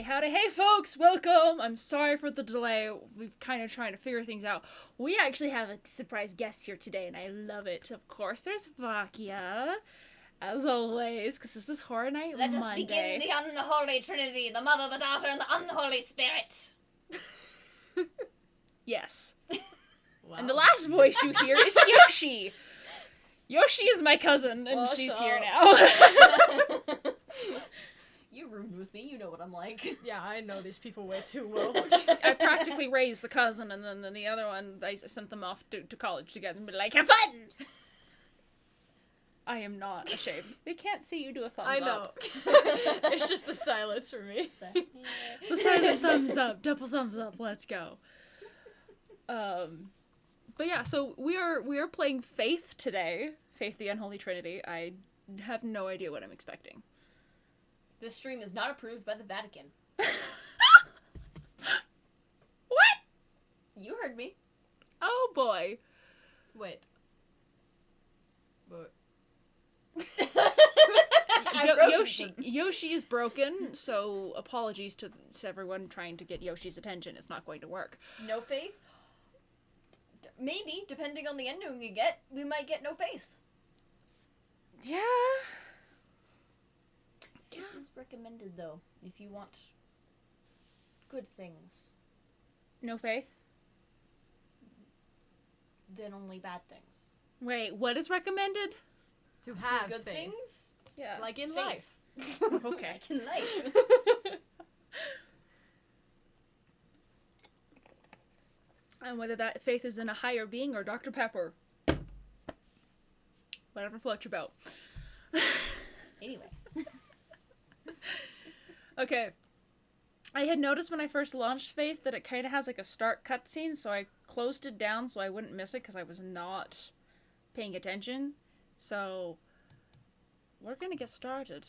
Howdy, hey folks, welcome! I'm sorry for the delay. We've kind of trying to figure things out. We actually have a surprise guest here today, and I love it. Of course, there's Vacia, as always, because this is Horror Night Monday. Let us begin the unholy trinity, the Mother, the Daughter, and the unholy Spirit. Yes. Wow. And the last voice you hear is Yoshi. Yoshi is my cousin, and she's here now. You roomed with me, you know what I'm like. Yeah, I know these people way too well. I practically raised the cousin, and then the other one, I sent them off to college together and be like, have fun! I am not ashamed. They can't see you do a thumbs I know. up. It's just the silence for me. The silent thumbs up, double thumbs up, let's go. But yeah, so we are playing Faith today. Faith the Unholy Trinity. I have no idea what I'm expecting. This stream is not approved by the Vatican. What? You heard me. Oh boy. Wait. What? Yoshi is broken, so apologies to everyone trying to get Yoshi's attention. It's not going to work. No faith? Maybe, depending on the ending we get, we might get no faith. Yeah. Faith is recommended, though, if you want good things. No faith? Then only bad things. Wait, what is recommended? To have Good faith. things? Yeah. Like in Faith. life. Okay. Like in life. And whether that faith is in a higher being or Dr. Pepper. Whatever floats your boat. Anyway. Okay. I had noticed when I first launched Faith that it kind of has like a start cutscene, so I closed it down so I wouldn't miss it because I was not paying attention. So, we're gonna get started.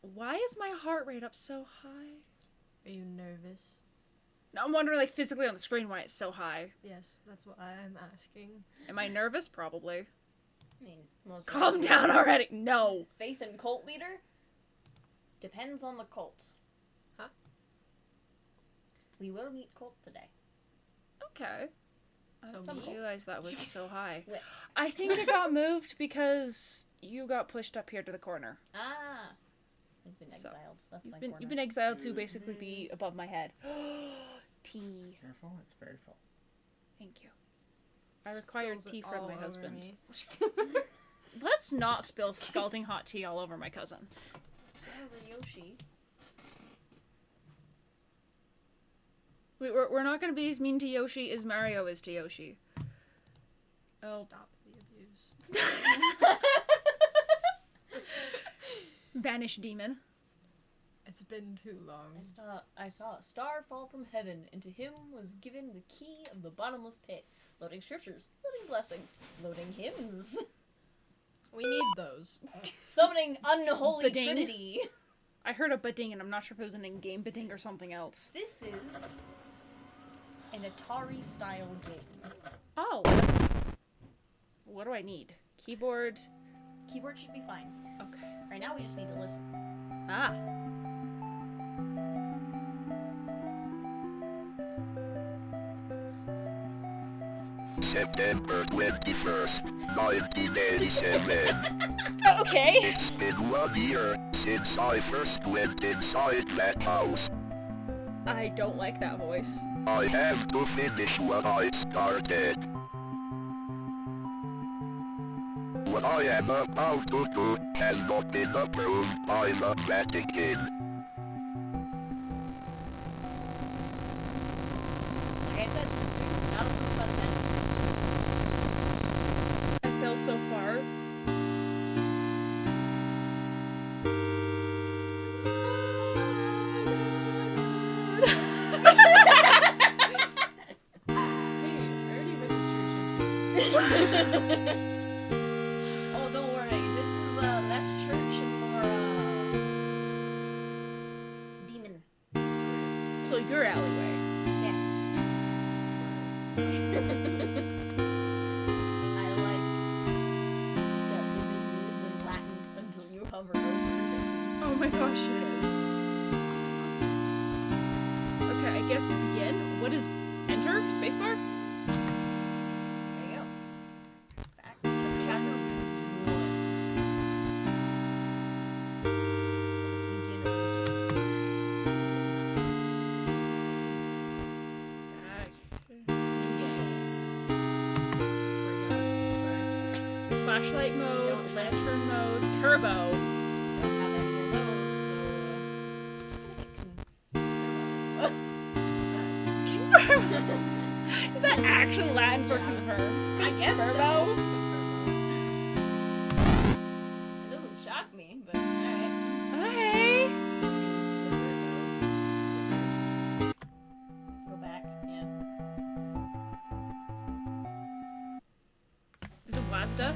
Why is my heart rate up so high? Are you nervous? No, I'm wondering, like, physically on the screen why it's so high. Yes, that's what I'm asking. Am I nervous? Probably. I mean, most Calm likely. down already. No. Faith and cult leader? Depends on the cult. Huh? We will meet cult today. Okay. I So didn't me? realize that was so high. Wait. I think it got moved because you got pushed up here to the corner. Ah. You've been So, exiled. That's my You've corner. been exiled to basically be above my head. Tea. Careful, it's very full. Thank you. I required Spills it tea from all my over husband. me. Let's not spill scalding hot tea all over my cousin. Over Yoshi. We're not going to be as mean to Yoshi as Mario is to Yoshi. Oh. Stop the abuse. Banish demon. It's been too long. I saw a star fall from heaven, and to him was given the key of the bottomless pit. Loading scriptures, loading blessings, loading hymns. We need those. Summoning unholy Bading. trinity. I heard a bading, and I'm not sure if it was an in-game bading or something else. This is an Atari-style game. Oh. What do I need? Keyboard. Keyboard should be fine. Okay. Right now we just need to listen. Ah. September 21st, 1987. Okay. It's been 1 year since I first went inside that house. I don't like that voice. I have to finish what I started. What I am about to do has not been approved by the Vatican. Like I said, this game is not approved by the Vatican. I fell so far. Hey, I already went to church. Oh, don't worry. This is less church and more demon. So your alleyway. Yeah. I like that the menu is in Latin until you hover over things. Oh my gosh, it is. guess begin. What is enter? Spacebar? There you go. Back to chapter 1. Let us begin. Flashlight mode, Don't lantern mode, turbo. Don't have any of those, so I'm just gonna get confirm. Is that actually Latin for Yeah. confirm? I guess Turbo? so. It doesn't shock me, but alright. Hey! Go back, yeah. Is it Wazda?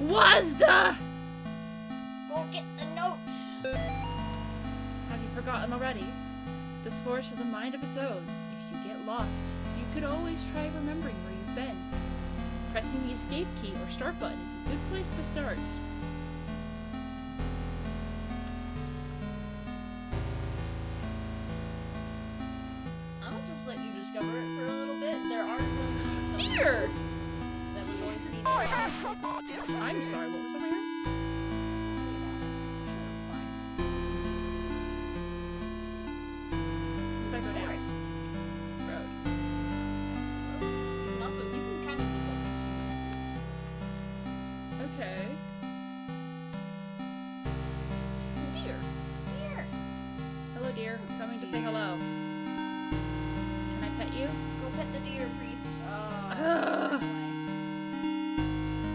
Wazda! Go get the note! Have you forgotten already? This forest has a mind of its own. If you get lost, you could always try remembering where you've been. Pressing the escape key or start button is a good place to start. I'll just let you discover it for a little bit. There are going to be some Deer! notes that we're going to need to I'm sorry, what was over here? If I go down. Road. And also, you can kind of just like continue this. Okay. Deer. Here! Hello, deer. I'm coming to say hello. Can I pet you? Go pet the deer, priest. Ugh.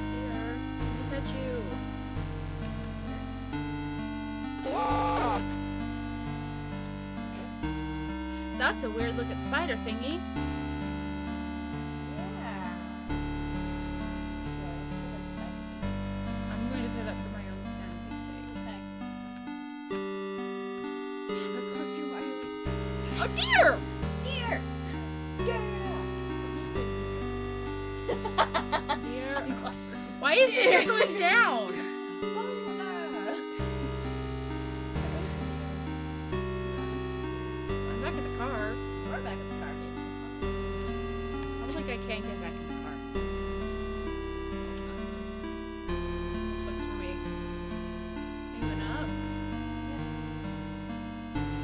Deer, let me pet you. That's a weird looking spider thingy. Yeah. Sure, let's get that spider. I'm going to say that for my own sanity's sake. Okay. Damn it, Corky, why are we... Oh, deer! Deer! Deer. Why is the deer going down? I'm back in the car. We're back in the car. I don't think I can get back in the car. Sucks for me. Moving up.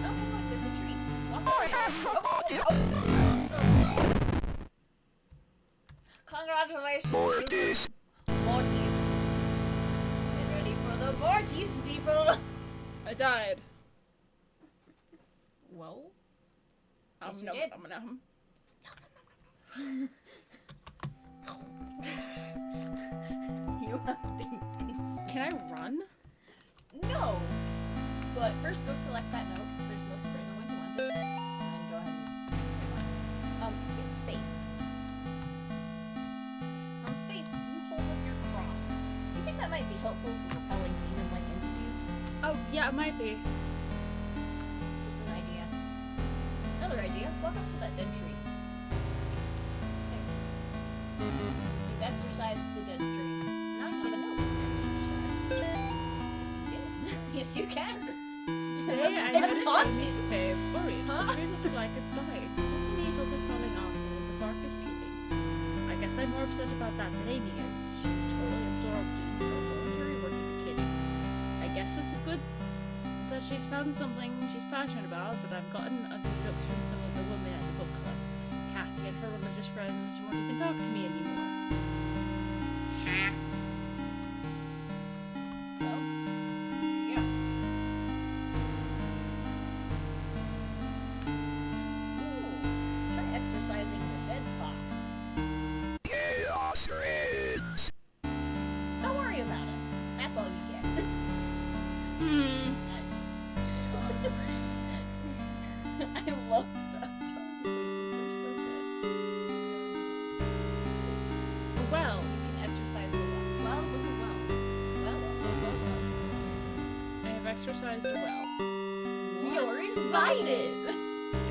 Oh, look, there's a tree. Walk Congratulations. Mortis. Mortis. Get ready for the Mortis, people. I died. Well, Um, Yes, you no, did. you have been consumed. Can I run? No! But first go collect that note. There's no spray when you want it. And then go ahead and use the same one. It's space. On space, you hold up your cross. You think that might be helpful for repelling demon-like entities? Oh, yeah, it might be. Just an idea. Another idea, walk up to that dead tree. It's nice. You've exercised the dead tree. Now you have a note. Yes, you can. Hey, I If have it's a haunted. Chinese favorite. Huh? The tree looks like it's dying. All the needles are falling off and the bark is peeling. I guess I'm more upset about that than Amy is. She's totally absorbed in her voluntary work with Kitty. I guess it's a good that she's found something she's passionate about, but I've gotten ugly looks from some of the women at the book club. Kathy and her religious friends won't even talk to me anymore. Well, there you go. Ooh, try exercising the dead fox. Chaos reigns. Don't worry about it. That's all you get. I love the tone voices. They're so good. Well, You can exercise the well. Well. I have exercised well. You're invited.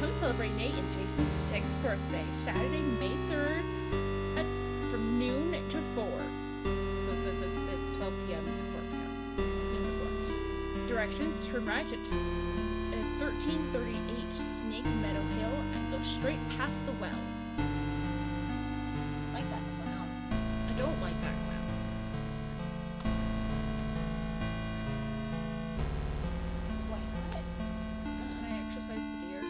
Come celebrate Nate and Jason's 6th birthday, Saturday, May 3rd, from noon to 4. So it's 12 p.m. to 4 p.m. Noon to 4. Directions: turn right at 1338 Snake underneath Meadow Hill and go straight past the well. Like that clown. I don't like that clown. Why not? Can I exercise the deer?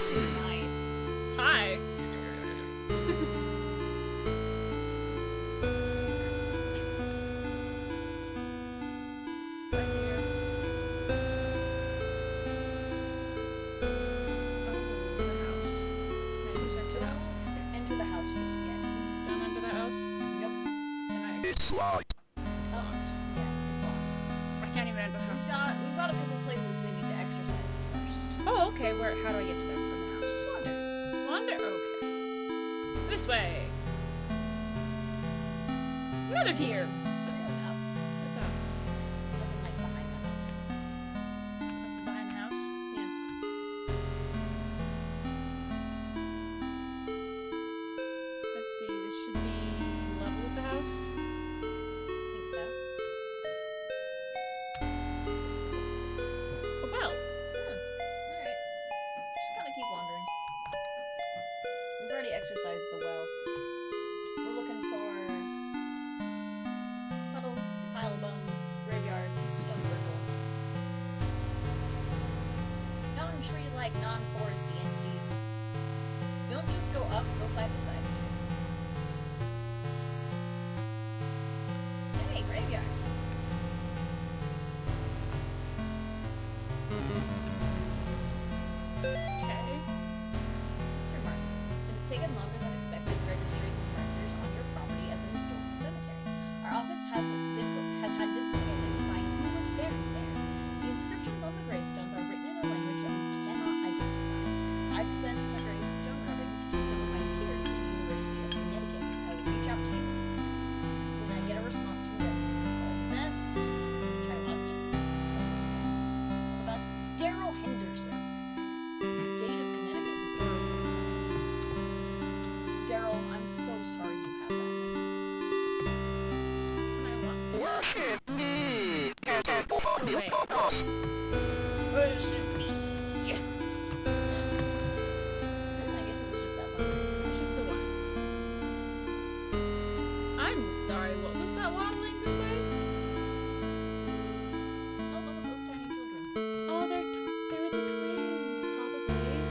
Nice. Hi. Right here. Oh, the house. Can I just enter the house? Enter the house just yet. Don't enter the house? Nope. Can I? It's locked. It's locked. Yeah, it's locked. I can't even enter the house. We've got a couple places we need to exercise first. Oh, okay. How do I get to them from the house? Wander? Okay. This way. Another deer. What's up? Nothing like behind the house. Nothing behind the house? Yeah. Let's see. This should be level with the house. Think so. A well. Alright. Just kind of keep wandering. We've already exercised the well. We're looking for puddle, pile of bones, graveyard, stone circle. Mountain tree-like non-foresty entities. Don't just go up, go side to side. Hey, graveyard. Okay. Mr. Martin, it has taken longer than expected to register the markers on your property as a historical cemetery. Our office has had difficulty identifying who was buried there. The inscriptions on the gravestones are written in a language that we cannot identify. I've sent the gravestone rubbings to some of my peers at the University of Connecticut. I will reach out to you when I get a response from them. All the best. Try Wesley. All the best. Daryl Henderson. State of Connecticut Historical Society. Daryl, I'm so sorry you have that name. Can I walk? Worship me. Get up on your Wait. purpose. Worship me. I guess it was just that one. It's just the one. I'm sorry, what was that waddling this way? Oh, look at those tiny children. Oh, they're the twins, probably.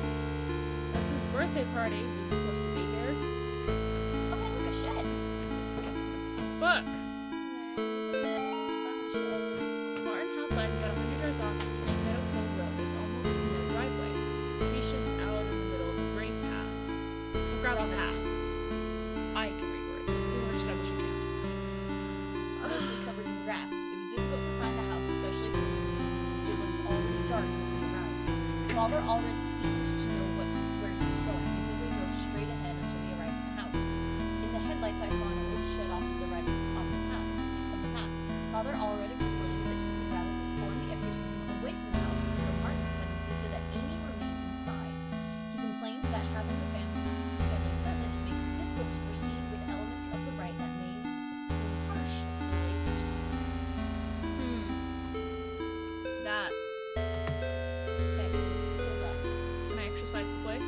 That's whose birthday party was supposed to be here. Oh, hey, look, a shed. Book. There's a little shed. Martin House Life got 100 yards off the Snake Meadow Hill Road. Is almost in the driveway. She's just out in the middle of the grave path. The gravel path. I can read words. You want to double check it. It's mostly covered in grass. It was difficult to find the house, especially since it was already dark looking around. Father Allred seemed to know where he was going. He simply drove straight ahead until he arrived at the house. In the headlights, I saw an old shed off to the right of the path. Father Allred explained that he would rather perform the exorcism away from the house, but the Martins had insisted that Amy remain inside. He complained that having the family present makes it difficult to proceed with elements of the rite that may seem harsh to the lay person. That. Okay, hold on. Can I exercise the place?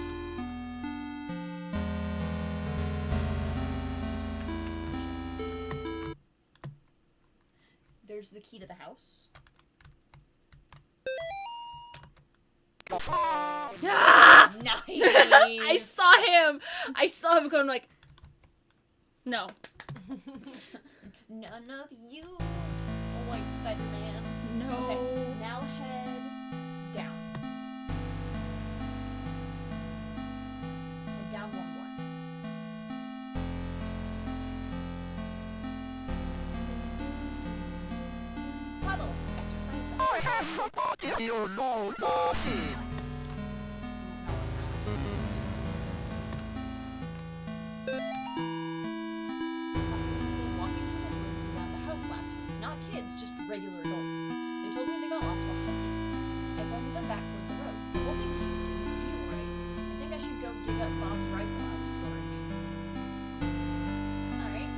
There's the key to the house. Ah! Nice. I saw him going like, no. None of you, a white Spider-Man. No. Okay, now head down. Head down one more. Puddle. Exercise that. I have forgotten your long body. Lots of people walking through the woods around the house last week. Not kids, just regular adults. They told me they got lost while hiking. I pointed them back toward the road. The whole thing just didn't feel right. I think I should go dig up Bob's rifle out of storage. Alright.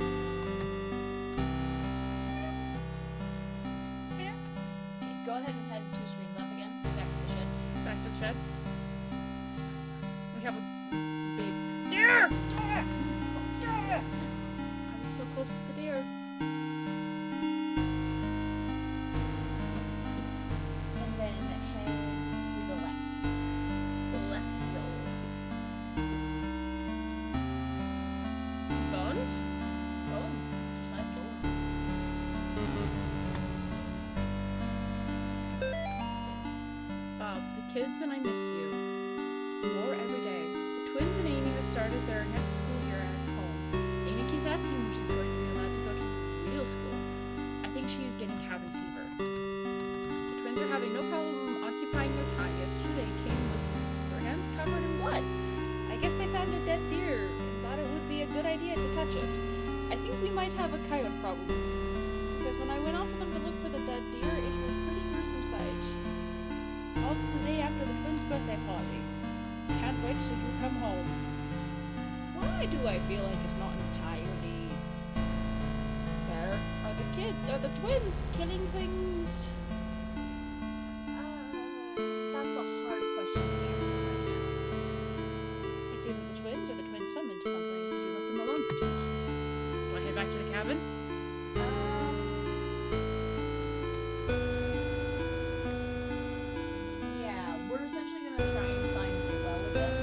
kids and I miss you. More every day. The twins and Amy have started their next school year at home. Amy keeps asking when she's going to be allowed to go to real school. I think she's getting cabin fever. The twins are having no problem occupying their time. Yesterday came with their hands covered in blood. I guess they found a dead deer and thought it would be a good idea to touch it. I think we might have a coyote problem. Because when I went off with them to look for the dead deer, it was a pretty gruesome sight. All this the day after the twins' birthday party. Can't wait till you come home. Why do I feel like it's not entirely fair? Are the twins killing things? That's a hard question to answer right now. It's either the twins or the twins summoned something because you left them alone for too long. Do I head back to the cabin? Yeah, we're essentially gonna try and find the well again.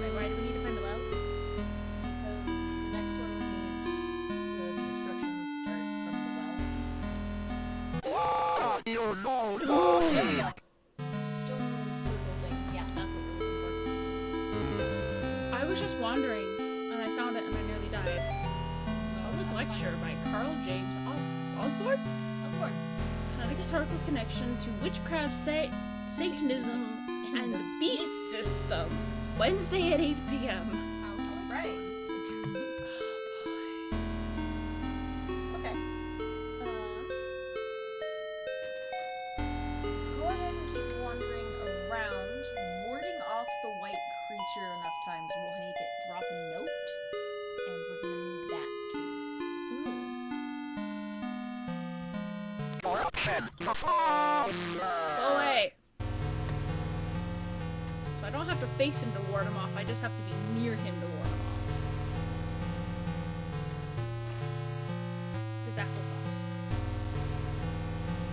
Wait, why do we need to find the well? Because the next one we need, the instructions start from the well. Oh, you know. There we go. Stone circle thing. Yeah, that's what we're looking for. I was just wandering and I found it and I nearly died. Public lecture by Carl James Osborne? Osborne. Historical connection to witchcraft, Satanism, and the beast system. Wednesday at 8 p.m. Sounds right. Okay. Go ahead and keep wandering around. Warding off the white creature enough times will make it drop a note, and we're gonna need that too. Go away. So I don't have to face him to ward him off, I just have to be near him to ward him off. This applesauce.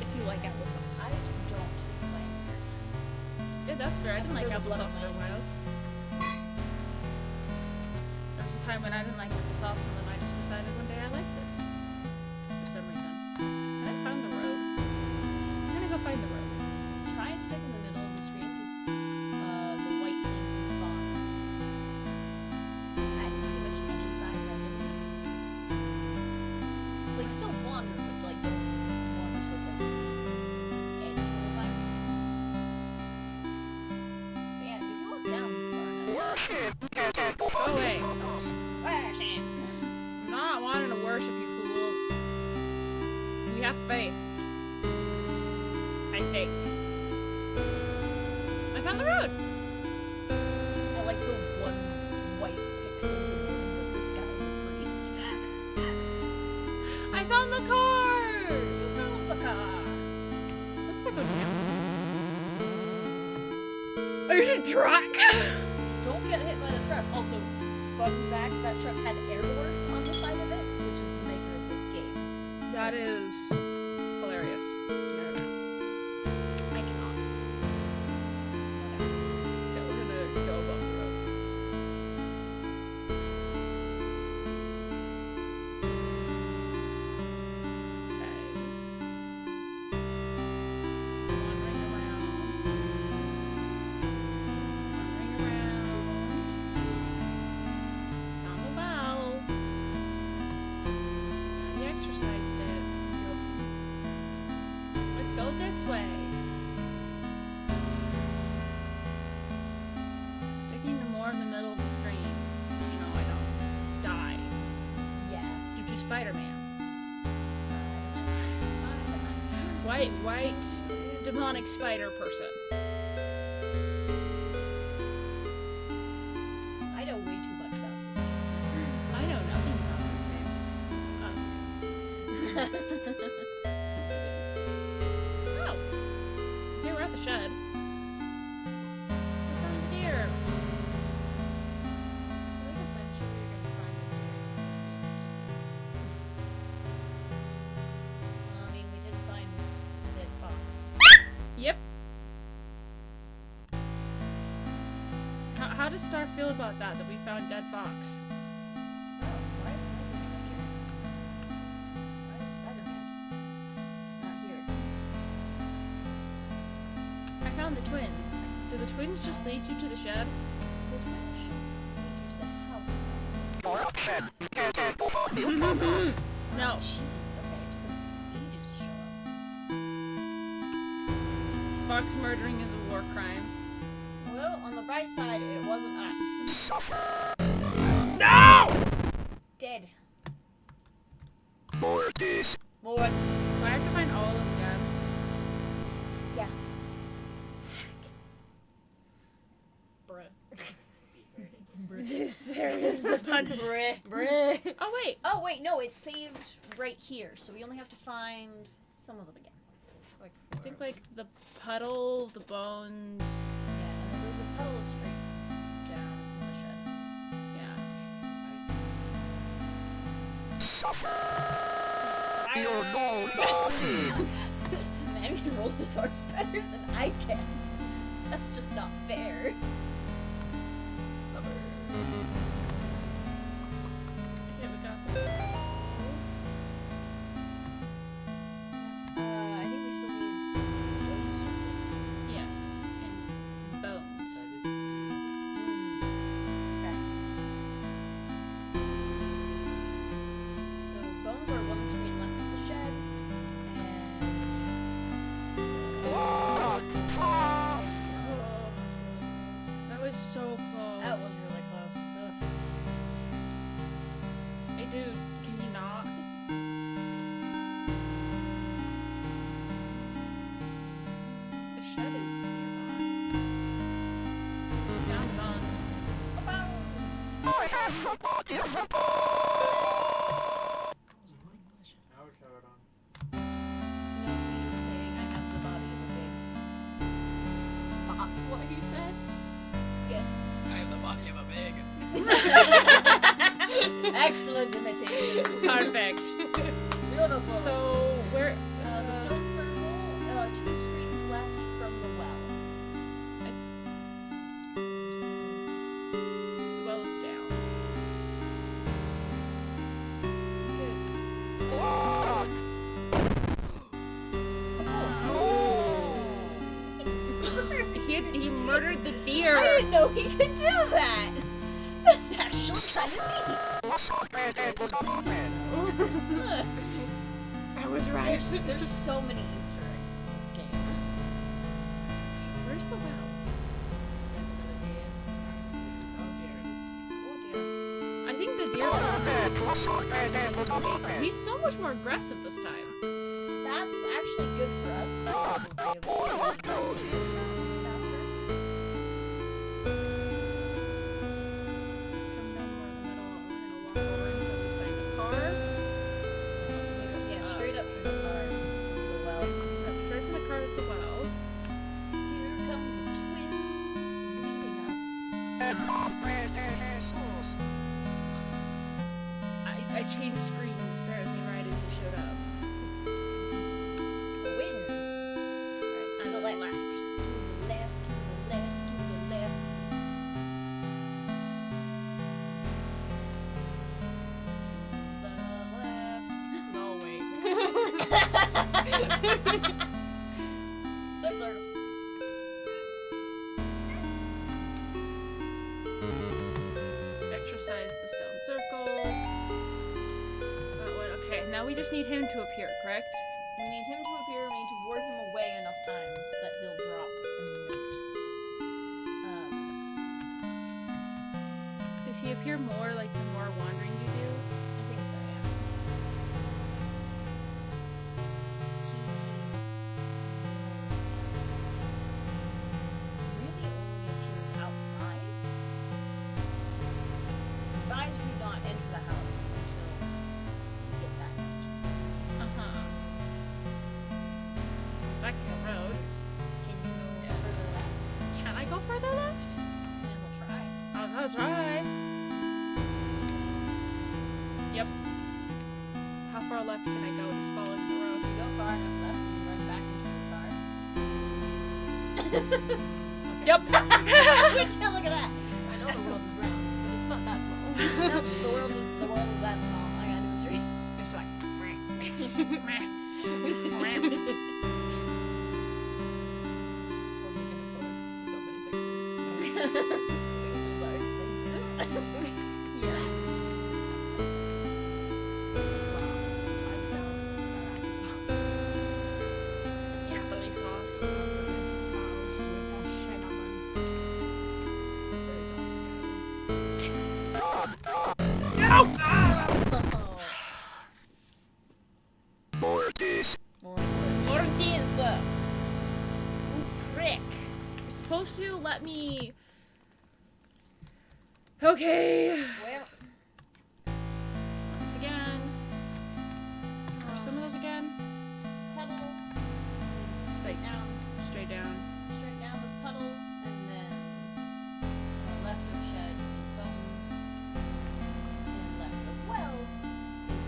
If you like applesauce. I don't because I am Yeah, that's fair. I didn't like the blood applesauce on for a my while. hands. There was a time when I didn't like applesauce and then I just decided one day I liked it. For some reason. I found the road. I'm gonna go find the road. Try and stick in the middle of the screen because the white thing can spawn at pretty much any side randomly. Like, still wander, but like, don't wander so close to the edge all the time. But yeah, if you walk down far enough. Go away. Worship! I'm not wanting to worship you, fool. We have faith. I think. I found the road. I like the one white pixel denoting that this guy is a priest. I found the car. You found the car. Let's go down. There's a truck. Don't get hit by the truck. Also, fun fact, that truck had airborne on the side of it, which is the maker of this game. That is hilarious. No. I cannot. Okay, we're gonna go above the road. Okay. Wandering around. Found the well. We exercised it. Let's go this way. Sticking to more of the middle of the screen, so you know I don't die Yeah. due to Spider-Man. Spider-Man. White demonic spider person. I know way too much about I know nothing about this game. this. Oh, here we're at the shed. We found the deer. Well, I mean, we did find a dead fox. Yep. How does Star feel about that we found dead fox? Oh, why is Spider-Man here? Why is Spider-Man not here? twins just lead you to the shed? The twins should lead you to the house. No. Jeez, okay, it took them ages to show up. Fox murdering is a war crime. Well, on the bright side, it wasn't us. No! Dead. More of this. More. Do I have to find all of this again? Yeah. Bruh. There is the pun. Bruh. Oh, wait. Oh, wait, no, it's saved right here, so we only have to find some of them again. Like I think, like, the puddle, the bones. Yeah, and the puddle is straight down from the shed. Yeah. You're no Man can roll his horse better than I can. That's just not fair. Okay, we got the I think we still need Joe's circle. yes, and bones. Okay. So bones are one screen left of the shed, That was so close. that was really close. Ugh. Hey, dude, can you not? The shed is nearby. Down bones. Bones. I have somebody in the Now we're covered on. No, he was saying I have the body of a pig. That's what he said? Yes. I have the body of a pig. Excellent imitation. Perfect. Beautiful. So, where? The stone circle, 2 screens left from the well. The well is down. He murdered the deer. I didn't know he could do that. That's actually kind of I was right. neat. There's so many Easter eggs in this game. Where's the well? There's another deer. Oh dear. I think the deer. He's so much more aggressive this time. That's actually good for us. Faster. Come down more in the middle. We're gonna walk over until we find the car. Yeah, straight up from the car is the well. Straight from the car is the well. Here come the twins leading us. I changed screens apparently right as he showed up. Win. Right, To the left. To the left, to the left, to the left. No, wait. Step circle. Exercise the stone circle. That one. Okay, now we just need him to appear, correct? We need him to appear. We need to ward him away enough times that he'll drop a note. Does he appear more like the more wandering you do? I think so, yeah. He really only appears outside. It's advised we not enter the house until we get that note. Uh-huh. Back to the road. Can you go further left? Can I go further left? And we'll try. I'll try. Yep. How far left can I go just following the road? If you go far enough left, you run back into the car. Yep. Look at that. I know the world is round, but it's not that small. No, the world is that small. I got it straight. It's like, Meh. Well, we can afford so many things. Yes. Apple sauce. Oh. Mortis. More. Mortis. Ooh, prick. You're supposed to let me. Okay. Well, Once again. Or some of those again. puddle is straight down. Straight down. Straight down was puddle, and then left of shed is bones, and left of well is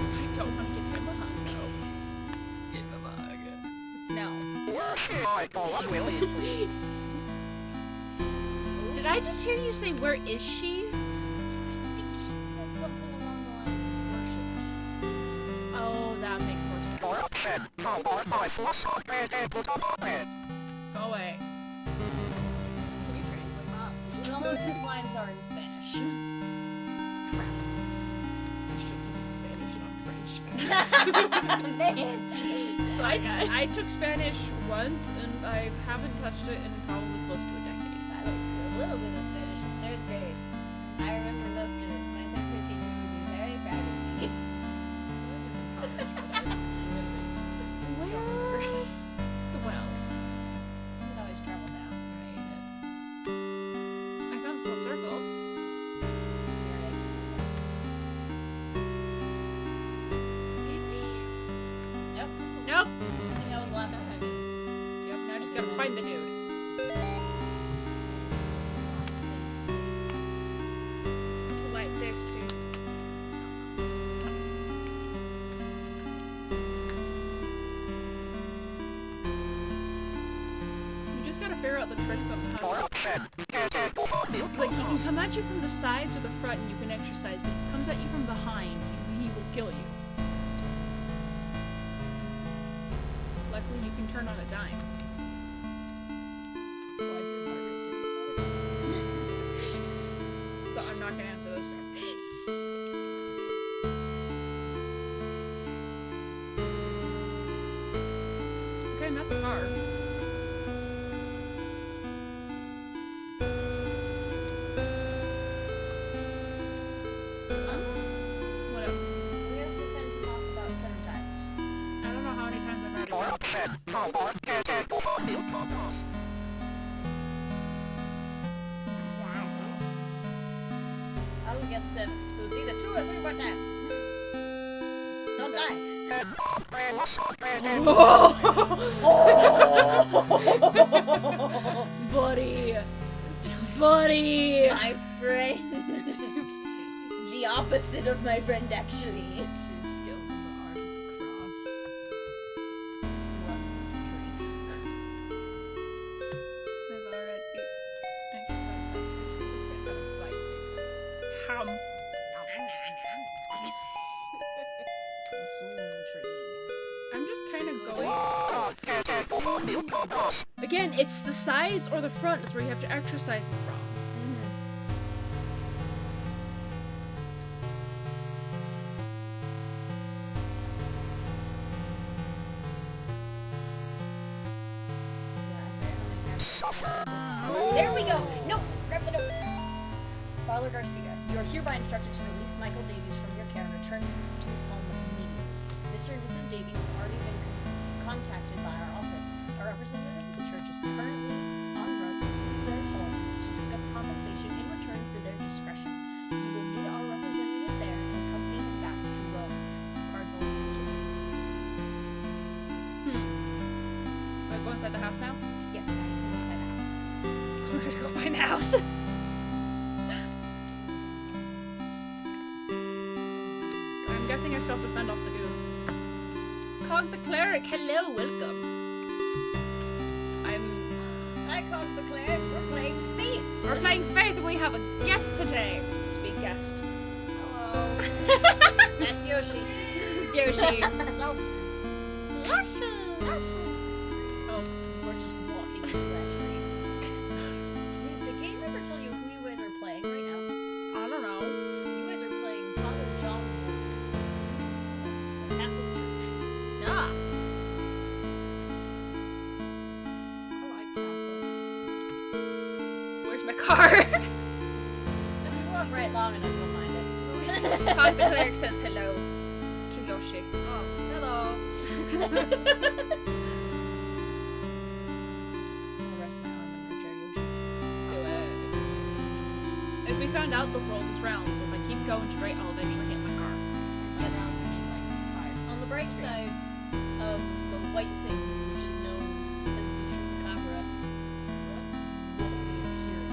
I don't want to get hit behind. Get the bug. No. Willie. Did I just hear you say, where is she? I think he said something along the lines of Oh, that makes more sense. Go away. Can you translate that? worship. Some of his lines are in Spanish. Crap. I should have Spanish, not French. Man, I took Spanish once, and I haven't touched it in probably close to a decade. I like a little bit of Spanish in third grade. I remember most of it. My third grade teacher would be very proud of me. Where's the well? You can always travel down, right? I found Slip Circle. Yep. Nope. I think that was the last one. Yep, now I just gotta find the dude. Like this, dude. You just gotta figure out the trick somehow. It's like he can come at you from the sides or the front and you can exercise, but if he comes at you from behind, he will kill you. Luckily, you can turn on a dime. Why is your heart rate But I'm not gonna answer this. Okay, I'm at the car. Whatever. We have to pretend to talk about 10 times. I don't know how many times I've already. I would guess 7. So it's either 2 or 3 more times. Just don't die. Buddy! Buddy! My friend. The opposite of my friend, actually. His skill in the art of the cross. Runs into tree. I've already exercised that sick of like ham. I'm just kind of going. Again, it's the sides or the front is where you have to exercise it from. There we go! Note! Grab the note! Father Garcia, you are hereby instructed to release Michael Davies from your care and return him to his home immediately. Mr. and Mrs. Davies have already been contacted by our office. Our representative of the church is currently en route to their home to discuss compensation in return for their discretion. You will meet our representative there and accompany him back to Rome. Cardinal I go inside the house now? Yes, now you can go inside the house. I'm gonna go find a house. I'm guessing I still have to fend off the dude. Cog the cleric, hello, welcome. I called the cleric. We're playing Faith. We're playing Faith and we have a guest today. Speak guest. Hello. That's Yoshi. Yoshi. No. Yoshi. Oh, we're just walking into that tree. Did the game ever tell you who you guys are playing right now? I don't know. You guys are playing Father John Catholic Church. Nah. I like Catholics. Where's my car? If you walk right long enough, you'll find it. Hog the cleric says hello to Yoshi. Oh, hello. I'll rest my arm in your chair, Yoshi. Do it. As we found out, the world is round, so if I keep going straight, I'll eventually hit my car. Get around, I mean, like, 5. On the bright side of the white thing, which is known as the chupacabra, will reappear.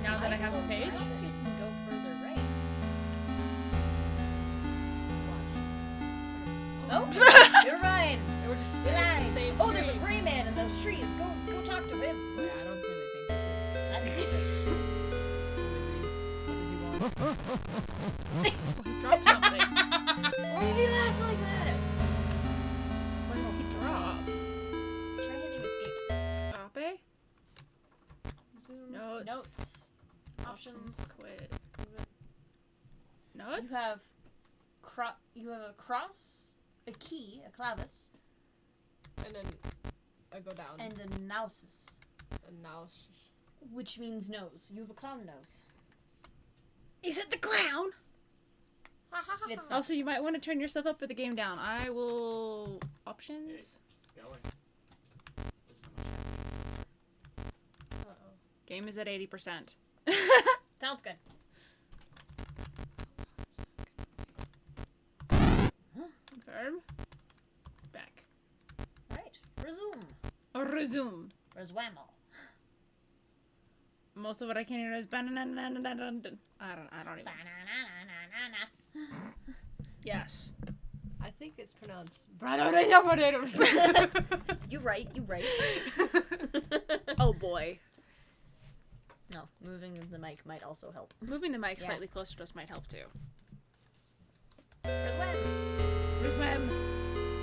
Now that I have a page? I don't think it can go further right. Oh, you're right. We're just You're in the right. same Oh, there's a screen. gray man in those trees. Go talk to him. Yeah, I don't really think so. I think it's What does he want? Oh, he dropped something. Why did he laugh like that? What did he drop? Try hitting escape. Stop it? Zoom. Notes. Notes. Options. Quit. Is it? Notes? You have a cross, a key, a clavis, And then I go down. and a nausis, And now which means nose. You have a clown nose. Is it the clown? It's not. Also, you might want to turn yourself up or the game down. I will... Options? It's going. Uh-oh. Game is at 80%. Sounds good. Confirm. Back. Right. Resume. Resume. Reswammo. Most of what I can hear is banana. I don't even. Ba-na-na-na-na-na. Yes. I think it's pronounced. You right. Oh boy. No, moving the mic might also help. Moving the mic Yeah. slightly closer to us might help too. Reswam. Where's my...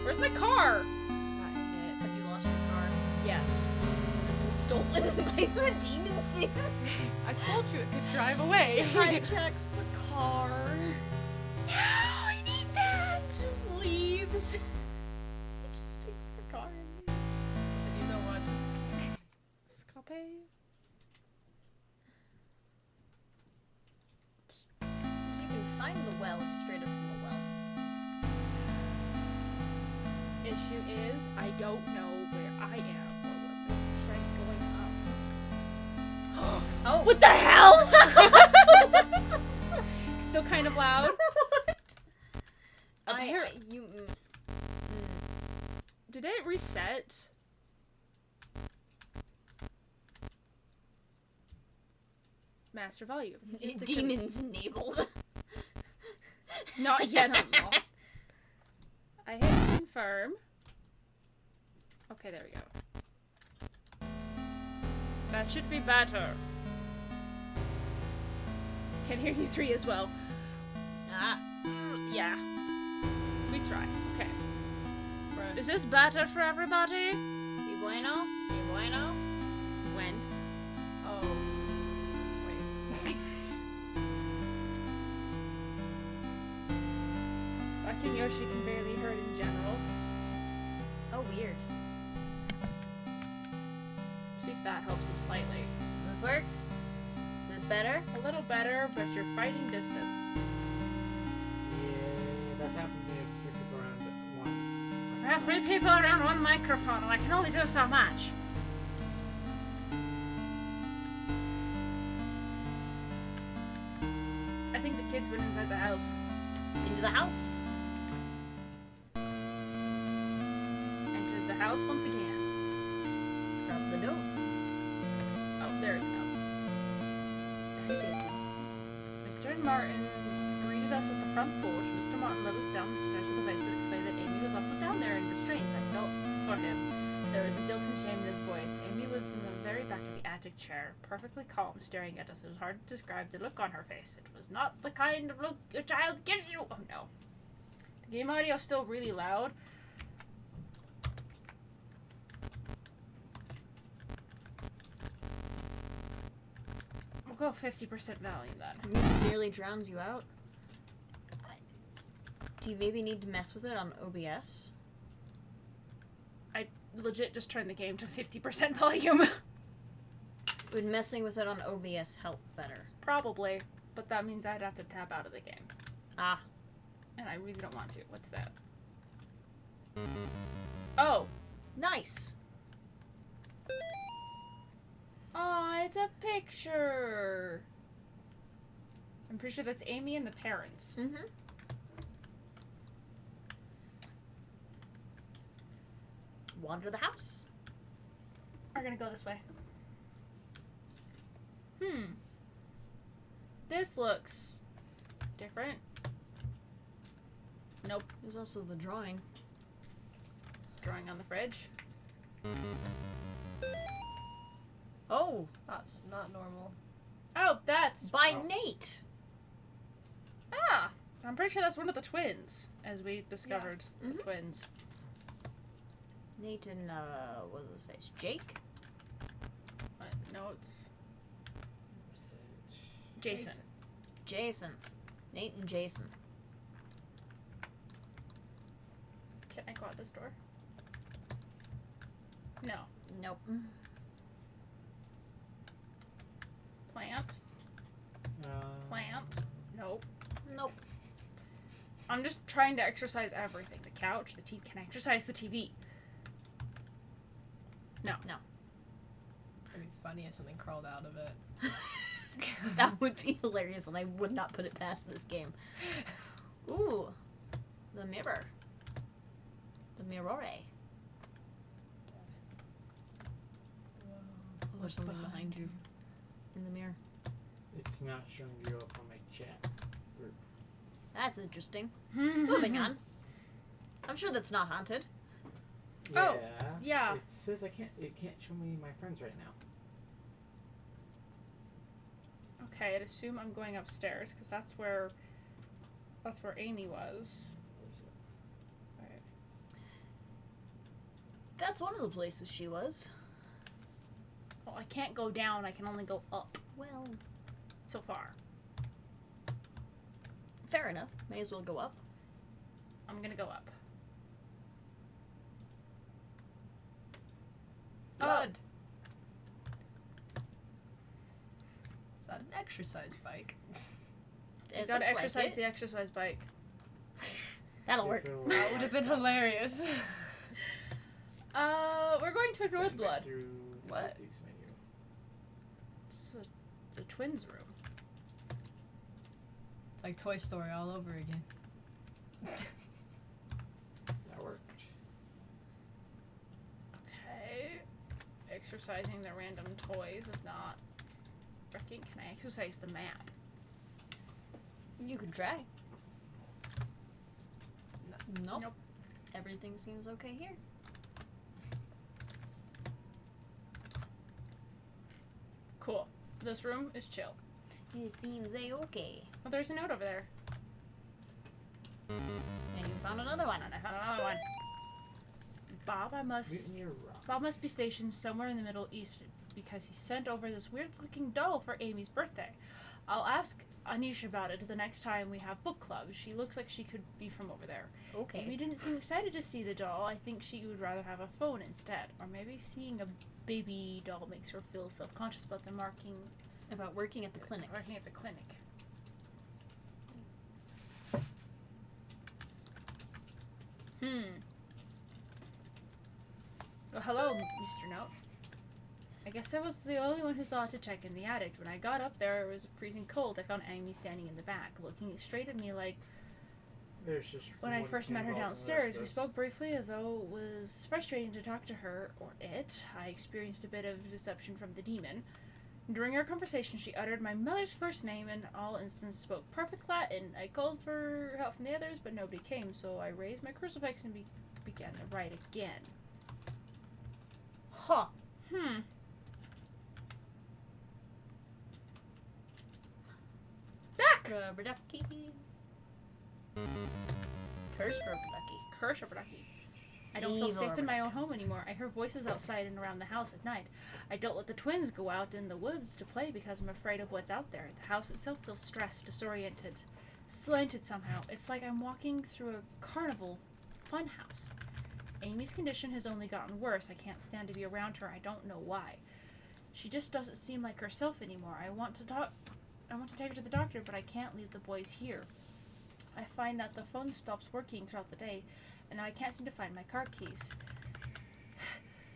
Where's my car? Not it. Have you lost your car? Yes. Has it been stolen by the demon thing? I told you it could drive away. Hijacks the car. No, I need that. Just leaves. It just takes the car and leaves. And you know what? Scape? You can find the well. It's straight up from the well. Issue is, I don't know where I am or where. Try going up. Oh. What the hell? Still kind of loud. Did it reset? Master volume. Demons enabled. Not yet, no. I hit confirm. Okay, there we go. That should be better. Can hear you 3 as well. Ah. Yeah. We try. Okay. Is this better for everybody? Si bueno. Si bueno. When? Oh. Wait. Fucking Yoshi can barely hurt in general. Oh, weird. See if that helps us slightly. Does this work? Is this better? A little better, but you're fighting distance. Yeah, that's happened to me if you could go around one. I have 3 people around one microphone, and I can only do so much. I think the kids went inside the house. Into the house. Entered the house once again. Drop the door. Oh, there's no. Mr. and Martin greeted us at the front porch. Mr. Martin led us down the stairs to the basement, explained that Amy was also down there in restraints. I felt for him. There was a guilty shame in his voice. Amy was in the very back of the attic chair, perfectly calm, staring at us. It was hard to describe the look on her face. It was not the kind of look a child gives you. Oh no. The game audio is still really loud. We'll go 50% volume then. Music nearly drowns you out. Do you maybe need to mess with it on OBS? I legit just turned the game to 50% volume. Would messing with it on OBS help better? Probably, but that means I'd have to tap out of the game. Ah. And I really don't want to. What's that? Oh. Nice. Oh, it's a picture. I'm pretty sure that's Amy and the parents. Mm-hmm. Wander the house. We're gonna go this way. This looks different. Nope. There's also the drawing. Drawing on the fridge. Oh, That's not normal. Oh, that's... by Nate. Ah! I'm pretty sure that's one of the twins, as we discovered the Mhm. twins. Nate and, what was his face? Jake? What? No, it's Was it? Jason. Jason. Nate and Jason. Can I go out this door? No. Nope. Plant. Plant. Nope. Nope. I'm just trying to exercise everything. The couch, the TV. Can I exercise the TV? No. No. It'd be funny if something crawled out of it. That would be hilarious, and I would not put it past this game. Ooh. The mirror. The mirror. Oh, there's something behind you. In the mirror. It's not showing you up on my chat group. That's interesting. Moving on. I'm sure that's not haunted. Oh, Yeah. yeah. It says I can't. It can't show me my friends right now. Okay, I'd assume I'm going upstairs because that's where Amy was. Where's it? Alright. That's one of the places she was. Well, I can't go down. I can only go up Well, so far. fair enough. May as well go up. I'm gonna go up. Blood. Is that an exercise bike? You It gotta looks like exercise it. the exercise bike. That'll See if work. it'll That would have been hilarious. We're going to ignore the Send back blood. through the What? settings menu. This is the twins' room. It's like Toy Story all over again. That worked. Okay. Exercising the random toys is not working. Can I exercise the map? You can try. Nope. Nope. Everything seems okay here. Cool. This room is chill. It seems a-okay. Oh, there's a note over there. And you found another one. And I found another one. Mutiny or rock? Bob must be stationed somewhere in the Middle East because he sent over this weird-looking doll for Amy's birthday. I'll ask Anisha about it the next time we have book club. She looks like she could be from over there. Okay. Amy didn't seem excited to see the doll. I think she would rather have a phone instead. Or maybe seeing a baby doll makes her feel self-conscious about the About working at the clinic. working at the clinic. Oh, hello, Mr. Note. I guess I was the only one who thought to check in the attic. When I got up there, it was freezing cold. I found Amy standing in the back, looking straight at me like There's just when I one first met her pinballs and the rest downstairs. of We us. spoke briefly, although it was frustrating to talk to her, or it. I experienced a bit of deception from the demon. During our conversation, she uttered my mother's first name and all instants spoke perfect Latin. I called for help from the others, but nobody came, so I raised my crucifix and began to write again. Huh. Hmm. Duck! Rubber ducky. Curse rubber ducky. Curse rubber ducky. I don't feel Evil safe rubber in my duck. own home anymore. I hear voices outside and around the house at night. I don't let the twins go out in the woods to play because I'm afraid of what's out there. The house itself feels stressed, disoriented, slanted somehow. It's like I'm walking through a carnival funhouse. Amy's condition has only gotten worse. I can't stand to be around her. I don't know why. She just doesn't seem like herself anymore. I want to take her to the doctor, but I can't leave the boys here. I find that the phone stops working throughout the day, and I can't seem to find my car keys.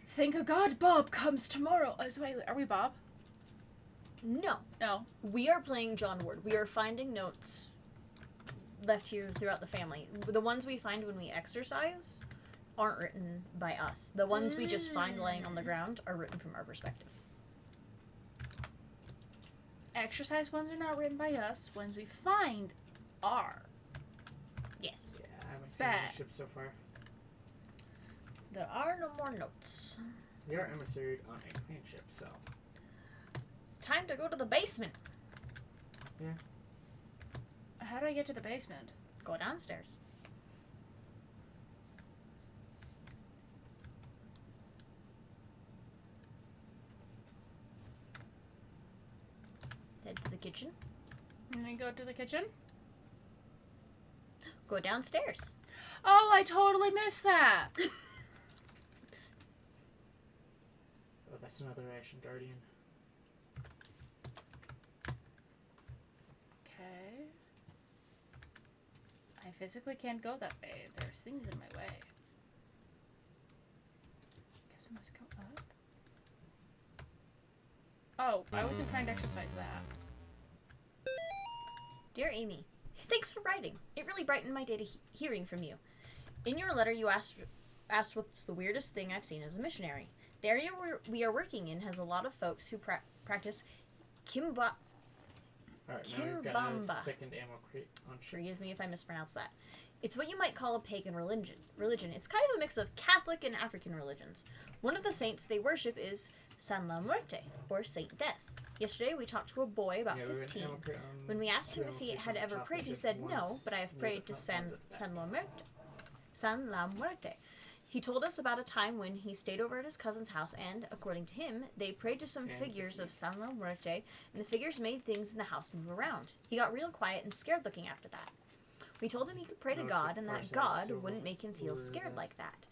Thank God Bob comes tomorrow. Wait, are we Bob? No. No. We are playing John Ward. We are finding notes left here throughout the family. The ones we find when we exercise aren't written by us. The ones we just find laying on the ground are written from our perspective. Exercise ones are not written by us. Ones we find are. Yes. Yeah, I haven't seen Bad. any ships so far. There are no more notes. We are emissaried on a clean ship, so. Time to go to the basement. How do I get to the basement? Go downstairs. Head to the kitchen. And I go to the kitchen? Go downstairs. Oh, I totally missed that. Oh, that's another Ashen Guardian. Okay. I physically can't go that way. There's things in my way. Guess I must go up. Oh, I wasn't trying to exercise that. Dear Amy, thanks for writing. It really brightened my day to hearing from you. In your letter, you asked what's the weirdest thing I've seen as a missionary. The area we are working in has a lot of folks who practice kimba. Alright, now we've got Kimbamba. a second ammo crate on ship. Forgive me if I mispronounce that. It's what you might call a pagan religion. It's kind of a mix of Catholic and African religions. One of the saints they worship is San La Muerte, or Saint Death. Yesterday we talked to a boy about Yeah, we have an 15. ammo crate on When we asked him two if ammo he crates had on ever top of prayed, he ship, said one's no, but I have near prayed the to front, one's at the San back. La Muerte. San La Muerte. He told us about a time when he stayed over at his cousin's house and, according to him, they prayed to some And figures of cookies. San La Muerte, and the figures made things in the house move around. He got real quiet and scared looking after that. We told him he could pray to No, it's a God and that parcel, God so wouldn't make him feel we're scared that. like that.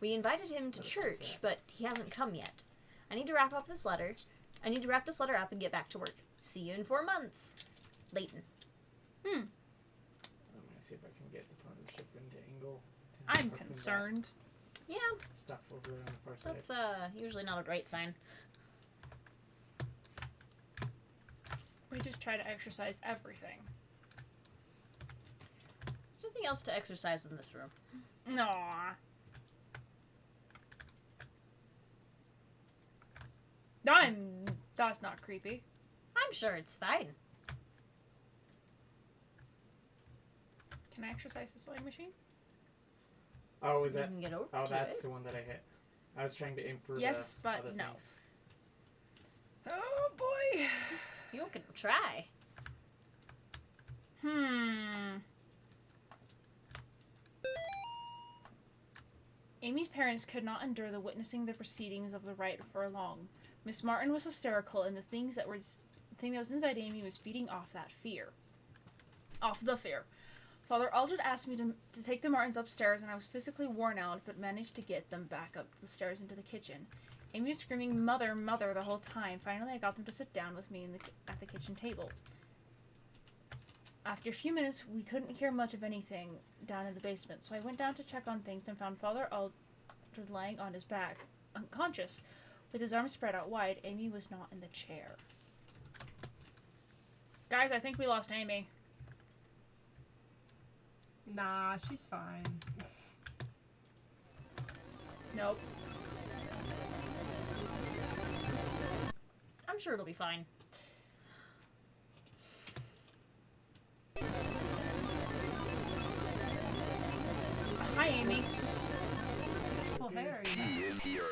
We invited him to That's church, okay. but he hasn't come yet. I need to wrap this letter up and get back to work. See you in 4 months. Leighton. I'm gonna see if I can get the front of the ship into angle. to I'm tuck in that concerned. Yeah, Stuff over there on the far side. that's usually not a great sign. We just try to exercise everything. There's nothing else to exercise in this room. Aww. That's not creepy. I'm sure it's fine. Can I exercise the sewing machine? Oh, is You that? can get over Oh, to that's it. the one that I hit. I was trying to aim for Yes, the but other no. things. Oh boy. You can try. Amy's parents could not endure the witnessing the proceedings of the rite for long. Miss Martin was hysterical, and the thing that was inside Amy was feeding off that fear. Off the fear. Father Aldred asked me to take the Martins upstairs, and I was physically worn out, but managed to get them back up the stairs into the kitchen. Amy was screaming, "Mother, Mother," the whole time. Finally, I got them to sit down with me at the kitchen table. After a few minutes, we couldn't hear much of anything down in the basement, so I went down to check on things and found Father Aldred lying on his back, unconscious, with his arms spread out wide. Amy was not in the chair. Guys, I think we lost Amy. Nah, she's fine. Nope. I'm sure it'll be fine. Hi, Amy. Well, Okay. there you He is here.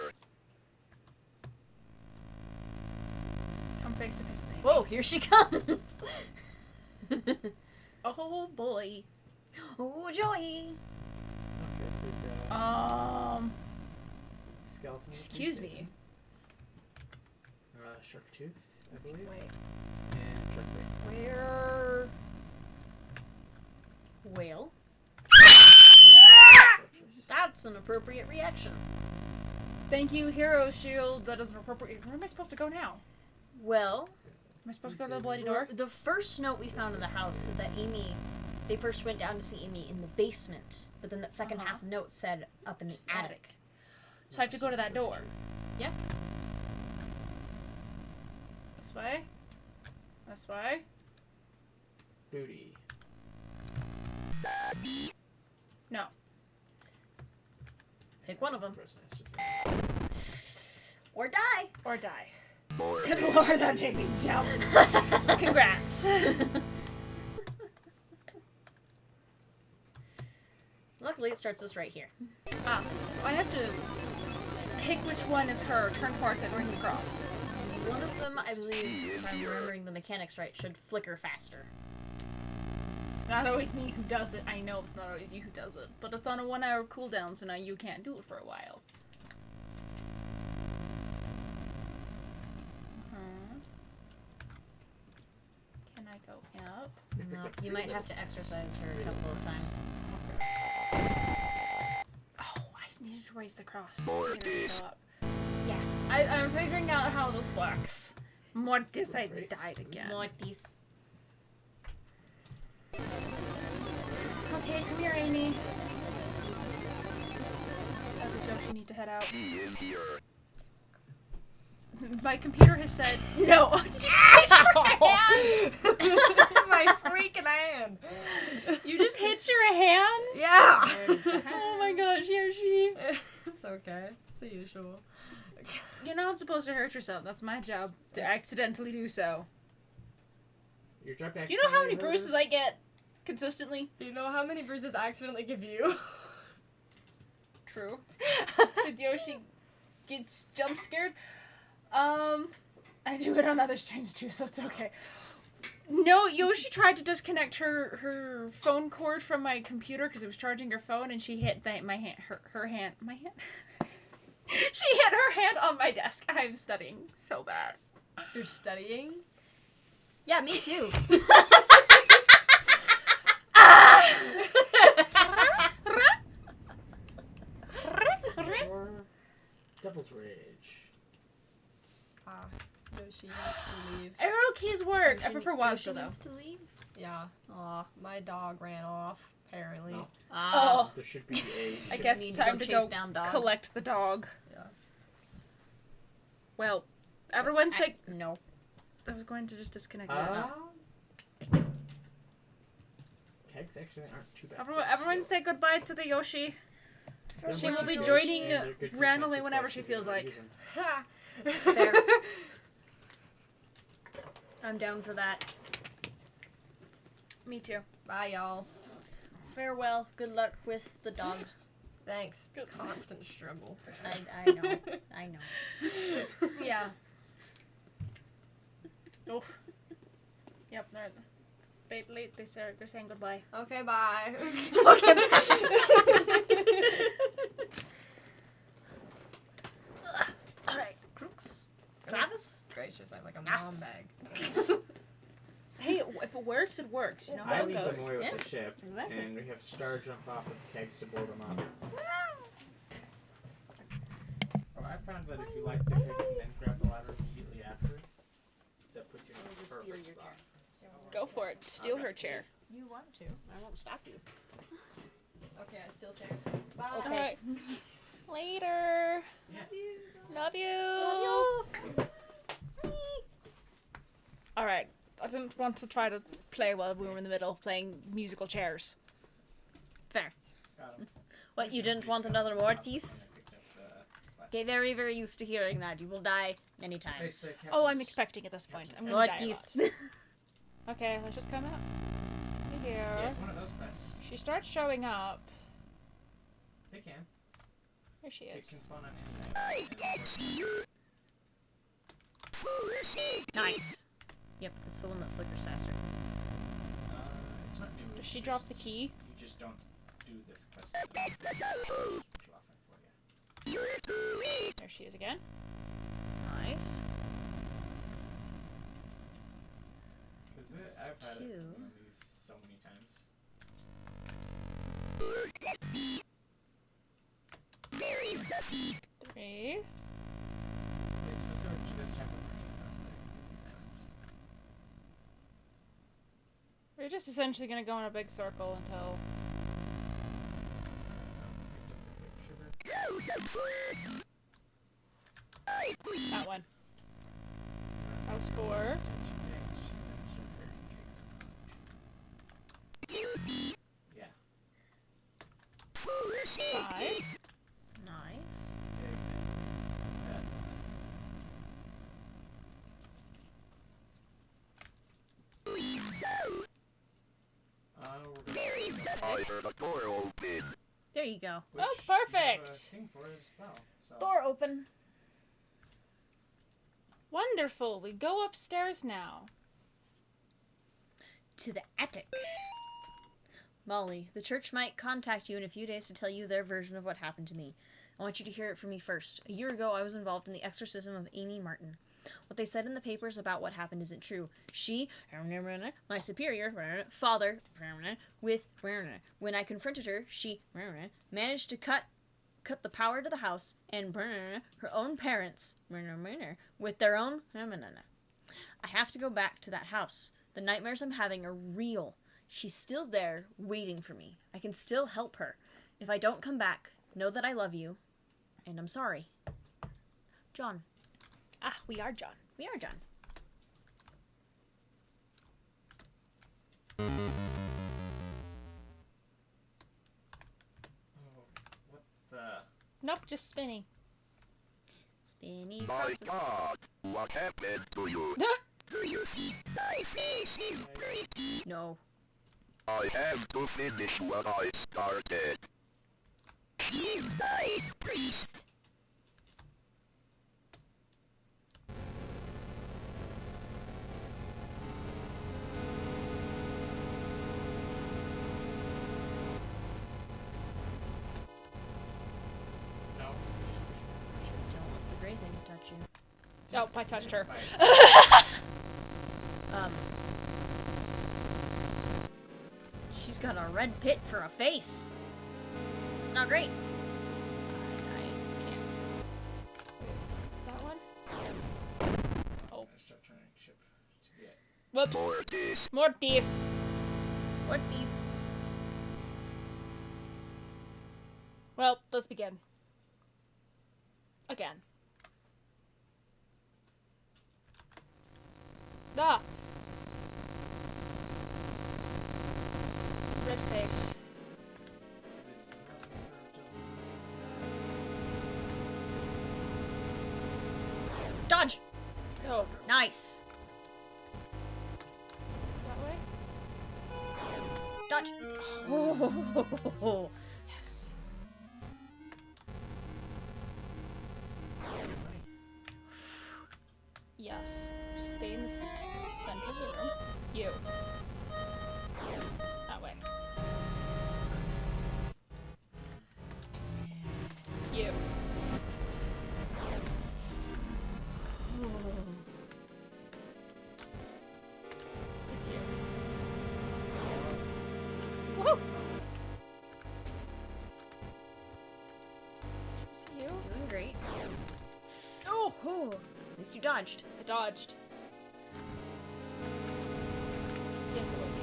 face to face with Amy. Whoa, here she comes. Oh boy. Oh, joy. Okay, so we've got skeleton. Excuse me. Shark tooth, I believe. Wait. And shark bait. Where? Whale. That's an appropriate reaction. Thank you, Hero Shield. That is appropriate. Where am I supposed to go now? Well, Am I supposed to go to the bloody door? the first note we found in the house said that they first went down to see Amy in the basement, but then that second half note said up in the attic. So I have to go to that door. Yeah. This way? This way? Booty. No. Pick one of them. Gross, nice, just Or die. Or die. More Good lord, that made me jump. Congrats. Luckily, it starts us right here. So I have to pick which one is her, turn towards it, and raise the cross. One of them, I believe, if I'm remembering the mechanics right, should flicker faster. It's not always me who does it. I know it's not always you who does it. But it's on a 1-hour cooldown, so now you can't do it for a while. Can I go up? No, you might have to exercise her a couple of times. Oh, I needed to raise the cross. More It didn't this. show up. Yeah, I'm figuring out how this works. Mortis, I died again. Mortis. Okay, come here, Amy. How does Yoshi need to head out? He is here. My computer has said no. Did you just hit your hand? My freaking hand. You just hit your hand? Yeah. Oh my gosh, Yoshi. It's okay. It's the usual. You're not supposed to hurt yourself. That's my job to accidentally do so. Your job Do you know how many bruises I get consistently? You know how many bruises I accidentally give you? True. Did Yoshi get jump scared? I do it on other streams too, so it's okay. No, Yoshi tried to disconnect her phone cord from my computer because it was charging her phone, and she hit my hand. She hit her hand on my desk. I'm studying so bad. You're studying? Yeah, me too. Or Devil's Ridge. Yoshi needs to leave. Arrow keys work. I Yoshi- prefer Yoshi Wazda though. needs to leave. Yeah, Aw. my dog ran off, apparently. No. Oh, There should be a. I guess need to time go to go chase down dog. collect the dog. Yeah. Well, everyone say. No. I was going to just disconnect this. Kegs actually aren't too bad. Everyone say goodbye to the Yoshi. They're She much will be worse, joining and they're good randomly defensive whenever forces she if you feels don't like. use them. Ha! Fair. I'm down for that. Me too. Bye, y'all. Farewell. Good luck with the dog. Thanks. It's a constant struggle. I know. I know. Yeah. Oof. Yep, they're saying goodbye. Okay, bye. Alright. Crooks. Travis? Gracious, I have like a Yes. mom bag. Hey, if it works, it works. You know I how it lead goes. them away with Yeah, the ship, exactly. and we have Star jump off of kegs to blow them up. Oh, I found that if you light the keg and then grab the ladder immediately after, that puts you in a just steal perfect your spot. Go for it. Steal her chair. You want to. I won't stop you. Okay, I still chair. Bye. Okay. Alright. Later. Yeah. Love you. Alright. I didn't want to try to play while we were in the middle of playing musical chairs. Fair. Got 'em. What, you didn't want another Mortis? Okay, very, very used to hearing that. You will die many times. Oh, I'm expecting at this point. I'm gonna die a Mortis. lot. Okay, let's just come up here. Yeah, it's one of those quests. She starts showing up. They can. Here she It is. can spawn on anything. Nice. Yep, it's the one that flickers faster. It's not new. Does it's she just- drop the key? You just don't do this quest enough. Too often for you. There she is again. Nice. Because I've had two. these so many times. Three. It's specific to this type of merchant quest that I can get these items. We're just essentially gonna go in a big circle until. That one. That was 4. Yeah. 5. Nice. Yeah, exactly. That's I heard a door open. There you go. which Oh, you have a perfect. thing for as well, so. Door open. Wonderful. We go upstairs now. To the attic. Molly, the church might contact you in a few days to tell you their version of what happened to me. I want you to hear it from me first. A year ago, I was involved in the exorcism of Amy Martin. What they said in the papers about what happened isn't true. She, my superior, father, when I confronted her, she managed to cut the power to the house and her own parents with their own. I have to go back to that house. The nightmares I'm having are real. She's still there, waiting for me. I can still help her. If I don't come back, know that I love you, and I'm sorry. John. Ah, we are John. We are John. Oh, what the? Nope, just spinning. Spinny My process. God, what happened to you? Do you see my face is breaking? No. I have to finish what I started. She's my priest. No. Don't let the gray things touch you. Oh, I touched her. She's got a red pit for a face. It's not great. I can't. That one? Oh, I'm gonna start trying to ship to get. whoops. Mortis. Mortis. What these? Well, let's begin. Again. Ah! Red face. Dodge! Oh, Nice. that way? Dodge! Oh. Yes. Yes. Stay in the center of the room. You. That way. You. It's you. Woohoo! It's you. Doing great. Oh! Oh, at least you dodged. I dodged. Yes, it was you.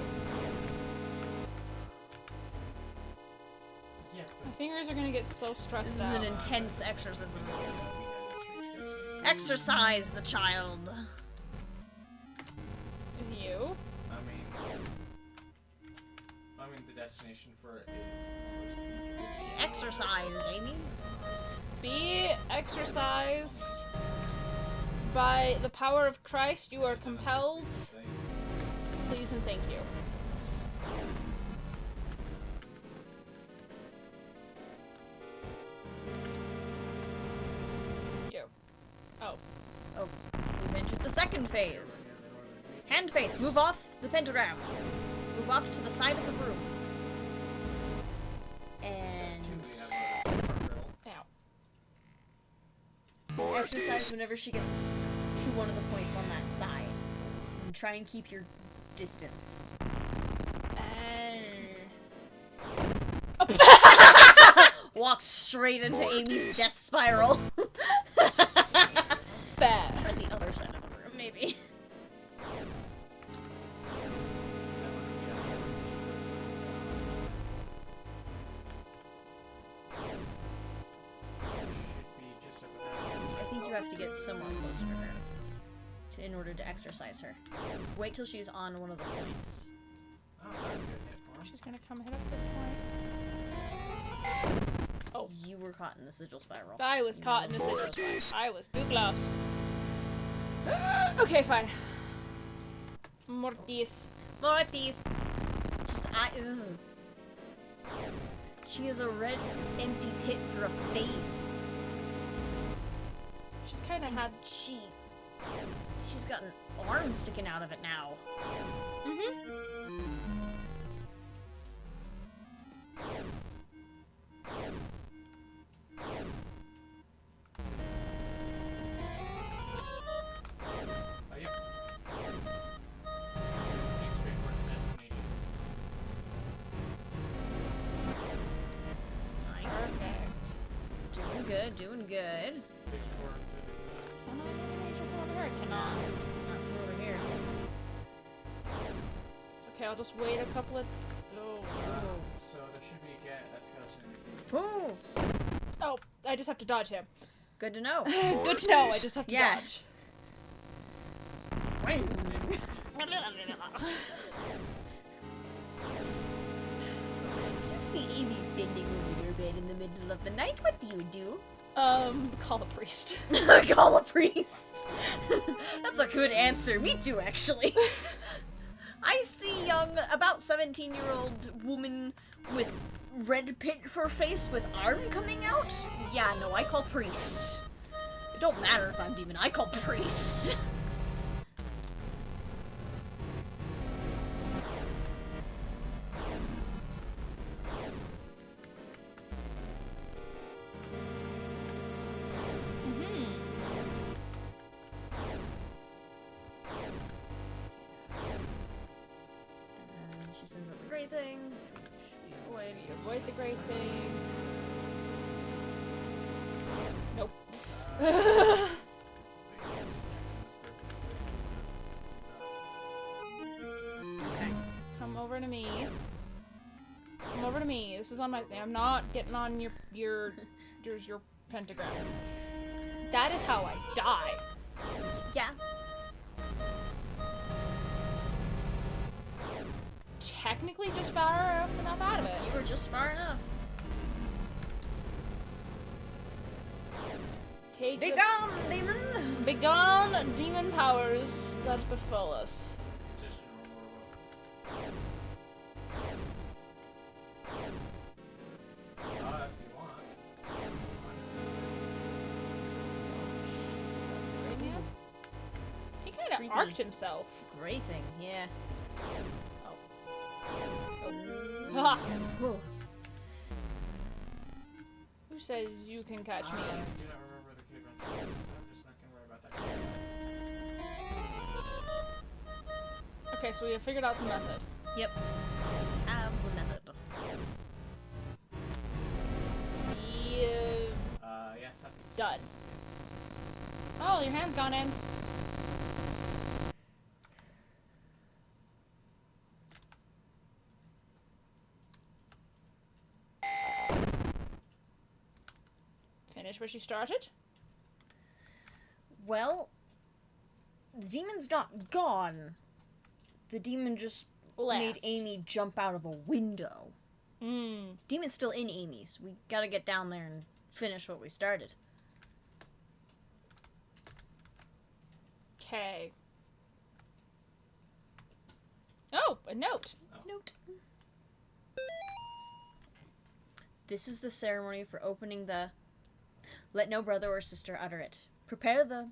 Yeah, My fingers are gonna get so stressed This is out. an intense exorcism. but we had a church destiny. Exorcise the child. With you. I mean, the destination for it is. Exorcise, Amy. Be exercised by the power of Christ. You are compelled. Please and thank you. You. Oh. Oh, we mentioned to the second phase. Hand face, move off the pentagram. Move off to the side of the room. And Ow. exercise whenever she gets to one of the points on that side. And try and keep your distance. Walk straight into Amy's death spiral. Bad. Try the other side of the room, maybe. I think you have to get somewhat closer to her in order to exercise her. Wait till she's on one of the points. She's gonna come hit up this point. Oh. You were caught in the sigil spiral. I was caught in the sigil spiral. I was too close. Okay, fine. Mortis. Mortis! Just, ugh. She has a red, empty pit for a face. She's kind of had. She's got an arm sticking out of it now. Nice. Perfect. Doing good, doing good. Come on, jump over here. Cannot. Not from over here. It's okay, I'll just wait a couple of. Oh. So there should be a get that's Ooh! Oh, I just have to dodge him. Good to know. Good to know, I just have to Yeah. dodge. You see Amy standing over your bed in the middle of the night, what do you do? Call the priest. Call a priest. That's a good answer. Me too, actually. I see young, about 17-year-old woman with red pit for face with arm coming out. Yeah, no, I call priest. It don't matter if I'm demon, I call priest. She sends out the gray thing. Wait, avoid the great thing. Nope. Okay. Come over to me. Come over to me. This is on my. I'm not getting on your pentagram. That is how I die. Yeah. Technically, just far enough out of it. You were just far enough. Take Be the- gone, demon! Begone, demon powers that befall us. He kind of Creepy. arced himself. Gray thing, yeah. Ha! Whew. Who says you can catch me? I do not remember the cave run, so I'm just not gonna worry about that. Okay, so we have figured out the method. Yep. Have the method. Yes, that's Done. Oh, your hand's gone in. Finish what you started? Well, the demon's not gone. The demon just Left. made Amy jump out of a window. Hmm. Demon's still in Amy's. We gotta get down there and finish what we started. Okay. Oh, a note. Note. This is the ceremony for opening the... Let no brother or sister utter it. Prepare the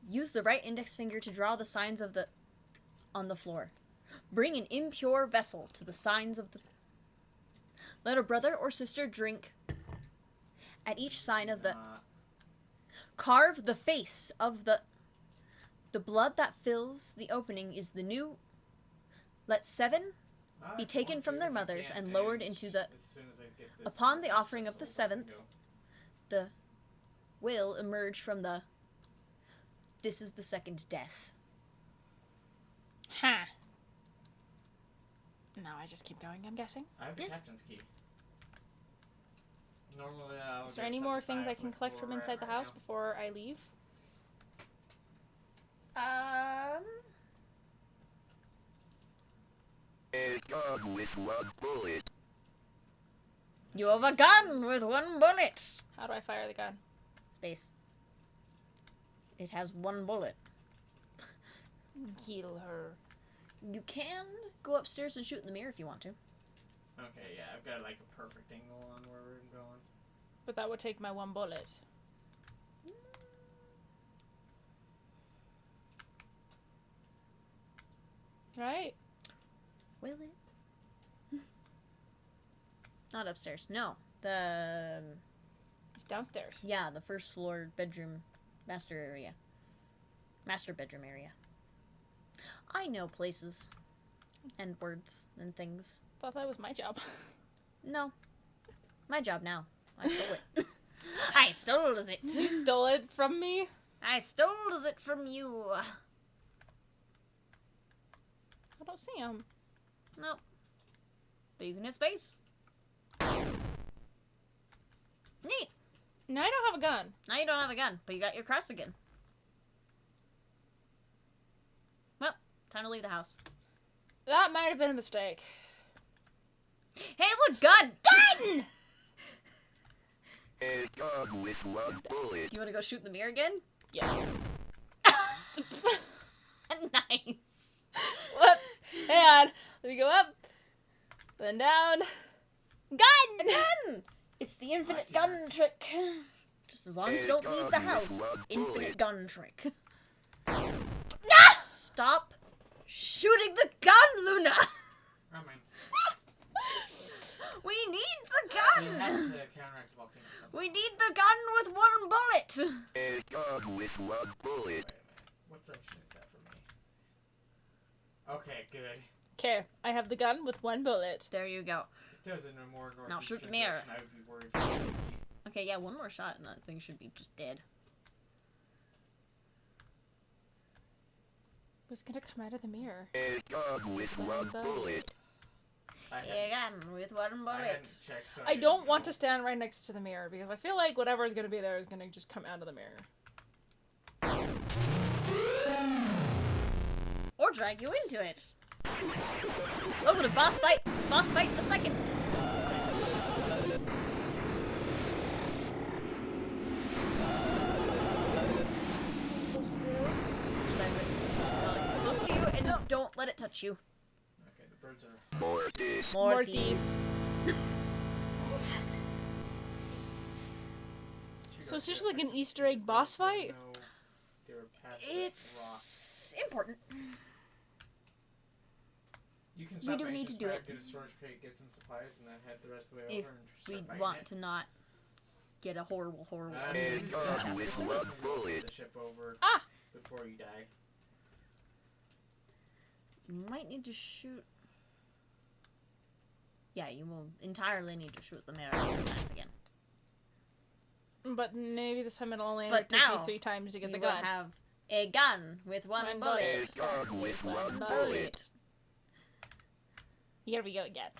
Use the right index finger to draw the signs of the on the floor. Bring an impure vessel to the signs of the. Let a brother or sister drink at each sign of the. Carve the face of the. The blood that fills the opening is the new. Let 7 be taken from their mothers and lowered into the. Upon the offering of the 7th, the will emerge from the. This is the second death. Huh. Now I just keep going, I'm guessing. I have the captain's key. Normally, Is there any more things I can collect from inside the house before I leave? A gun with one bullet. You have a gun with 1 bullet. How do I fire the gun? Space. It has 1 bullet. Kill her. You can go upstairs and shoot in the mirror if you want to. Okay, yeah, I've got like a perfect angle on where we're going. But that would take my 1 bullet. Right? Will it? Not upstairs. No. It's downstairs. Yeah, the first floor bedroom master area. Master bedroom area. I know places. And words and things. Thought that was my job. No. My job now. I stole it. I stole it. You stole it from me? I stole it from you. I don't see him. Nope. But you can hit space. Neat. Now I don't have a gun. Now you don't have a gun, but you got your cross again. Well, time to leave the house. That might have been a mistake. Hey, look, gun! Gun! A gun with 1 bullet. Do you want to go shoot in the mirror again? Yes. Nice. Whoops. Hang on. Let me go up. Then down. Gun! Gun! It's the infinite gun trick. Just as long as you don't leave the house. Infinite gun trick. Stop shooting the gun, Luna! I mean, We need the you have gun! to counteract the volcano somehow. We need the gun with 1 bullet! A gun with 1 bullet. Wait a minute. What direction is that for me? Okay, good. Okay, I have the gun with 1 bullet. There you go. If there was a more northeastern Now shoot the mirror. direction, I would be worried for safety. Okay, yeah, 1 more shot and that thing should be just dead. Who's gonna come out of the mirror? A gun with 1 bullet. I A hadn't- gun with 1 I bullet. hadn't checked, so I didn't don't want know. to stand right next to the mirror because I feel like whatever is gonna be there is gonna just come out of the mirror. Or drag you into it. Welcome to boss fight in the second. What am I supposed to do? Exercise it. Well, it's supposed to you, and don't let it touch you. Okay, the birds are. Mortis. Mortis. So it's just like an Easter egg boss fight? No, they were past the rock. It's important. You can we stop do by need to Ancient do Square, it. get a storage crate, get some supplies, and then head the rest of the way If over and we start fighting want it. to not get a horrible You A can gun with 1 the bullet. ship over Ah! before you die. You might need to shoot. Yeah, you will entirely need to shoot the mirror 3 times again. But maybe this time it'll only But take now, me 3 times to get You the will gun. have a gun with 1 One bullet. A gun with 1 bullet. Here we go again.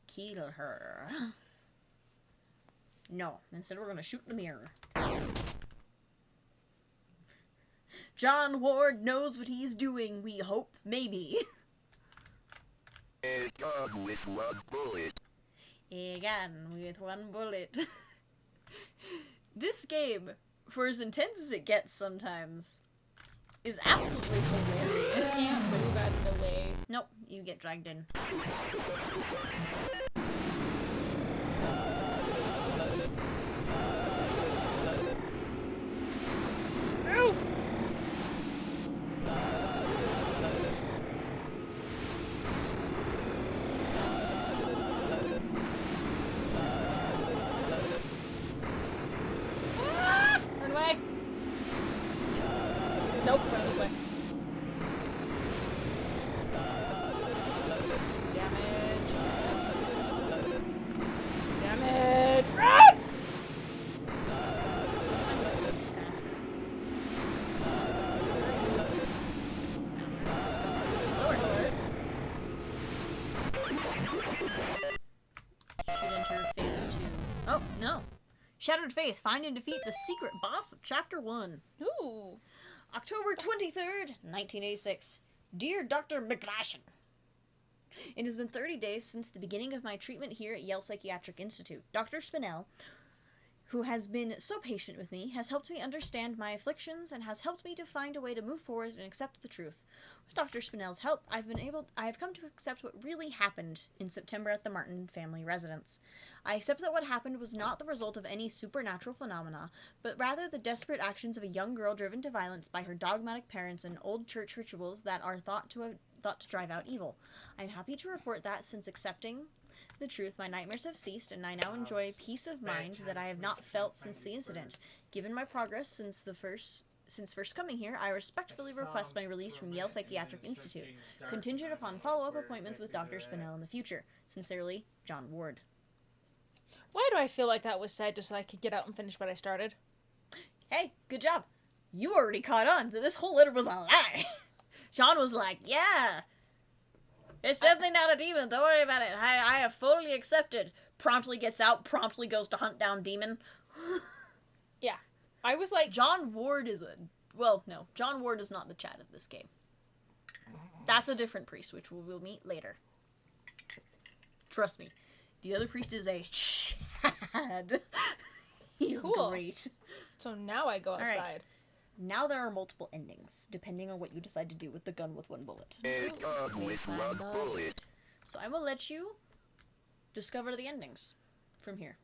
Kill her. No, instead we're gonna shoot the mirror. John Ward knows what he's doing, we hope, maybe. A gun with 1 bullet. A gun with 1 bullet. This game, for as intense as it gets sometimes, is absolutely hilarious. Can't move out of the way. Nope, you get dragged in. Oof! No. Shattered Faith. Find and defeat the secret boss of Chapter 1. Ooh. October 23rd, 1986. Dear Dr. McGlashan, it has been 30 days since the beginning of my treatment here at Yale Psychiatric Institute. Dr. Spinell, who has been so patient with me, has helped me understand my afflictions and has helped me to find a way to move forward and accept the truth. With Dr. Spinell's help, I have come to accept what really happened in September at the Martin family residence. I accept that what happened was not the result of any supernatural phenomena, but rather the desperate actions of a young girl driven to violence by her dogmatic parents and old church rituals that are thought to drive out evil. I am happy to report that since accepting the truth, my nightmares have ceased, and I now enjoy peace of mind that I have not felt since the incident. Given my progress since first coming here, I respectfully request my release from Yale Psychiatric Institute, contingent upon follow-up appointments with Dr. Spinell in the future. Sincerely, John Ward. Why do I feel like that was said just so I could get out and finish what I started? Hey, good job. You already caught on that this whole letter was a lie. John was like, yeah, it's definitely not a demon. Don't worry about it. I have fully accepted. Promptly gets out, promptly goes to hunt down demon. Yeah. I was like... John Ward is John Ward is not the Chad of this game. That's a different priest, which we will meet later. Trust me. The other priest is a Chad. He's Cool. great. So now I go outside. Alright. Now there are multiple endings, depending on what you decide to do with the gun with one bullet. A gun with one bullet. So I will let you discover the endings from here.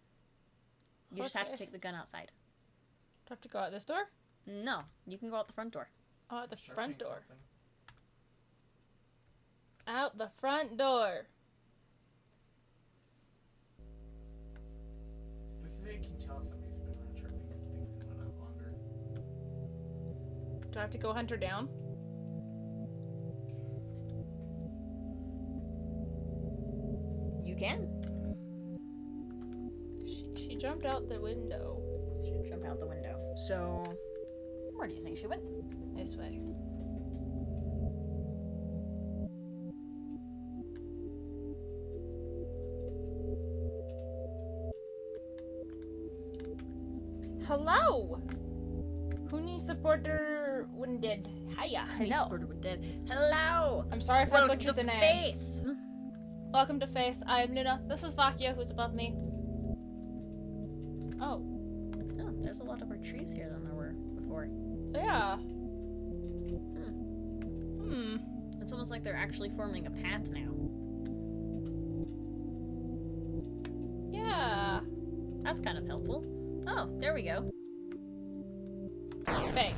You just have to Okay. take the gun outside. Do I have to go out this door? No, you can go out the front door. Oh, out the Sharpening front door. something. Out the front door. This is how you can tell if somebody's been around sharpening things and went out longer. Do I have to go hunt her down? You can. She jumped out the window. She can jump out the window. So, where do you think she went? This way. Hello! Huni supporter wounded. Hiya. He's Hello. sort of dead. Hello! I'm sorry if I Welcome butchered to the name. Faith! Welcome to Faith. I am Luna. This is Vacia, who's above me. Oh. Oh, there's a lot of more trees here than there were before. Yeah. It's almost like they're actually forming a path now. Yeah. That's kind of helpful. Oh, there we go. Bang.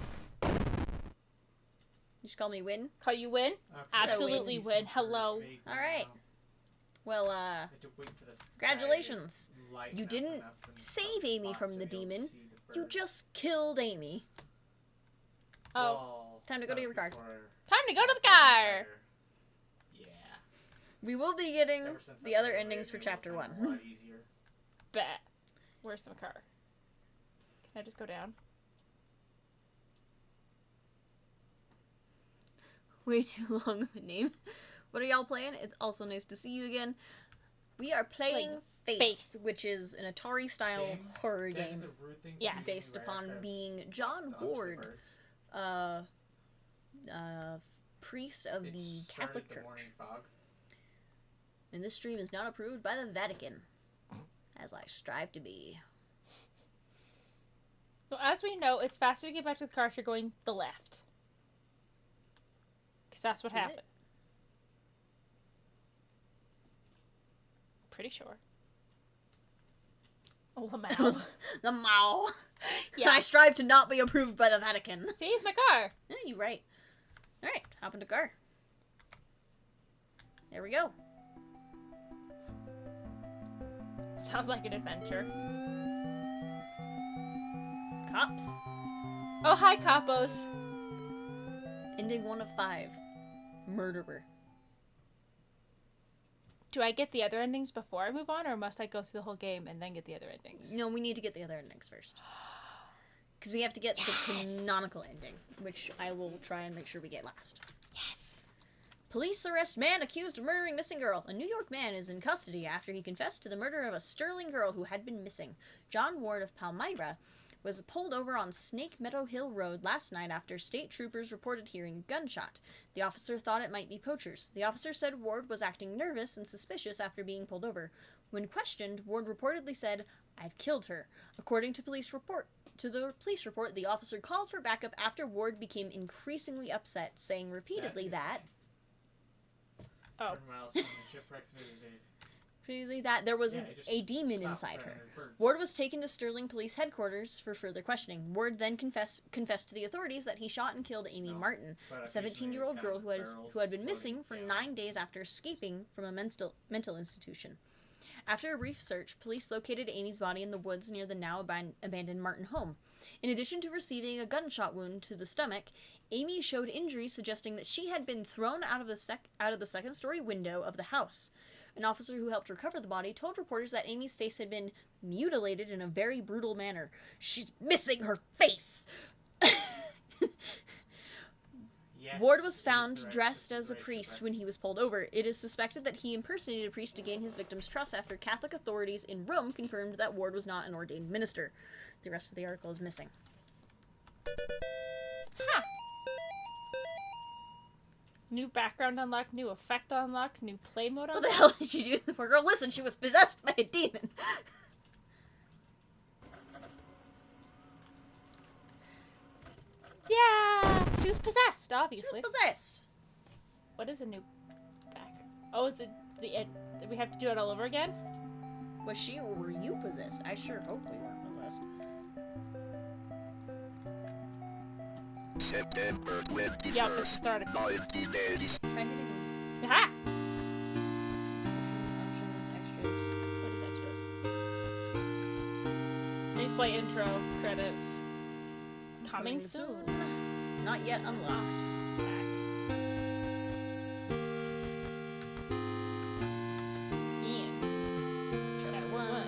You should call me Win. Call you Win? After Absolutely the win. Hello. trade All right. now, Well, I had to wait for the sky congratulations. to lighten You up didn't enough and save the Amy spots from to the be able to demon. see the You bird. just killed Amy. Oh. Well, Time to go that to was your car. before Time to go to the car. Yeah. We will be getting Ever since the that other was endings for already chapter a 1. lot easier. Bet. Where's the car? Can I just go down? Way too long of a name. What are y'all playing? It's also nice to see you again. We are playing Faith, which is an Atari-style Game? horror That is game a rude thing to Yeah. do based right upon after being John the Ward, birds. priest of It the started Catholic the Church. morning fog. And this stream is not approved by the Vatican, as I strive to be. So as we know, it's faster to get back to the car if you're going the left. Because that's what Is it? happened. Pretty sure. Oh, the mouth. The Mao. Yeah. I strive to not be approved by the Vatican. See, it's my car. Yeah, you're right. Alright, hop in the car. There we go. Sounds like an adventure. Cops. Oh, hi, Capos. Ending 1 of 5. Murderer. Do I get the other endings before I move on, or must I go through the whole game and then get the other endings? No, we need to get the other endings first. Because we have to get the canonical ending, which I will try and make sure we get last. Yes. Police arrest man accused of murdering missing girl. A New York man is in custody after he confessed to the murder of a Sterling girl who had been missing. John Ward of Palmyra was pulled over on Snake Meadow Hill Road last night after state troopers reported hearing a gunshot. The officer thought it might be poachers. The officer said Ward was acting nervous and suspicious after being pulled over. When questioned, Ward reportedly said, "I've killed her." According to the police report, the officer called for backup after Ward became increasingly upset, saying repeatedly that Oh. 100 miles from the shipwreck's visited. there was Yeah, it just a demon stopped inside there her. and birds. Ward was taken to Sterling Police Headquarters for further questioning. Ward then confessed to the authorities that he shot and killed Amy No, Martin, but a occasionally 17-year-old they girl found who had barrels been missing for floating 9 down. days after escaping from a mental institution. After a brief search, police located Amy's body in the woods near the now abandoned Martin home. In addition to receiving a gunshot wound to the stomach, Amy showed injuries suggesting that she had been thrown out of the second-story window of the house. An officer who helped recover the body told reporters that Amy's face had been mutilated in a very brutal manner. "She's missing her face!" Yes, Ward was it is found the right- dressed the as a right priest shipwreck. when he was pulled over. It is suspected that he impersonated a priest to gain his victim's trust after Catholic authorities in Rome confirmed that Ward was not an ordained minister. The rest of the article is missing. Huh. New background unlocked, new effect unlocked, new play mode What unlocked. the hell did you do to the poor girl? Listen, she was possessed by a demon. Yeah! She was possessed, She obviously. was possessed. What is a new back? Oh, is it the end? Did we have to do it all over again? Was she or were you possessed? I sure hope we weren't possessed. September 21st, Yeah, this is started. 1980. Try hitting Aha! options, extras. What is extras? Replay intro, credits. Coming soon. Not yet unlocked. Back. Ian. Chapter 1.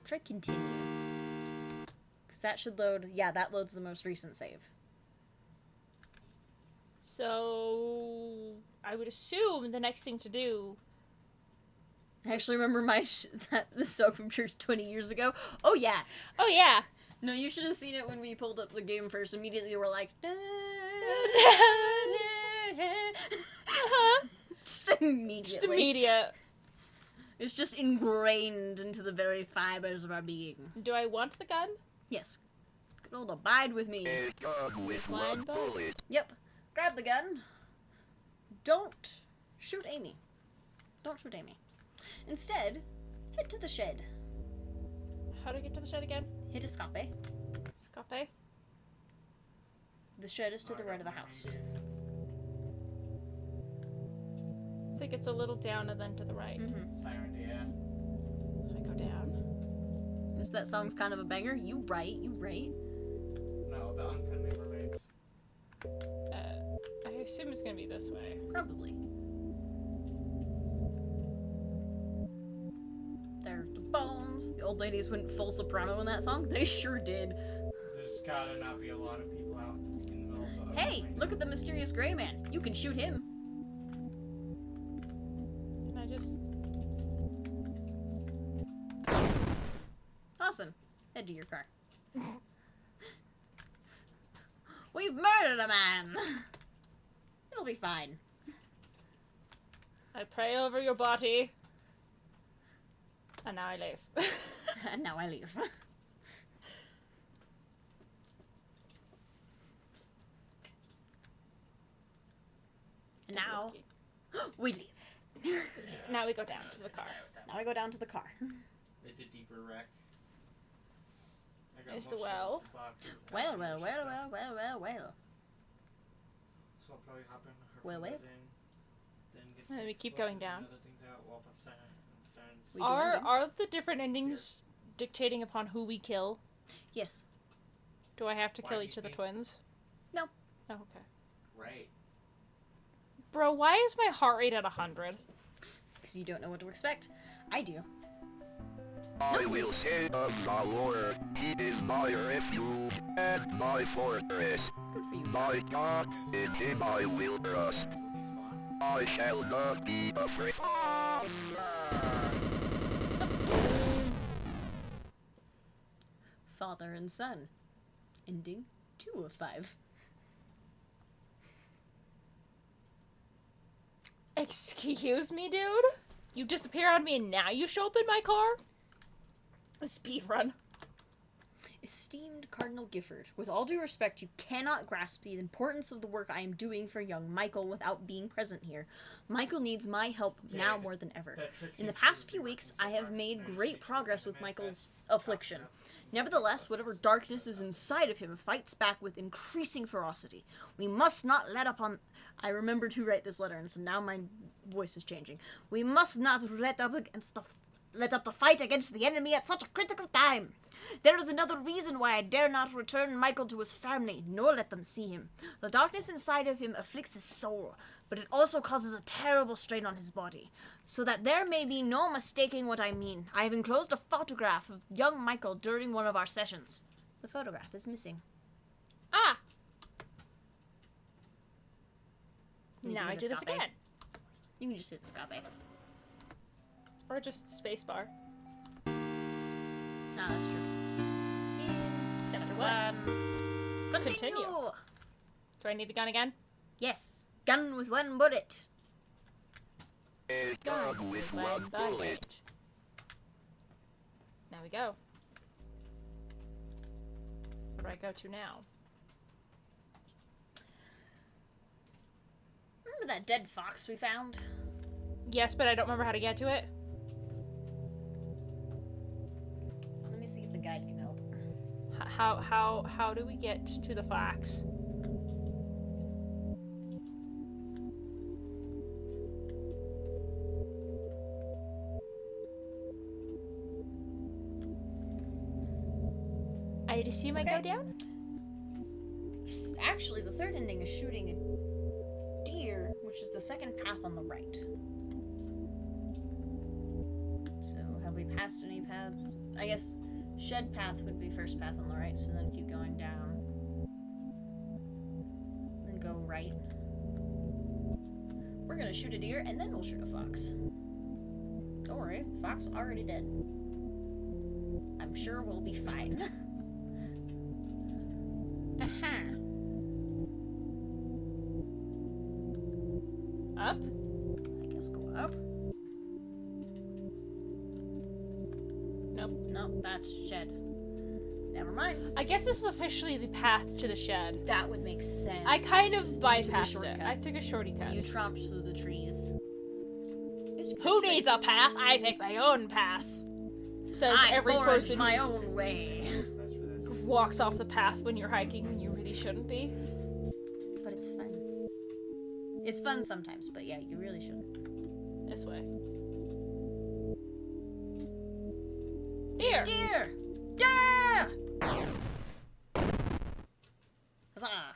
Try continue. Because that should load. Yeah, that loads the most recent save. So, I would assume the next thing to do. I actually remember the song from church 20 years ago. Oh, yeah. Oh, yeah! No, you should have seen it when we pulled up the game first. Immediately we're like, just immediately. Just immediate. It's just ingrained into the very fibers of our being. Do I want the gun? Yes. Good old abide with me. A gun with One one bullet. bullet. Yep. Grab the gun. Don't shoot Amy. Don't shoot Amy. Instead, head to the shed. How do I get to the shed again? Hit escape. Escape? The shed is to the right of the house. It's like it's a little down and then to the right. Mm-hmm. Siren, yeah. I go down. Is that song's kind of a banger? You right. No, the unfriendly mermaids. I assume it's gonna be this way. Probably. There's the bones. The old ladies went full soprano in that song. They sure did. There's gotta not be a lot of people out in the middle of the. Hey, look at the mysterious gray man. You can shoot him. Can I just... Awesome. Head to your car. We've murdered a man. It'll be fine. I pray over your body. And now I leave. And now I leave. And now we leave. Now we go down to the car. Now I go down to the car. It's a deeper wreck. I got There's the most well. of the boxes out Well, in well, the well, ship. well, well, well, well. So I'll probably hop in. her Well, well. clothes in, then get And the we keep explosives going down. and other things out while the sirens. We Are the different endings dictating upon who we kill? Yes. Do I have to Why kill do each you of the think- twins? No. Oh, okay. Right. Bro, why is my heart rate at 100? Because you don't know what to expect. I do. I will say of the Lord, he is my refuge and my fortress. Good for you. My God, in him I will trust. These spawns. I shall not be afraid. Father and son. Ending 2 of 5. Excuse me, dude? You disappear on me and now you show up in my car? A speed run. Esteemed Cardinal Gifford, with all due respect, you cannot grasp the importance of the work I am doing for young Michael without being present here. Michael needs my help now more than ever. In the past few weeks, I have made great progress with Michael's affliction. Nevertheless, whatever darkness is inside of him fights back with increasing ferocity. We must not let up on... I remembered who wrote this letter, and so now my voice is changing. We must not let up the fight against the enemy at such a critical time. There is another reason why I dare not return Michael to his family, nor let them see him. The darkness inside of him afflicts his soul, but it also causes a terrible strain on his body. So that there may be no mistaking what I mean, I have enclosed a photograph of young Michael during one of our sessions. The photograph is missing. Ah! You Now can I hit do this escape. again. You can just hit escape. Or just spacebar. Ah, that's true. Chapter 1. Continue. Do I need the gun again? Yes. Gun with one bullet. A gun with one bullet. Now we go. Where do I go to now? Remember that dead fox we found? Yes, but I don't remember how to get to it. Let me see if the guide can help. How do we get to the fox? I assume I go down? Actually, the third ending is shooting a deer, which is the second path on the right. So, have we passed any paths? I guess shed path would be first path on the right, so then keep going down. Then go right. We're gonna shoot a deer, and then we'll shoot a fox. Don't worry, fox already dead. I'm sure we'll be fine. Aha. Up? I guess go up. Nope. Nope, that's shed. Never mind. I guess this is officially the path to the shed. That would make sense. I kind of You took a bypassed it. shortcut. I took a shorty cut. You tromped through the trees. Who needs a path? I pick my own path. Says I every forged person my who own way. That's for this. walks off the path when you're hiking when you really shouldn't be. But it's fun. It's fun sometimes, but yeah, you really shouldn't. This way. Deer! Deer! Deer! Huzzah!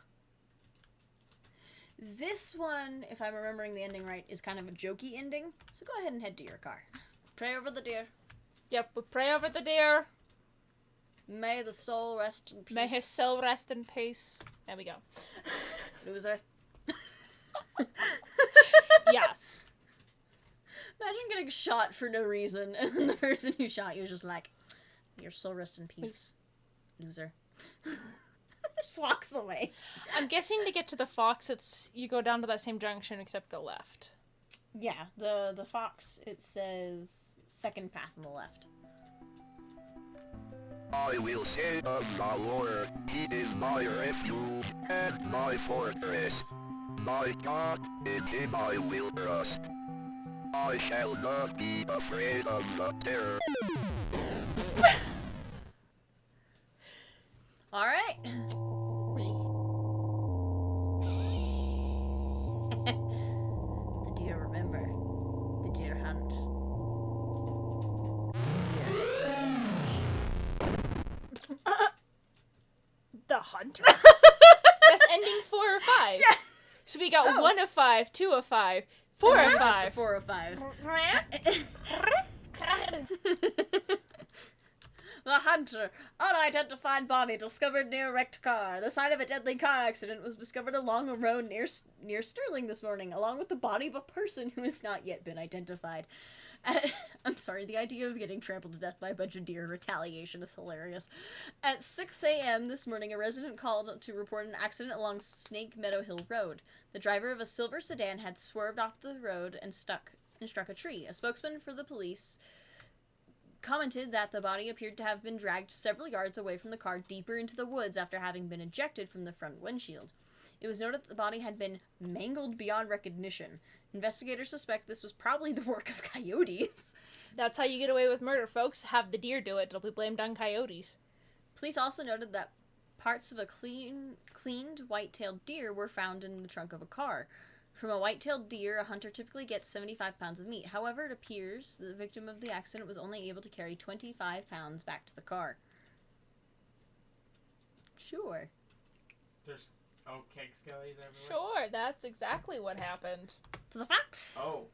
This one, if I'm remembering the ending right, is kind of a jokey ending. So go ahead and head to your car. Pray over the deer. Yep, we pray over the deer. May the soul rest in peace. May his soul rest in peace. There we go. Loser. Yes. Imagine getting shot for no reason, and then the person who shot you is just like, your soul rest in peace, loser. Just walks away. I'm guessing to get to the fox, it's you go down to that same junction except go left. Yeah, the fox, it says second path on the left. I will say of the Lord, he is my refuge and my fortress. My God, in him I will trust. I shall not be afraid of the terror. Alright. The deer remember. The deer hunt. The hunter. That's ending 4 or 5. Yeah. So we got 1 of 5, 2 of 5, 4 of 5. 4 or 5. Well, The hunter. Unidentified body discovered near wrecked car. The site of a deadly car accident was discovered along a road near Sterling this morning, along with the body of a person who has not yet been identified. I'm sorry, the idea of getting trampled to death by a bunch of deer in retaliation is hilarious. At 6 a.m. this morning, a resident called to report an accident along Snake Meadow Hill Road. The driver of a silver sedan had swerved off the road and struck a tree. A spokesman for the police commented that the body appeared to have been dragged several yards away from the car deeper into the woods after having been ejected from the front windshield. It was noted that the body had been mangled beyond recognition. Investigators suspect this was probably the work of coyotes. That's how you get away with murder, folks. Have the deer do it. It'll be blamed on coyotes. Police also noted that parts of a cleaned white-tailed deer were found in the trunk of a car. From a white-tailed deer, a hunter typically gets 75 pounds of meat. However, it appears the victim of the accident was only able to carry 25 pounds back to the car. Sure. There's keg skellies everywhere. Sure, that's exactly what happened. To the facts! Oh.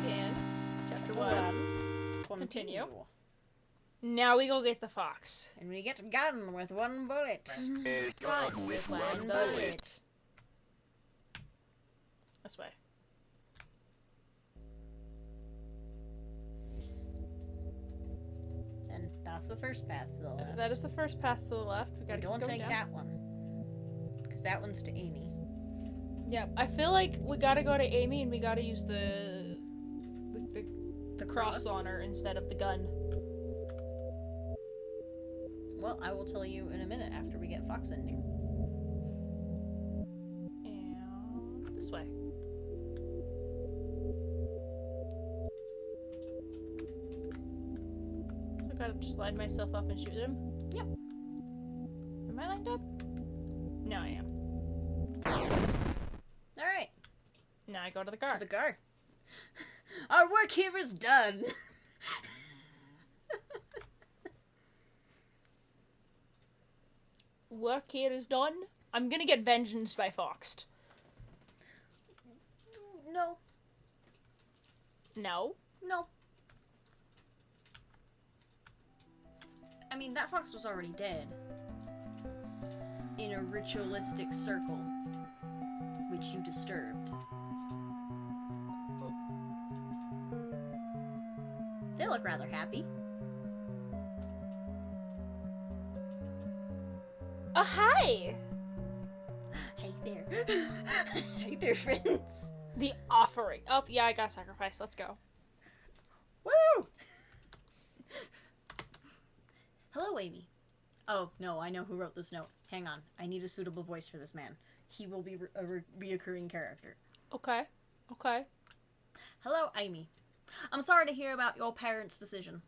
Again, chapter 1. Continue. Continue. Now we go get the fox. And we get gun with one bullet. A gun with one bullet. This way. And that's the first path to the left. That is the first path to the left. We gotta We keep don't going take down. that one. Because that one's to Amy. Yeah, I feel like we gotta go to Amy and we gotta use the cross on her instead of the gun. Well, I will tell you in a minute after we get Fox ending. And this way. So I gotta slide myself up and shoot him? Yep. Am I lined up? No, I am. Alright, Now I go to the car. to the car. Our work here is done. Work here is done. I'm gonna get vengeance by Foxed. No. No? No. I mean, that fox was already dead. In a ritualistic circle. Which you disturbed. They look rather happy. Oh, hi! Hey there. Hey there, friends. The offering. Oh, yeah, I got sacrificed. Let's go. Woo! Hello, Amy. Oh, no, I know who wrote this note. Hang on. I need a suitable voice for this man. He will be a reoccurring character. Okay. Okay. Hello, Amy. I'm sorry to hear about your parents' decision.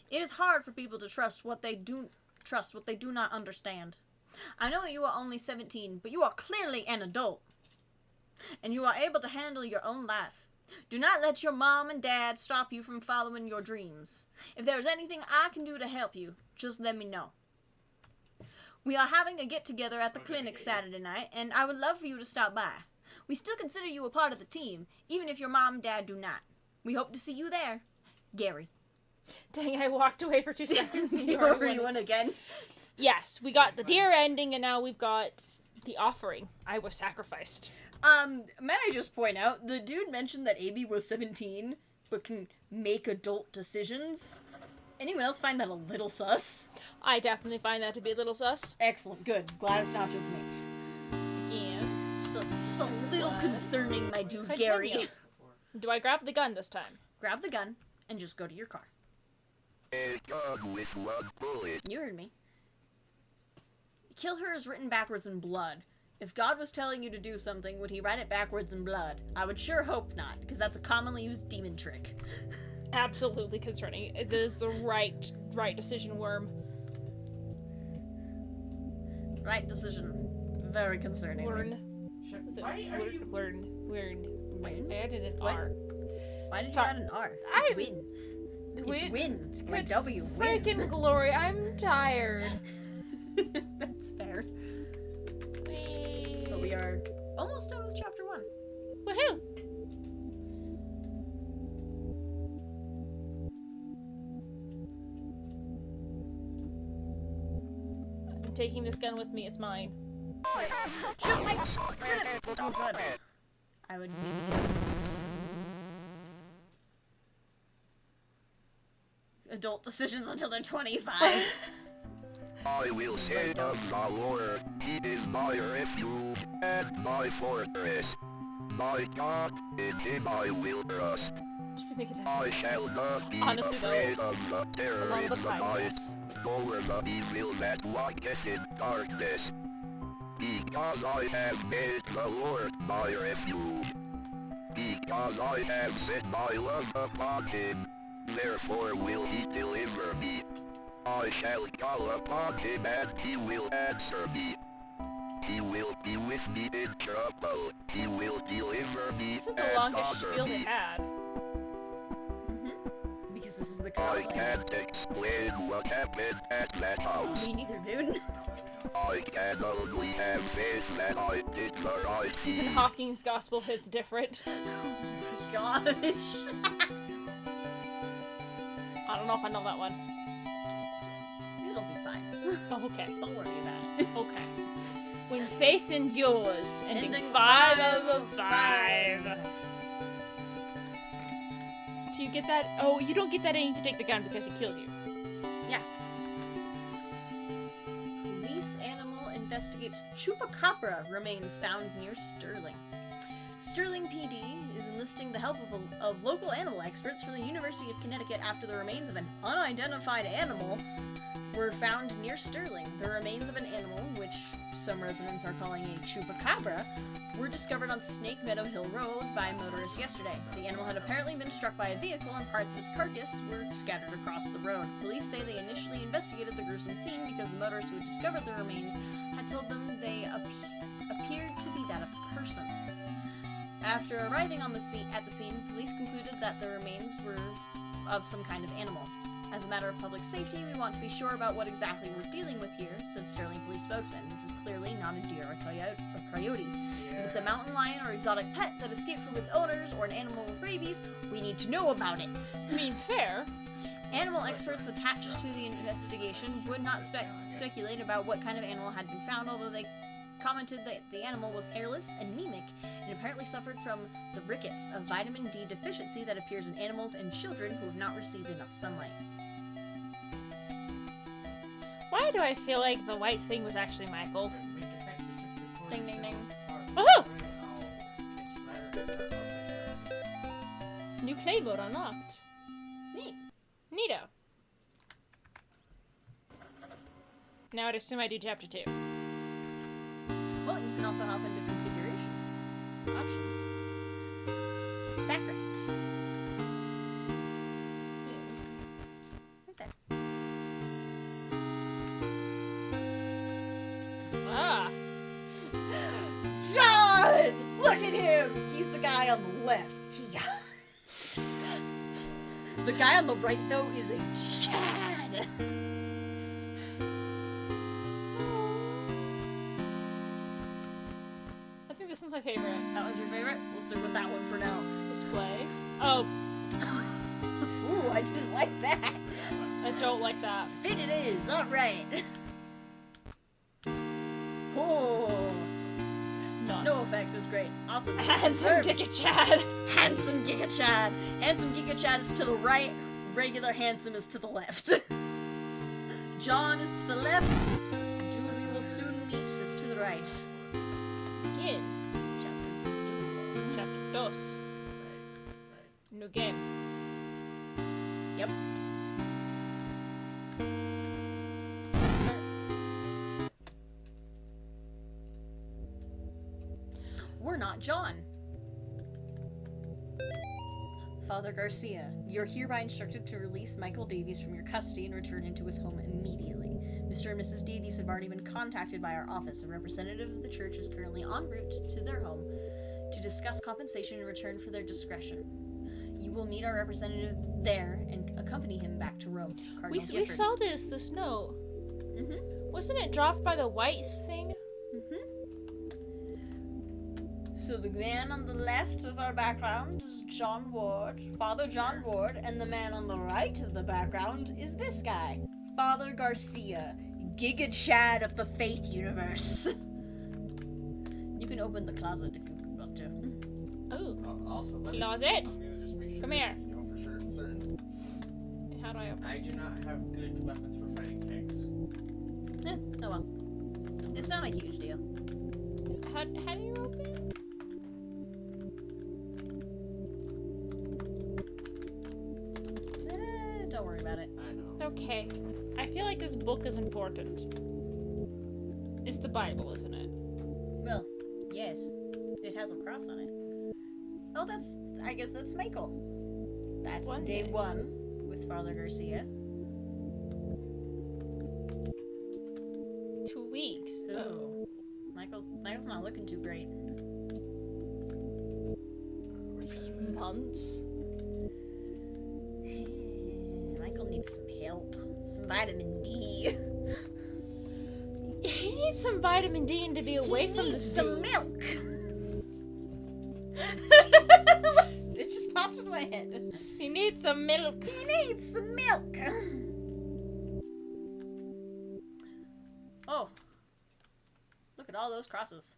It is hard for people to trust what they do not understand. I know you are only 17, but you are clearly an adult. And you are able to handle your own life. Do not let your mom and dad stop you from following your dreams. If there is anything I can do to help you, just let me know. We are having a get-together at the clinic Saturday night, and I would love for you to stop by. We still consider you a part of the team, even if your mom and dad do not. We hope to see you there. Gary. Dang, I walked away for 2 seconds. and You you already already won. won again. Yes, we got the deer ending, and now we've got the offering. I was sacrificed. Might I just point out, the dude mentioned that Amy was 17, but can make adult decisions. Anyone else find that a little sus? I definitely find that to be a little sus. Excellent, good. Glad it's not just me. Again. Just a little What? concerning, my dude, Continue. Gary. Do I grab the gun this time? Grab the gun and just go to your car. A gun with one bullet. You heard me. Kill her is written backwards in blood. If God was telling you to do something, would he write it backwards in blood? I would sure hope not, because that's a commonly used demon trick. Absolutely concerning. It is the right decision, Worm. Right decision. Very concerning. Learn. Shit, Was it why are you... learn? Win? I added an What? R. Why did you Sorry. add an R? I- It's win. It's win. It's my Good W. Win. Freaking glory! I'm tired. That's fair. Whee! But we are almost done with chapter 1. Woohoo! I'm taking this gun with me. It's mine. Shoot! Oh, good. I would need adult decisions until they're 25. I will say of the Lord, he is my refuge and my fortress. My God, in him I will trust. Just be making I shall not be Honestly, though, afraid of the a terror lot in of the the time, night, yes. nor the evil that walketh in darkness. Because I have made the Lord my refuge. Because I have set my love upon him, therefore will he deliver me. I shall call upon him and he will answer me. He will be with me in trouble. He will deliver me This is the and longest honor spiel me. it had. Because this is the I girl. can't explain what happened at that house. Me neither, dude. I can only have faith that I did the right Stephen thing. Hawking's gospel hits different. Gosh. I don't know if I know that one. It'll be fine. Oh, okay. Don't worry about it. Okay. When faith endures, ending Ending 5 5 out of 5. Do you get that? Oh, you don't get that and you can take the gun because he kills you. Yeah. Police animal investigates chupacabra remains found near Sterling. Sterling PD is enlisting the help of local animal experts from the University of Connecticut after the remains of an unidentified animal were found near Sterling. The remains of an animal, which some residents are calling a chupacabra, were discovered on Snake Meadow Hill Road by motorists yesterday. The animal had apparently been struck by a vehicle and parts of its carcass were scattered across the road. Police say they initially investigated the gruesome scene because the motorist who had discovered the remains had told them they appeared to be that of a person. After arriving at the scene, police concluded that the remains were of some kind of animal. As a matter of public safety, we want to be sure about what exactly we're dealing with here, said Sterling police spokesman. This is clearly not a deer or coyote. If it's a mountain lion or exotic pet that escaped from its owners or an animal with rabies, we need to know about it. I mean, fair. Animal experts attached to the investigation would not speculate about what kind of animal had been found, although they commented that the animal was hairless and anemic and apparently suffered from the rickets, a vitamin D deficiency that appears in animals and children who have not received enough sunlight. Why do I feel like the white thing was actually Michael? Ding, ding, ding. Oh! New play mode unlocked. Neat. Neato. Now I'd assume I do chapter 2. Well, you can also hop into configuration options. Background. Right there. Ah! John! Look at him! He's the guy on the left. The guy on the right, though, is a Chad. I think this one's my favorite. That was your favorite? We'll stick with that one for now. Display. Oh, Ooh, I didn't like that. I don't like that. Fit it is. All right. Oh. No effect is great. Awesome. Handsome Giga Chad. Handsome Giga Chad. Handsome Giga Chad is to the right. Regular handsome is to the left. John is to the left. Dude we will soon meet is to the right. Begin. Chapter 2. New game. Yep. We're not John. Father Garcia, you're hereby instructed to release Michael Davies from your custody and return him to his home immediately. Mr. and Mrs. Davies have already been contacted by our office. A representative of the church is currently en route to their home to discuss compensation in return for their discretion. You will meet our representative there and accompany him back to Rome. We saw this note. Mm-hmm. Wasn't it dropped by the white thing? Mm-hmm. So the man on the left of our background is John Ward, Father John Ward, and the man on the right of the background is this guy, Father Garcia. Giga Chad of the Faith universe. You can open the closet if you want to. Oh, Also, let me- closet. I'm gonna just make sure Come that here. you know for sure, certain. How do I open? I do not have good weapons for fighting tanks. Oh well. It's not a huge deal. How do you open? Don't worry about it. I know. Okay. I feel like this book is important. It's the Bible, isn't it? Well, yes. It has a cross on it. Oh, I guess that's Michael. That's One day day. 1 with Father Garcia. 2 weeks. Ooh. Michael's not looking too great. Months. Michael needs some help. Some vitamin D. He needs some vitamin D and to be away He from needs this some dude. milk. It just popped in my head. He needs some milk. He needs some milk. Oh. Look at all those crosses.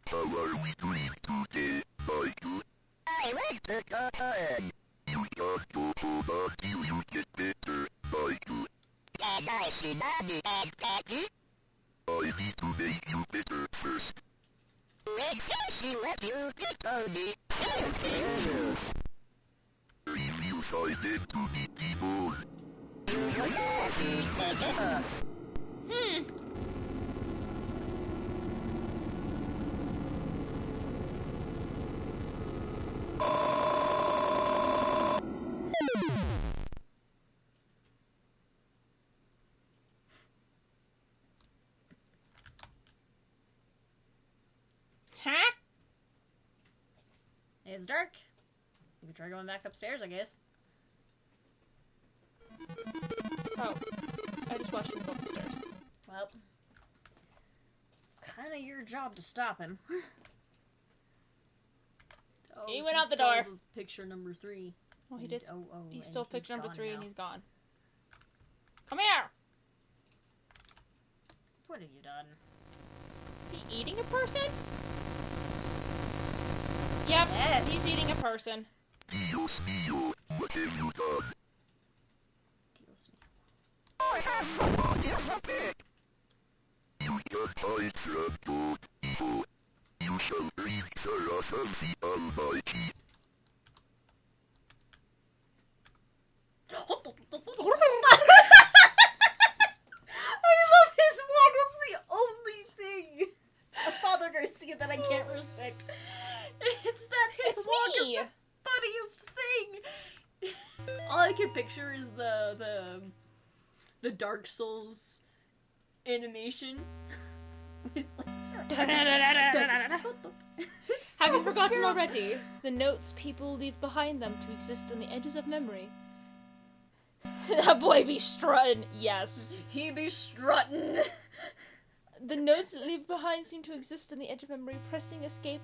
How are we doing today, Michael? I like the cotton. You can't go so bad till you get better, Michael. I need to make you better first. When Yoshi let you pick on me, review silent to meet people. Huh? It's dark. You can try going back upstairs, I guess. Oh. I just watched him go up the stairs. Well, it's kind of your job to stop him. Oh, He went out the stole door. Picture number 3. Oh, he did. He and stole he's picture number gone 3 now. and he's gone. Come here! What have you done? Is he eating a person? Yep, Yes. he's eating a person. Dios mío, what have you done? Dios mío. I have someone in the bed. You can't hide from God, evil. You shall read the wrath of the Almighty. I love his walk. It's the only thing of Father Garcia that I can't respect. It's that his It's walk me. is the funniest thing. All I can picture is the Dark Souls animation. With Have you forgotten already? The notes people leave behind them to exist on the edges of memory. That boy be strutting, yes. He be strutting. The notes that leave behind seem to exist on the edge of memory. Pressing escape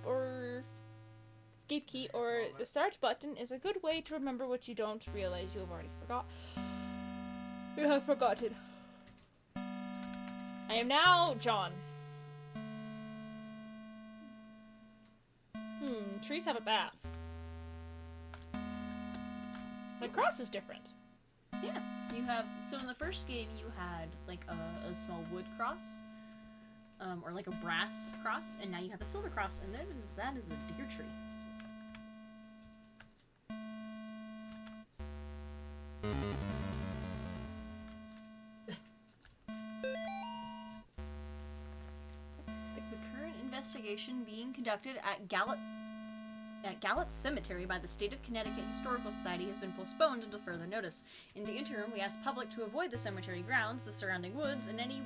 key or the start button is a good way to remember what you don't realize you have already forgot. You have forgotten. I am now John. Trees have a bath. The cross is different. Yeah, you have, so in the first game you had like a small wood cross, or like a brass cross, and now you have a silver cross, and that is a deer tree. The current investigation being conducted at Gallup Cemetery by the State of Connecticut Historical Society has been postponed until further notice. In the interim, we ask public to avoid the cemetery grounds, the surrounding woods, and any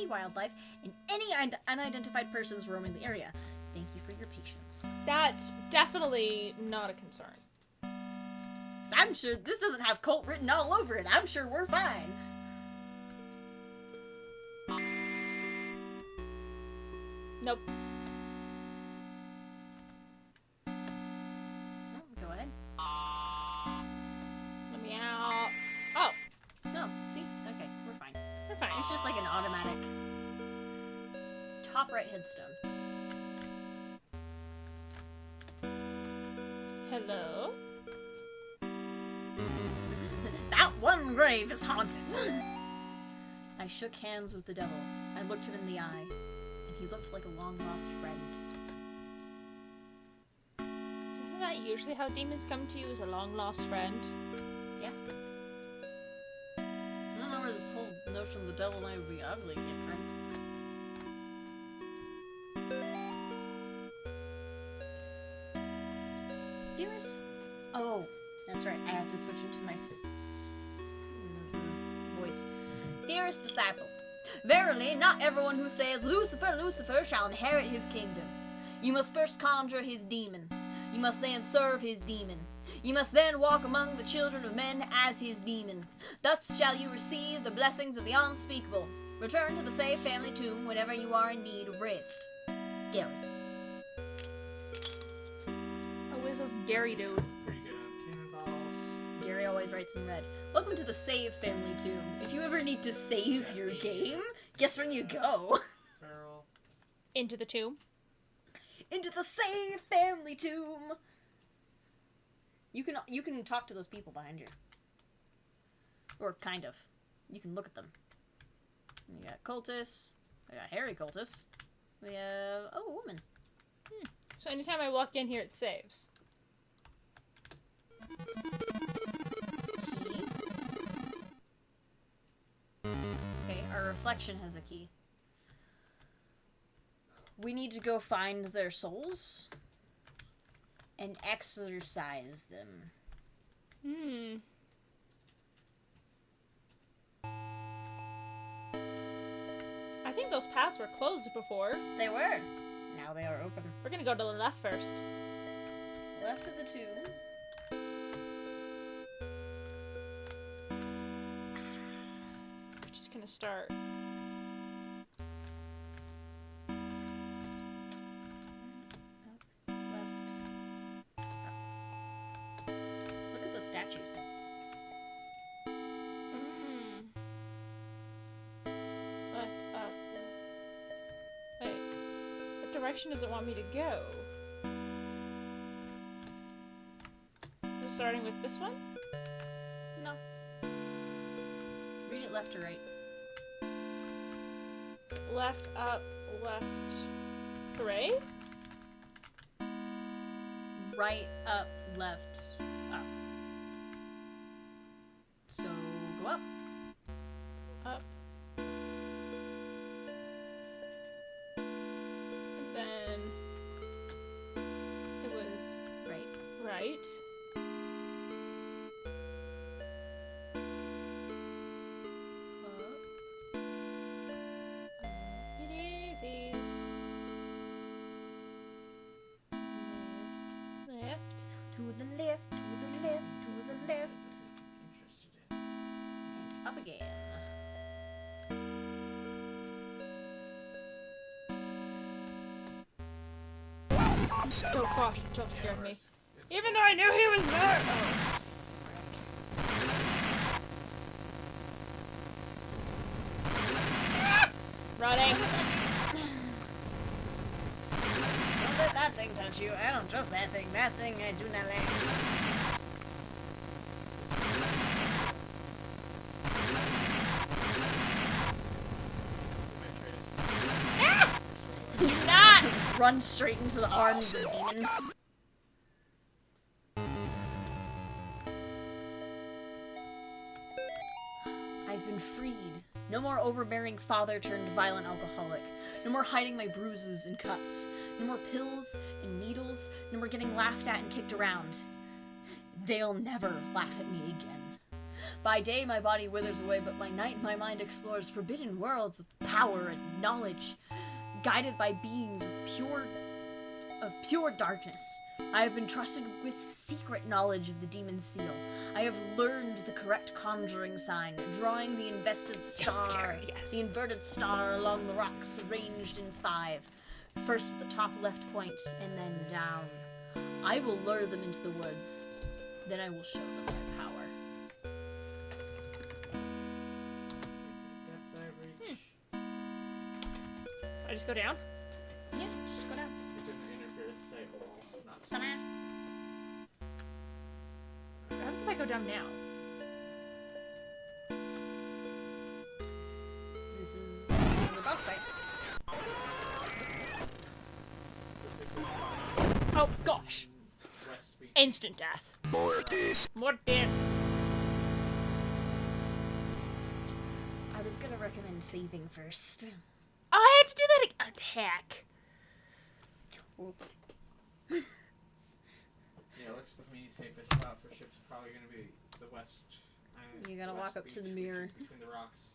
wildlife, and any unidentified persons roaming the area. Thank you for your patience. That's definitely not a concern. I'm sure this doesn't have cult written all over it. I'm sure we're fine. Nope. Go ahead. Let me out. Oh, No, see? Okay, we're fine. we're fine. It's just looks like an automatic. Top right headstone. Hello? That one grave is haunted. I shook hands with the devil. I looked him in the eye, and he looked like a long-lost friend. Isn't that usually how demons come to you, as a long-lost friend? Yeah. I don't know where this whole notion of the devil might be ugly came from. Dearest? Oh, that's right. I have to switch into my voice. Dearest disciple, verily, not everyone who says, Lucifer, Lucifer, shall inherit his kingdom. You must first conjure his demon. You must then serve his demon. You must then walk among the children of men as his demon. Thus shall you receive the blessings of the unspeakable. Return to the safe family tomb whenever you are in need of rest. Gary. Oh, what is this Gary dude? Pretty good on cannonballs. Gary always writes in red. Welcome to the save family tomb. If you ever need to save your game, guess where you go? Barrel. Into the tomb. Into the save family tomb. You can talk to those people behind you. Or kind of. You can look at them. We got cultists. We got hairy cultists. We have a woman. So anytime I walk in here, it saves. Key. Okay, our reflection has a key. We need to go find their souls and exorcise them. I think those paths were closed before. They were. Now they are open. We're gonna go to the left first. Left of the tomb. We're just gonna start. Left. Look at the statues. Left, up. Wait. What direction does it want me to go? Is it starting with this one? No. Read it left or right. Left, up, left. Hooray? Right, up, left, up. So, go up. Up. And then it was Right. right. It is left. To the left, to the left, to the left. Interested in. And up again. Oh gosh, the jump scared me. Even though I knew he was there! Oh. Running. Don't let that thing touch you. I don't trust that thing. That thing I do not like. Do not! Run straight into the arms of the demon. I've been freed. No more overbearing father turned violent alcoholic. No more hiding my bruises and cuts. No more pills and needles. No more getting laughed at and kicked around. They'll never laugh at me again. By day my body withers away, but by night my mind explores forbidden worlds of power and knowledge. Guided by beings of pure darkness. I have been trusted with secret knowledge of the demon's seal. I have learned the correct conjuring sign, drawing the invested star, scare, yes. the inverted star along the rocks, arranged in 5. First at the top left point, and then down. I will lure them into the woods. Then I will show them my power. That's average. just go down? Yeah, just go down. It doesn't interfere with sight wall. Not Ta-da. What happens if I go down now? This is the boss fight. Oh, gosh. West Beach. Instant death. Mortis. Mortis. I was gonna recommend saving first. Oh, I had to do that attack. Whoops. Yeah, looks to me safest spot for ships probably gonna be the west. You gotta west walk up to beach, the which mirror. is between the rocks.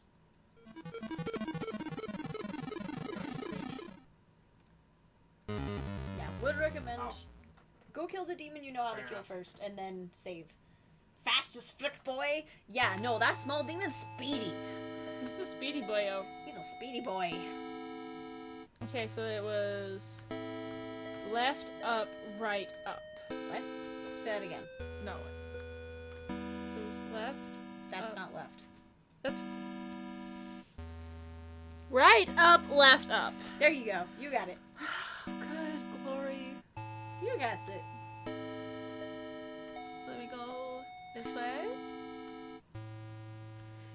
Yeah, would recommend. Oh. Go kill the demon you know how to Fair kill enough. first, and then save. Fast as frick, boy. Yeah, no, that small demon's speedy. This is a speedy boyo. He's a speedy boy. Okay, so it was left, up, right, up. What? Say that again. No. So it was left. That's Oh. not left. That's right, up, left, up. There you go. You got it. Good glory. You got it. Let me go this way.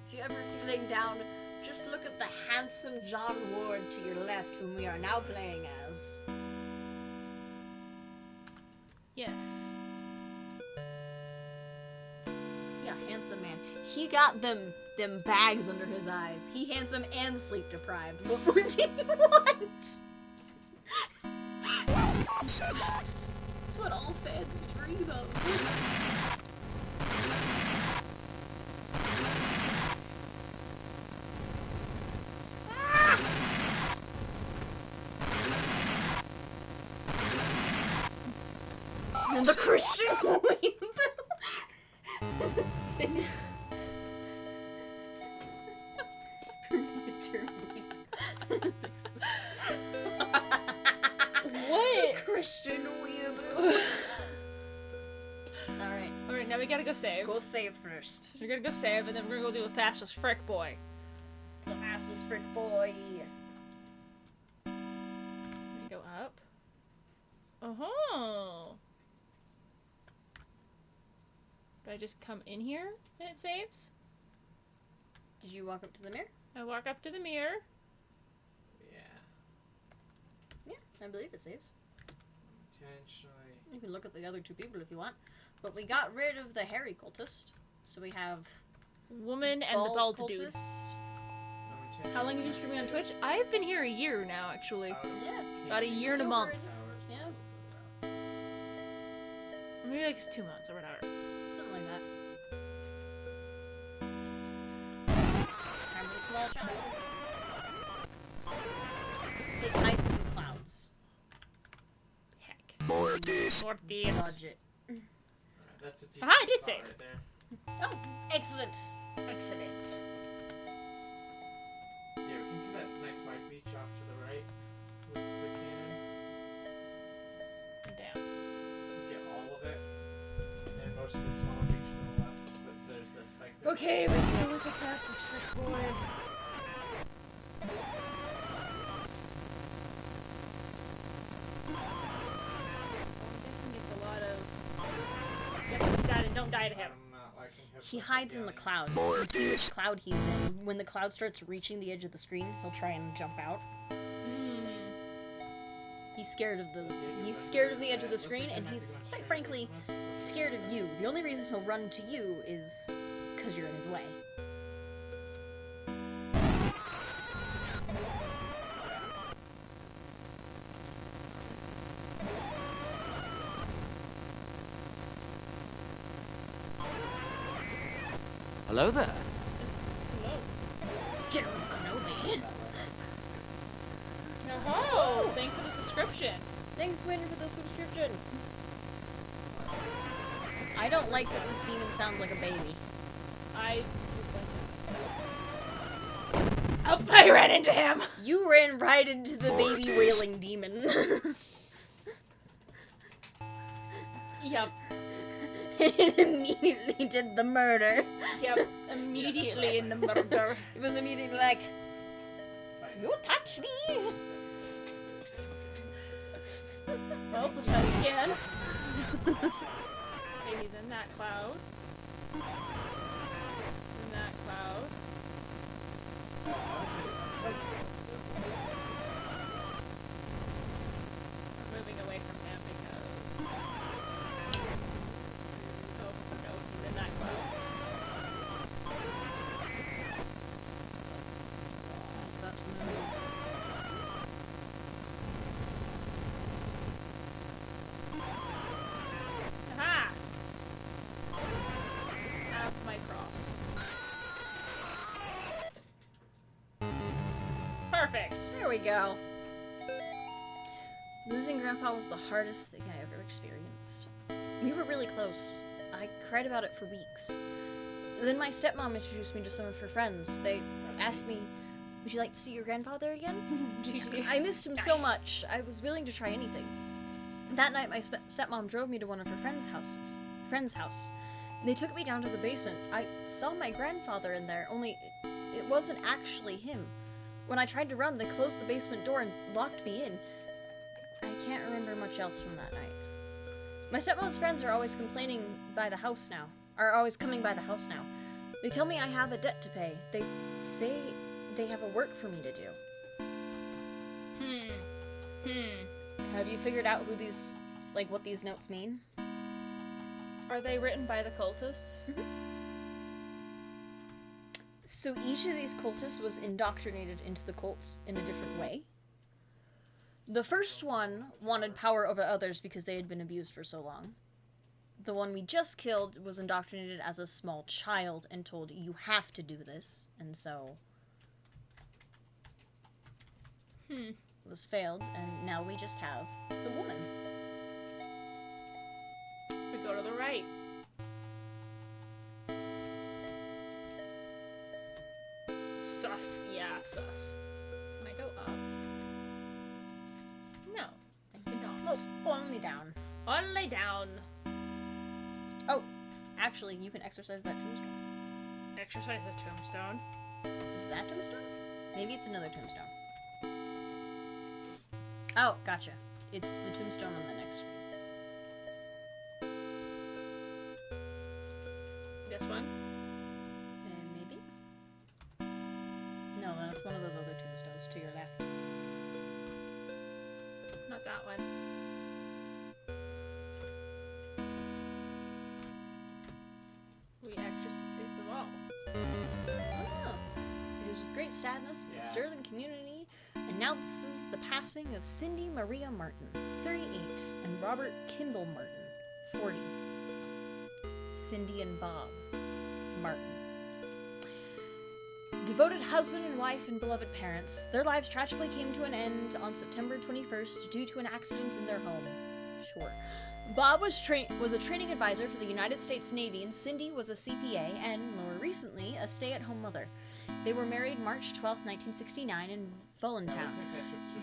If you're ever feeling down, just look at the handsome John Ward to your left, whom we are now playing as. Yes. Yeah, handsome man. He got them bags under his eyes. He handsome and sleep deprived. What more do you want? It's what all fans dream of. And the Christian weep. What? Christian weeaboo. Alright, Alright, now we gotta go save. go save first. We're gonna go save, and then we're gonna go do a fastest frick boy. The fastest frick boy. We go up. Oh. Do I just come in here and it saves? Did you walk up to the mirror? I walk up to the mirror. Yeah. Yeah, I believe it saves. Intentionally. You can look at the other two people if you want. But we got rid of the hairy cultist. So we have Woman and the bald dude. cultist. How long have you been streaming on Twitch? I've been here a year now, actually. Yeah. About a year Just and a over month. it. Yeah. Maybe like 2 months or whatever. Something like that. Time for the small child. It hides in the clouds. Heck. Mortis. Mortis. Dodge it. Alright, that's a decent Aha, I did spot save. right there. Oh, excellent. Excellent. Yeah, we can see that nice white beach off to the right with the cannon. And down. Get all of it. And most of the smaller beach to the left. But there's the spike there. Okay, we deal with the fastest frick boy. I'm guessing it's a lot of. Guess what he's at and don't die to him. I'm not liking him He with hides in the aliens. clouds. You can see which cloud he's in. When the cloud starts reaching the edge of the screen, he'll try and jump out. He's scared of the edge of the screen, and he's, quite frankly, scared of you. The only reason he'll run to you is because you're in his way. Hello there. General Kenobi. Oh, thank you for the subscription. Thanks, Win, for the subscription. I don't like that this demon sounds like a baby. I just like that. Oh, I ran into him. You ran right into the baby wailing demon. Yep. It immediately did the murder. Yep. Immediately in the murder. It was immediately like, you touch me! Well, let's try this again. Maybe he's in that cloud. In that cloud. I'm moving away from him because... Oh, no, he's in that cloud. It's about to move. Aha! Have my cross. Perfect! There we go. Losing Grandpa was the hardest thing I ever experienced. We were really close. I cried about it for weeks. Then my stepmom introduced me to some of her friends. They asked me, would you like to see your grandfather again? I missed him so Nice. much. I was willing to try anything. That night, my stepmom drove me to one of her friend's house. They took me down to the basement. I saw my grandfather in there, only it wasn't actually him. When I tried to run, they closed the basement door and locked me in. I can't remember much else from that night. My stepmom's friends are always coming by the house now. They tell me I have a debt to pay. They say they have a work for me to do. Have you figured out who these, what these notes mean? Are they written by the cultists? So each of these cultists was indoctrinated into the cults in a different way. The first one wanted power over others because they had been abused for so long. The one we just killed was indoctrinated as a small child and told, you have to do this, and so... was failed, and now we just have the woman. We go to the right. Sus. Yeah, sus. Can I go up? No, I cannot. Nope, only down. Only down. Oh, actually, you can exercise that tombstone. Exercise the tombstone. Is that tombstone? Maybe it's another tombstone. Oh, gotcha. It's the tombstone on the next screen. This one? Maybe? No, that's one of those other tombstones to your left. Not that one. We exercise them all. Oh. It is with great sadness that Yeah. Sterling community announces the passing of Cindy Maria Martin, 38, and Robert Kimball Martin, 40. Cindy and Bob Martin. Devoted husband and wife and beloved parents, their lives tragically came to an end on September 21st due to an accident in their home. Sure. Bob was a training advisor for the United States Navy, and Cindy was a CPA and, more recently, a stay-at-home mother. They were married March 12, 1969 in Voluntown.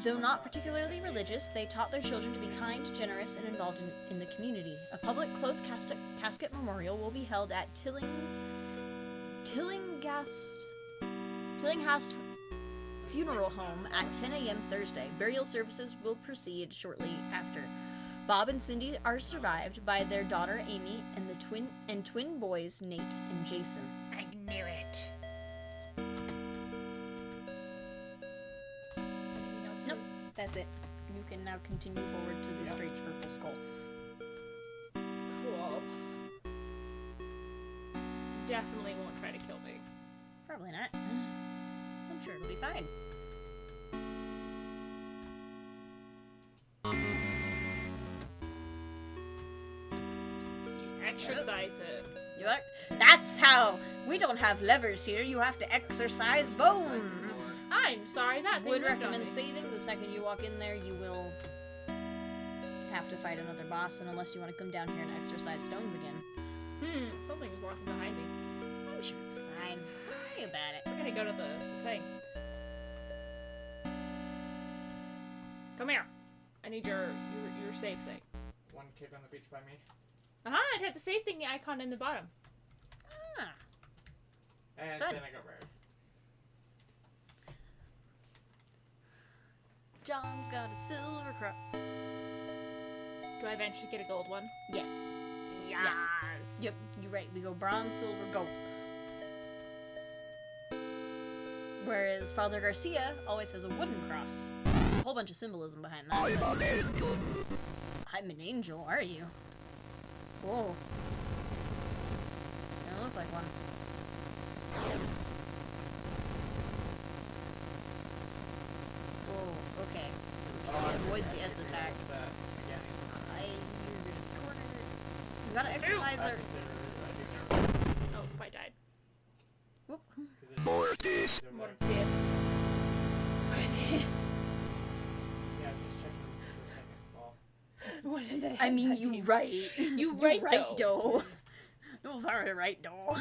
Though not particularly religious, they taught their children to be kind, generous, and involved in the community. A public closed casket memorial will be held at Tillinghast Funeral Home at 10 a.m. Thursday. Burial services will proceed shortly after. Bob and Cindy are survived by their daughter Amy and twin boys Nate and Jason. I knew it. Nope, that's it. You can now continue forward to the strange purple skull. Cool. Definitely won't try to kill me. Probably not. I'm sure it'll be fine. Exercise it. That's how. We don't have levers here. You have to exercise bones. I'm sorry, that thing Would moved on recommend me. saving. The second you walk in there, you will have to fight another boss, and unless you want to come down here and exercise stones again. Something's walking behind me. I'm sure it's fine. Don't worry about it. We're gonna go to the thing. Come here. I need your save thing. One kid on the beach by me. It had the save thing icon in the bottom. Ah. And Good. then I got rare. John's got a silver cross. Do I eventually get a gold one? Yes. Yes. Yep, you're right. We go bronze, silver, gold. Whereas Father Garcia always has a wooden cross. There's a whole bunch of symbolism behind that. I'm but- an angel. I'm an angel, are you? Whoa. You don't look like one. Whoa, okay. So we just avoid the S attack. You gotta exercise our... Oh, I died. Whoop. Mortis. Mortis. What did they I mean, touch you him? right. You right, though. No, very right, though.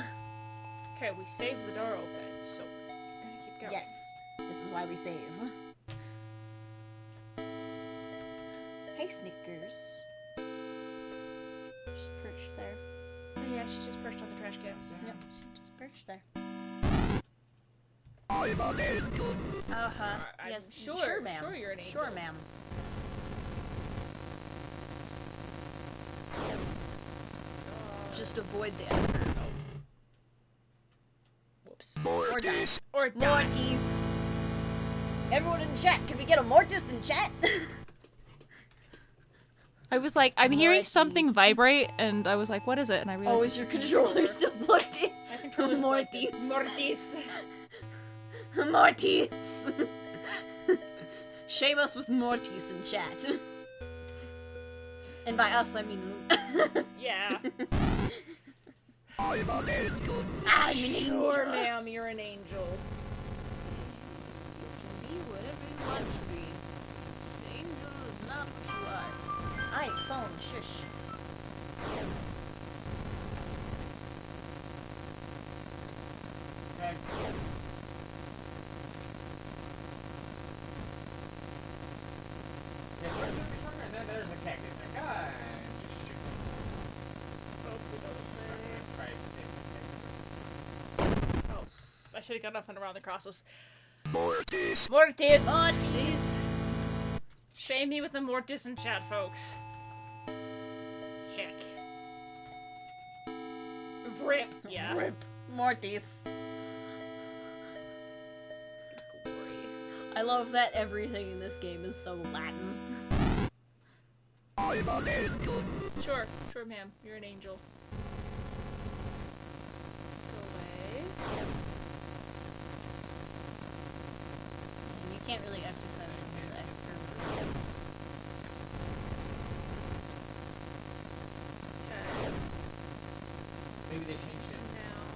Okay, we saved the door open, so we're gonna keep going. Yes. This is why we save. Hey, Snickers. Just perched there. Oh, yeah, she's just perched on the trash can. Yep, just perched there. I'm an angel. Uh-huh. I'm Yes, sure, ma'am. sure you're an angel. Sure, ma'am. Just avoid the S curve. Whoops. Mortis. Or die. Mortis. Everyone in chat, can we get a Mortis in chat? I was like, I'm hearing Mortis. something vibrate, and I was like, what is it? And I realized Oh, it's is your the controller still plugged in? My controller's plugged in. Mortis. Mortis. Mortis. Shame us with Mortis in chat. And by us, I mean... Yeah. I'm an angel. I'm an angel. Sure, ma'am, you're an angel. You can be whatever you want to be. An angel is not what you are. Aight, phone, shush. Okay. Yeah, stronger, stronger, and then there's a cactus. Like, just shoot. Try to save the cactus. Oh, I should have got off and around the crosses. Mortis. Mortis! Mortis. Shame me with the Mortis in chat, folks. Heck. Rip. Yeah. Rip. Mortis. Glory. I love that everything in this game is so Latin. I'm an angel. Sure, sure, ma'am. You're an angel. Go away. You can't really exercise when the X curves. Okay. Maybe they changed it. Down.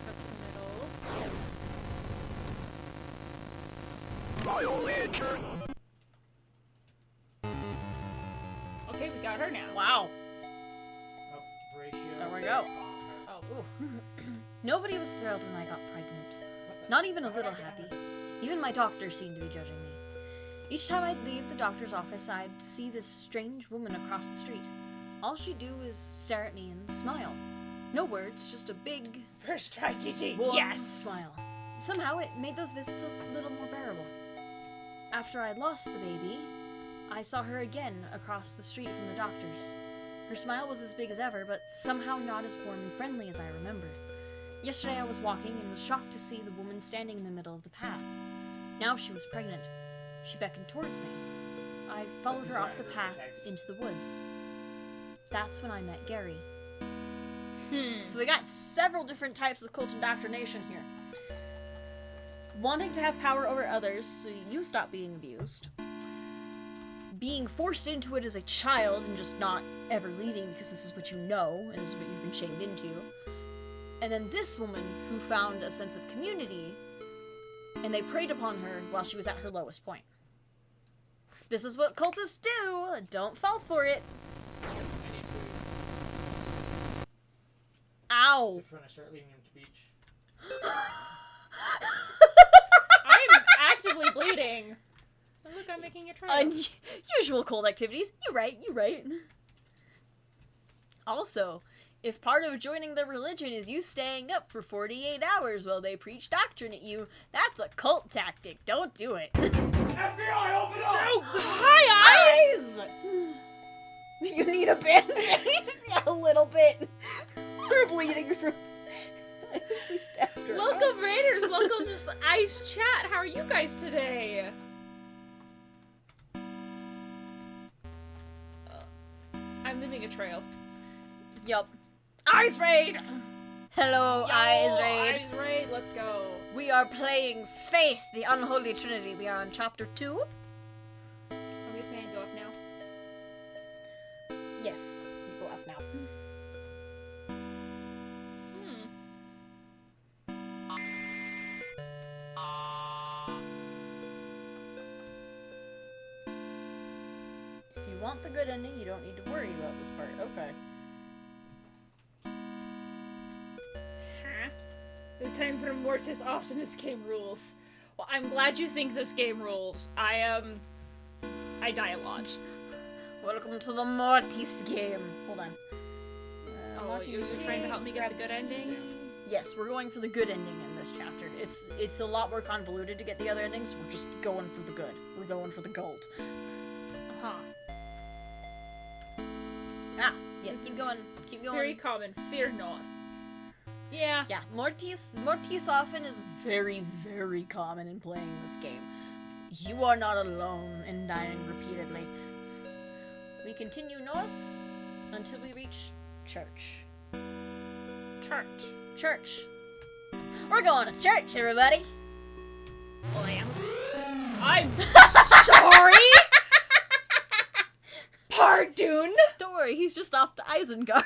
Up to the middle. Bio lantern. Okay, we got her now. Wow. Oh, ratio. There we go. Oh, Ooh. Nobody was thrilled when I got pregnant. Not even a little happy. Even my doctor seemed to be judging me. Each time I'd leave the doctor's office, I'd see this strange woman across the street. All she'd do is stare at me and smile. No words, just a big, first try, GG. warm Yes. smile. Somehow it made those visits a little more bearable. After I'd lost the baby, I saw her again across the street from the doctor's. Her smile was as big as ever, but somehow not as warm and friendly as I remembered. Yesterday I was walking and was shocked to see the woman standing in the middle of the path. Now she was pregnant. She beckoned towards me. I followed her off the path into the woods. That's when I met Gary. So we got several different types of cult indoctrination here. Wanting to have power over others so you stop being abused. Being forced into it as a child and just not ever leaving because this is what you know and this is what you've been shamed into. And then this woman who found a sense of community and they preyed upon her while she was at her lowest point. This is what cultists do! Don't fall for it! I need food. Ow! So if you want to start leading him to beach. I'm actively bleeding. Oh, look, I'm making a triangle. Unusual cold activities. You right. Also, If part of joining the religion is you staying up for 48 hours while they preach doctrine at you, that's a cult tactic. Don't do it. FBI, open up! Oh, hi, Eyes! You need a band-aid? A little bit. We're bleeding from... I think we stabbed her. Welcome, Raiders! Welcome to Ice Chat! How are you guys today? I'm leaving a trail. Yup. Eyes Raid! Hello, Eyes Raid. Eyes Raid, let's go. We are playing Faith, the Unholy Trinity. We are on chapter 2. I'm just saying go up now. Yes, you go up now. If you want the good ending, you don't need to worry about this part. Okay. Huh? The time for Mortis awesomeness game rules. Well, I'm glad you think this game rules. I die a lot. Welcome to the Mortis game. Hold on. Oh, you're trying to help me get the good ending? Yes, we're going for the good ending in this chapter. It's a lot more convoluted to get the other endings, so we're just going for the good. We're going for the gold. Huh. Ah, yeah, keep going. Keep going. Very common. Fear not. Yeah. Yeah, Mortis often is very, very common in playing this game. You are not alone in dying repeatedly. We continue north until we reach church. Church. We're going to church, everybody. Lamb. I'm sorry. Pardon. Don't worry, he's just off to Isengard.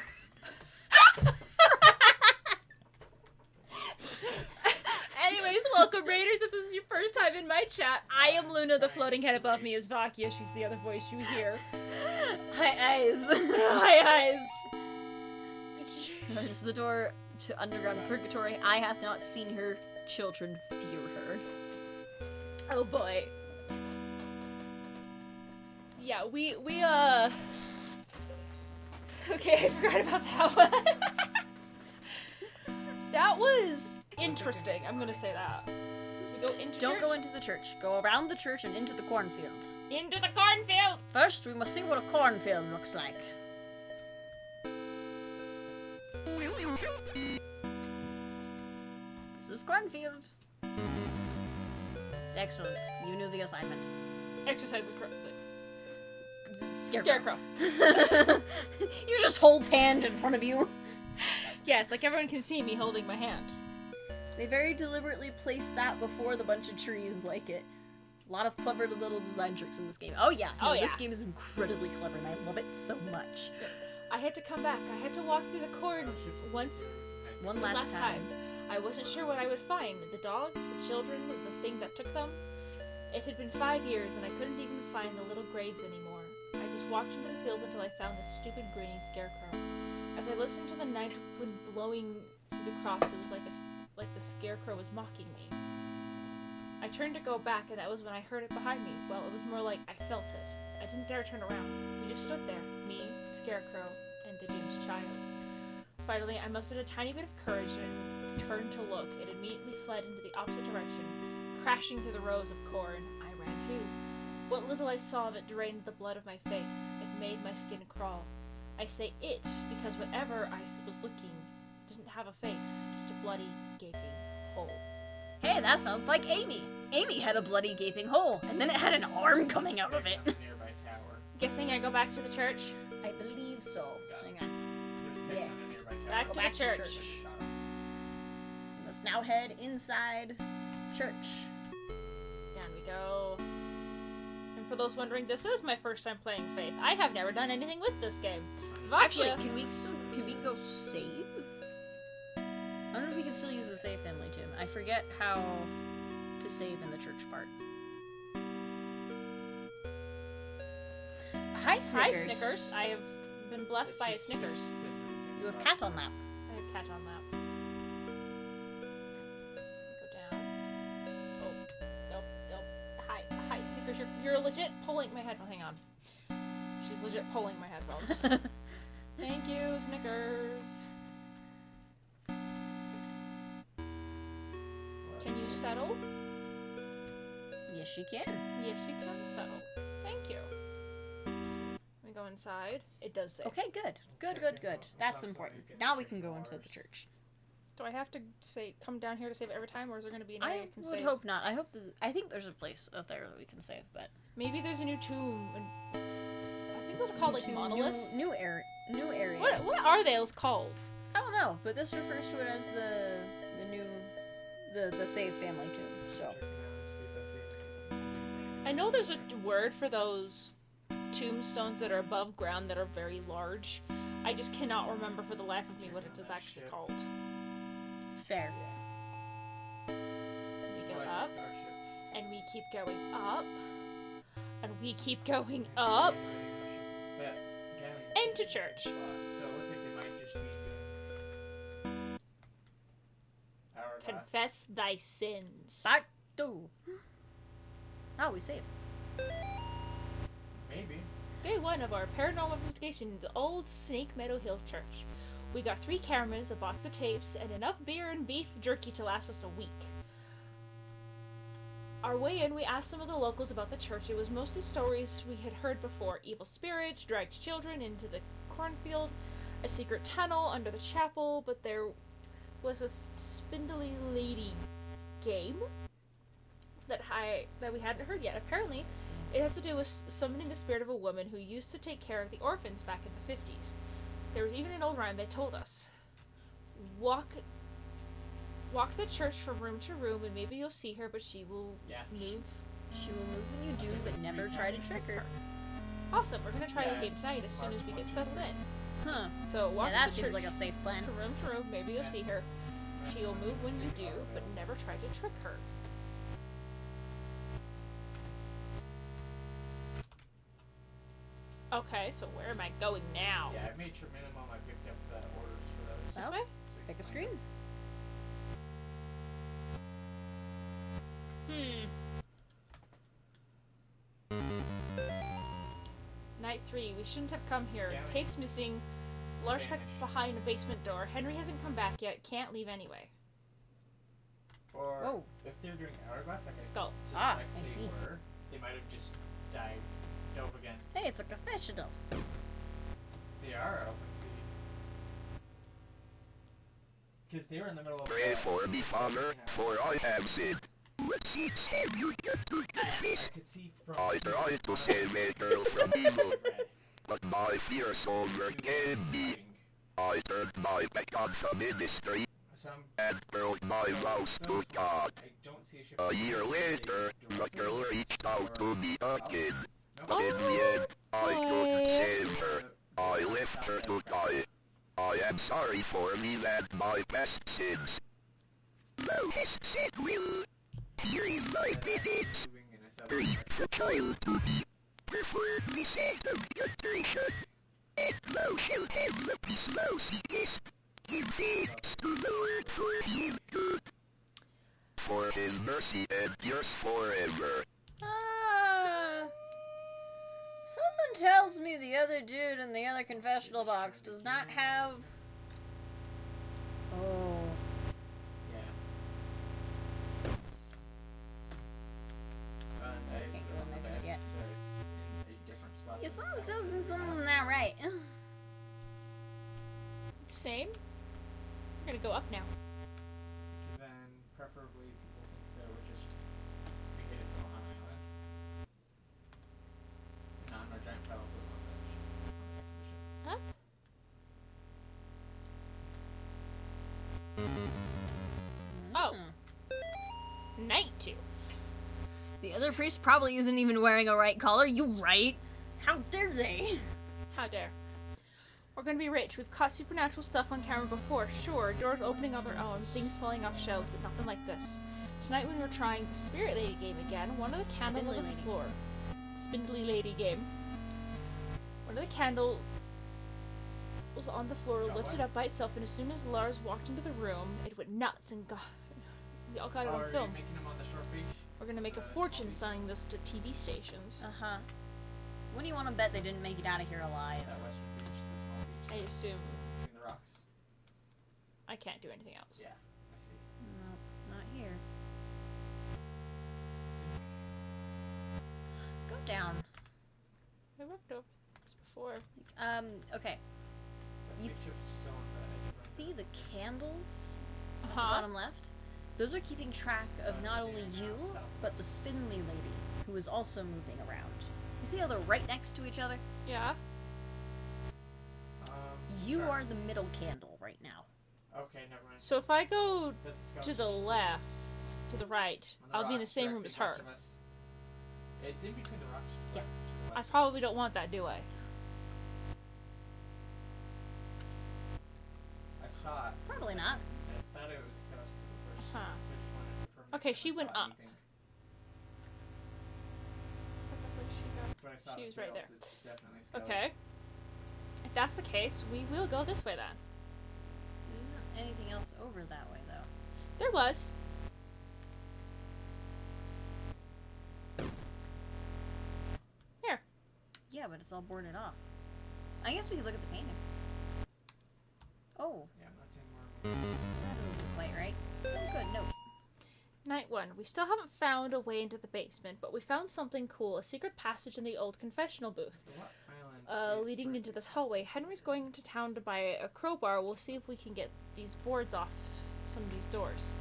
Anyways, welcome Raiders. If this is your first time in my chat, I am Luna. The floating head above me is Vacia. She's the other voice you hear. Hi, Eyes. Hi, Eyes. There's the door to underground purgatory. I hath not seen her. Children fear her. Oh boy. Yeah, we okay, I forgot about that one. That was interesting. I'm gonna say that. So we go into Don't church? go into the church. Go around the church and into the cornfield. Into the cornfield. First, we must see what a cornfield looks like. This is cornfield. Excellent. You knew the assignment. Exercise the Scarecrow. Scarecrow. You just hold hand in front of you. Yes, like everyone can see me holding my hand. They very deliberately placed that before the bunch of trees like it. A lot of clever little design tricks in this game. Oh yeah, no, Oh, yeah. This game is incredibly clever and I love it so much. I had to come back. I had to walk through the corn once One last time. I wasn't sure what I would find. The dogs, the children, the thing that took them. It had been 5 years and I couldn't even find the little graves anymore. I just walked into the field until I found this stupid grinning scarecrow. As I listened to the night wind blowing through the crops, it was like the scarecrow was mocking me. I turned to go back, and that was when I heard it behind me. Well, it was more like I felt it. I didn't dare turn around. We just stood there, me, Scarecrow, and the doomed child. Finally, I mustered a tiny bit of courage and turned to look. It immediately fled into the opposite direction, crashing through the rows of corn. I ran too. What little I saw of it drained the blood of my face. It made my skin crawl. I say it because whatever I was looking didn't have a face, just a bloody, gaping hole. Hey, that sounds like Amy. Amy had a bloody gaping hole, and then it had an arm coming out of it. Nearby tower. Guessing I go back to the church? I believe so. Hang on. There's Yes. a nearby Back tower. to back the to church. church. We must now head inside church. Down we go. And for those wondering, this is my first time playing Faith. I have never done anything with this game. Actually, Vacia. can we go save? I don't know if we can still use the save family too. I forget how to save in the church part. Hi, Snickers. Hi, Snickers. I have been blessed by a Snickers. You have cat on lap. I have cat on lap. Go down. Oh. Hi, Snickers. You're legit pulling my headphones. Hang on. She's legit pulling my headphones. Thank you, Snickers. settle? Yes, she can. Yes, she can settle. Thank you. We go inside. It does say. Okay, good. Good. That's important. Now we can go into the church. Do I have to come down here to save every time, or is there going to be an area I I can would save? hope not. I think there's a place up there that we can save, but Maybe there's a new tomb. I think those are called like monoliths. New area. What are those called? I don't know, but this refers to it as the new the save family tomb. So I know there's a word for those tombstones that are above ground that are very large. I just cannot remember for the life of me what it is actually called. fair. We go up, and we keep going up, and we keep going up. Into church. So it looks like they might just be doing hourglass. Confess thy sins. Part 2. Oh, we save. Maybe. Day 1 of our paranormal investigation in the old Snake Meadow Hill Church. We got 3 cameras, a box of tapes, and enough beer and beef jerky to last us a week. Our way in, we asked some of the locals about the church. It was mostly stories we had heard before. Evil spirits dragged children into the cornfield, a secret tunnel under the chapel, but there was a spindly lady game that we hadn't heard yet. Apparently, it has to do with summoning the spirit of a woman who used to take care of the orphans back in the 50s. There was even an old rhyme that told us, walk the church from room to room and maybe you'll see her, but she will move. She will move when you do, but never try to trick her. Awesome, we're gonna try the game tonight as soon as we get settled in. Huh. So walk Yeah, that the seems church like a safe plan. from room to room, maybe you'll see her. She'll move when you do, but never try to trick her. Okay, so where am I going now? Yeah, I made sure minimum I picked up the orders for those. This Oh. way? So you Pick a can screen. Night 3. We shouldn't have come here. Damn it. Tapes missing. Large tucked Vanish. behind a basement door. Henry hasn't come back yet. Can't leave anyway. Or Whoa. if they're doing hourglass, like Skull. Ah, suspect I they see. were, they might have just dove again. Hey, it's a confessional. They are open sea. Because they were in the middle of. Pray for me, Father, for I have sinned. What seeds have you done to I this? could see from. I tried to save a girl from evil, but my fears overcame me. I turned my back on the ministry So and broke my vows to God. I don't see a ship. A year later, the girl reached out to me again. But in the end, I couldn't save her. I left her to die. I am sorry for me and my past sins. Thou hast said will. Here is my penance. Bring the child to me. Preferably sanctification. And thou shalt have the peace thou seekest. Give thanks to the Lord for his good. For his mercy endures forever. Something tells me the other dude in the other confessional box does not have... Oh. Yeah. I can't go in there just yet. So it's in a different spot. Yeah, something tells me something's not right. Same. We're gonna go up now. Because then, preferably, people think that we're just we hit it to on island. Not in a giant pile of food on the ship. Up. Oh. Night 2. The other priest probably isn't even wearing a right collar. You right? How dare they? How dare. We're gonna be rich. We've caught supernatural stuff on camera before. Sure, doors opening on their own, things falling off shelves, but nothing like this. Tonight when we're trying the Spirit Lady game again, one of the candles on Spindly the Lady. floor. Spindly Lady game. One of the candles was on the floor, Got lifted what? up by itself, and as soon as Lars walked into the room, it went nuts and we all got it Oh, on are film. you making them on the short beach? We're gonna make a small fortune beach? selling this to TV stations. Uh-huh. When do you want to bet they didn't make it out of here alive? That western beach, the small I beach. assume. Between the rocks. I can't do anything else. Yeah, I see. Nope, not here. drop down. I worked over this before. Okay. You Picture's still on the edge of see the candles at the Uh-huh. bottom left? Those are keeping track of not only you, but the spindly lady, who is also moving around. You see how they're right next to each other? Yeah. You sure. are the middle candle right now. Okay, never mind. So if I go That's the to skeleton the just left, to the right, on the I'll be in the rocks same room directly as her. west of us. It's in between the rocks. Yeah. to the I west of probably us. don't want that, do I? I saw it. Probably for a not. second, and I thought it was a skeleton to the first. Huh. So I just wanted to confirm. Okay, if she I went saw up. anything. Where did she go? But I saw She the was right sails, there. It's definitely a skeleton. Okay. If that's the case, we will go this way then. There isn't anything else over that way, though. There was. Here. Yeah, but it's all boarded off. I guess we could look at the painting. Oh, Yeah, I'm not saying more. that doesn't look quite right. Oh, good, no. Night 1. We still haven't found a way into the basement, but we found something cool. A secret passage in the old confessional booth. What island is Leading where into it this is? hallway. Henry's going into town to buy a crowbar. We'll see if we can get these boards off some of these doors.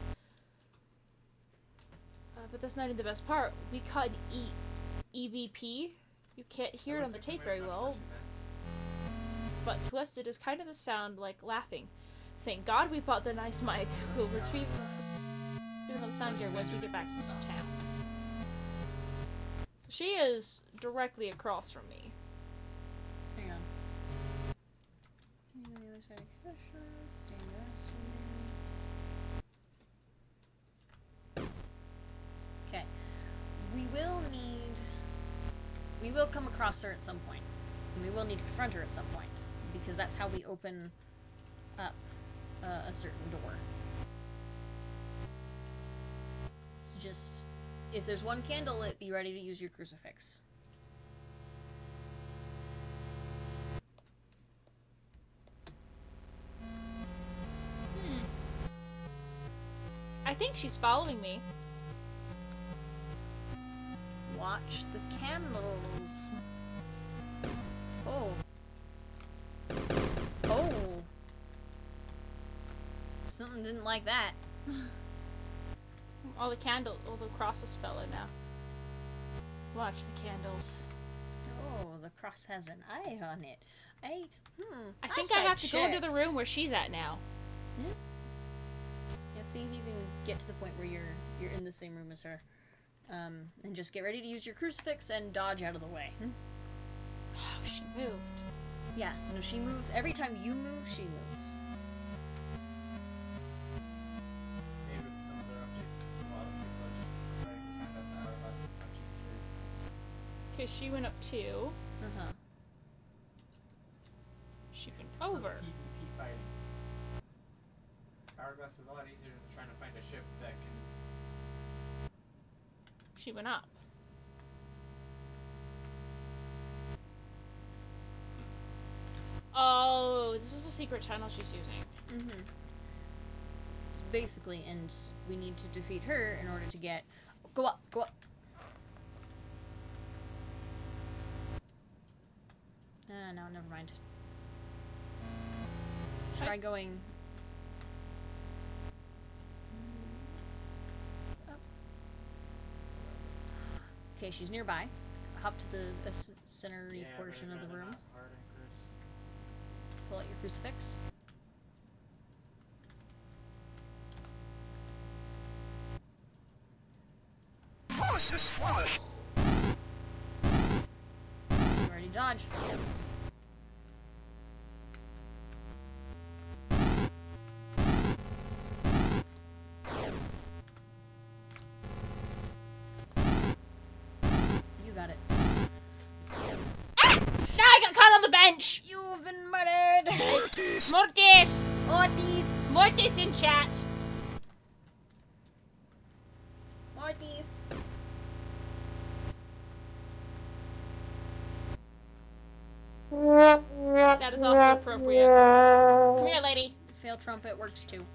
But that's not even the best part. We caught an EVP. You can't hear it on the looks like tape we might very have well, touched but to us it is kind of the sound like laughing. Thank God we bought the nice mic. We'll retrieve this, even though the sound gear once we get back to town. So she is directly across from me. Hang on. On the other side of Kesha, stand there. Okay. We will come across her at some point. And we will need to confront her at some point. Because that's how we open up a certain door. So just, if there's one candle lit, be ready to use your crucifix. I think she's following me. Watch the candles. Oh. Oh. Something didn't like that. All the crosses fell in now. Watch the candles. Oh, the cross has an eye on it. I last think I have to go into the checked. room where she's at now. Yeah, see if you can get to the point where you're in the same room as her. And just get ready to use your crucifix and dodge out of the way. Oh, she moved. Yeah, no, she moves. Every time you move, she moves. Maybe with some other objects, a lot of people are just trying to find out the hourglass is much easier. Okay, she went up 2. Uh-huh. She went For over. PvP fighting. Hourglass is a lot easier than trying to find a ship that can. She went up. Oh, this is a secret tunnel she's using. Mm-hmm. Basically, and we need to defeat her in order to get... Go up, go up. No, never mind. Try going... Up. Okay, she's nearby. Hop to the center Yeah, but portion I'd of the rather room. not hard anchors. Pull out your crucifix. Cautious flush! Ready to dodge. You got it. Ah! Now I got caught on the bench! You've been murdered! Mortis! Mortis! Mortis in chat! Mortis! That is also appropriate. Come here, lady. Fail trumpet works too.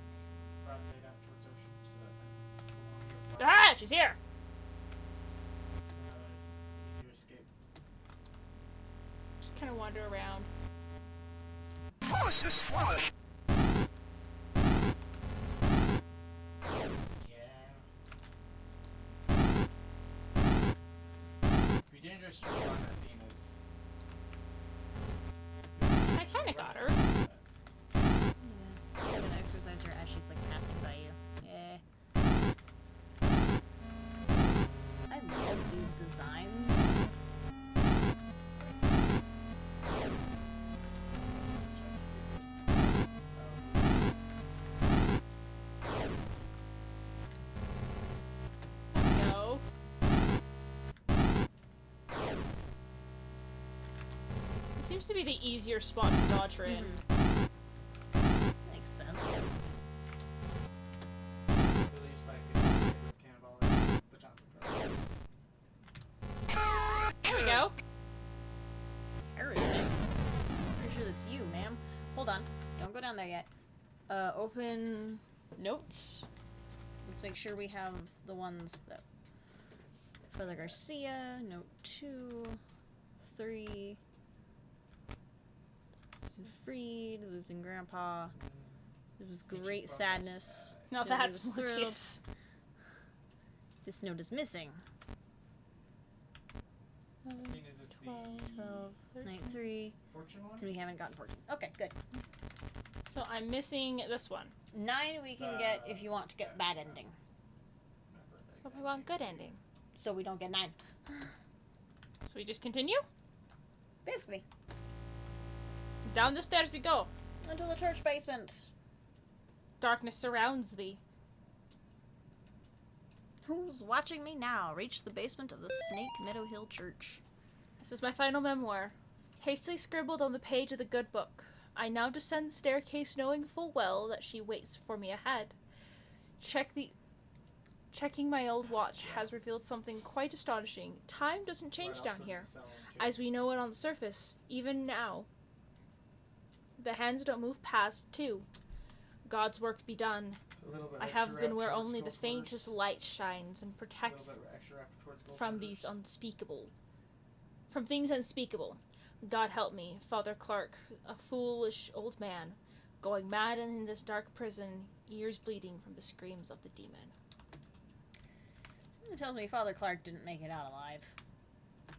Broadside out towards ocean so that then go on your flight. Ah, she's here. Easier escape. kind of wander around. Cautious flush. Yeah. We didn't just run Athena's. I kind of got her. Yeah. You can exercise her as she's like passing by you. Yeah. I love these designs. Go. It seems to be the easier spot to dodge her in. Makes sense. The least likely to get with Cannonball is the top of There we go. Heretic. Pretty sure that's you, ma'am. Hold on. Don't go down there yet. Open notes. Let's make sure we have the ones that Brother Garcia, note 2, 3. Freed, losing grandpa. It was great sadness. Now Nobody that's was thrilled. Mortius. This note is missing. Is this 12, night 3, fortune one? and we haven't gotten 14. Okay, good. So I'm missing this one. 9 we can get if you want to get bad ending. But we want good ending. So we don't get 9. So we just continue? Basically. Down the stairs we go. Until the church basement. Darkness surrounds thee. Who's watching me now? Reach the basement of the Snake Meadow Hill Church. This is my final memoir. Hastily scribbled on the page of the good book. I now descend the staircase knowing full well that she waits for me ahead. Checking my old watch has revealed something quite astonishing. Time doesn't change down here, as we know it on the surface, even now. The hands don't move past, too. God's work be done. I have been where only the faintest light shines and protects from these things unspeakable. God help me, Father Clark, a foolish old man, going mad in this dark prison, ears bleeding from the screams of the demon. Something tells me Father Clark didn't make it out alive.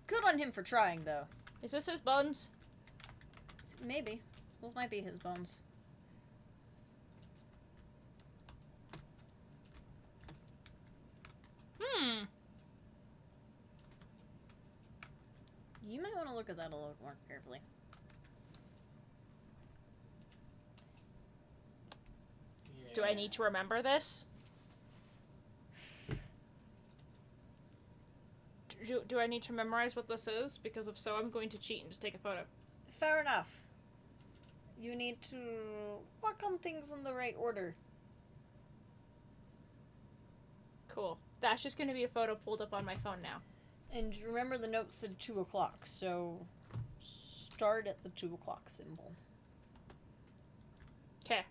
Good on him for trying, though. Is this his bones? Maybe. Those might be his bones. You might want to look at that a little more carefully. Do I need to remember this? Do I need to memorize what this is? Because if so, I'm going to cheat and just take a photo. Fair enough. You need to work on things in the right order. Cool. That's just going to be a photo pulled up on my phone now. And remember the note said 2 o'clock, so start at the 2 o'clock symbol. Okay.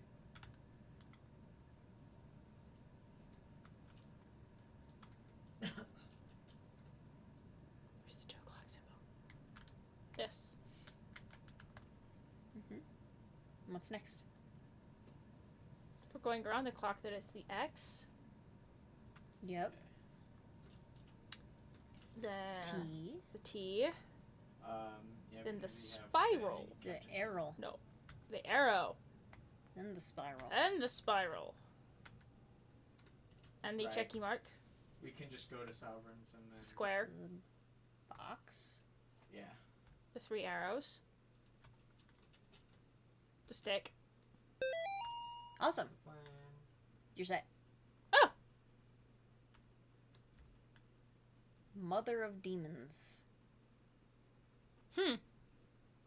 Where's the 2 o'clock symbol? This. What's next? We're going around the clock that it's the X. Yep. The T. The T. Yeah, Then the because we have spiral. The captions. arrow. No. The arrow. Then the spiral. And the spiral. And the Right. checky mark. We can just go to sovereigns and then Square. The box. Yeah. The 3 arrows. The stick. Awesome. That's the plan. You're set. Oh! Mother of Demons. Hmm.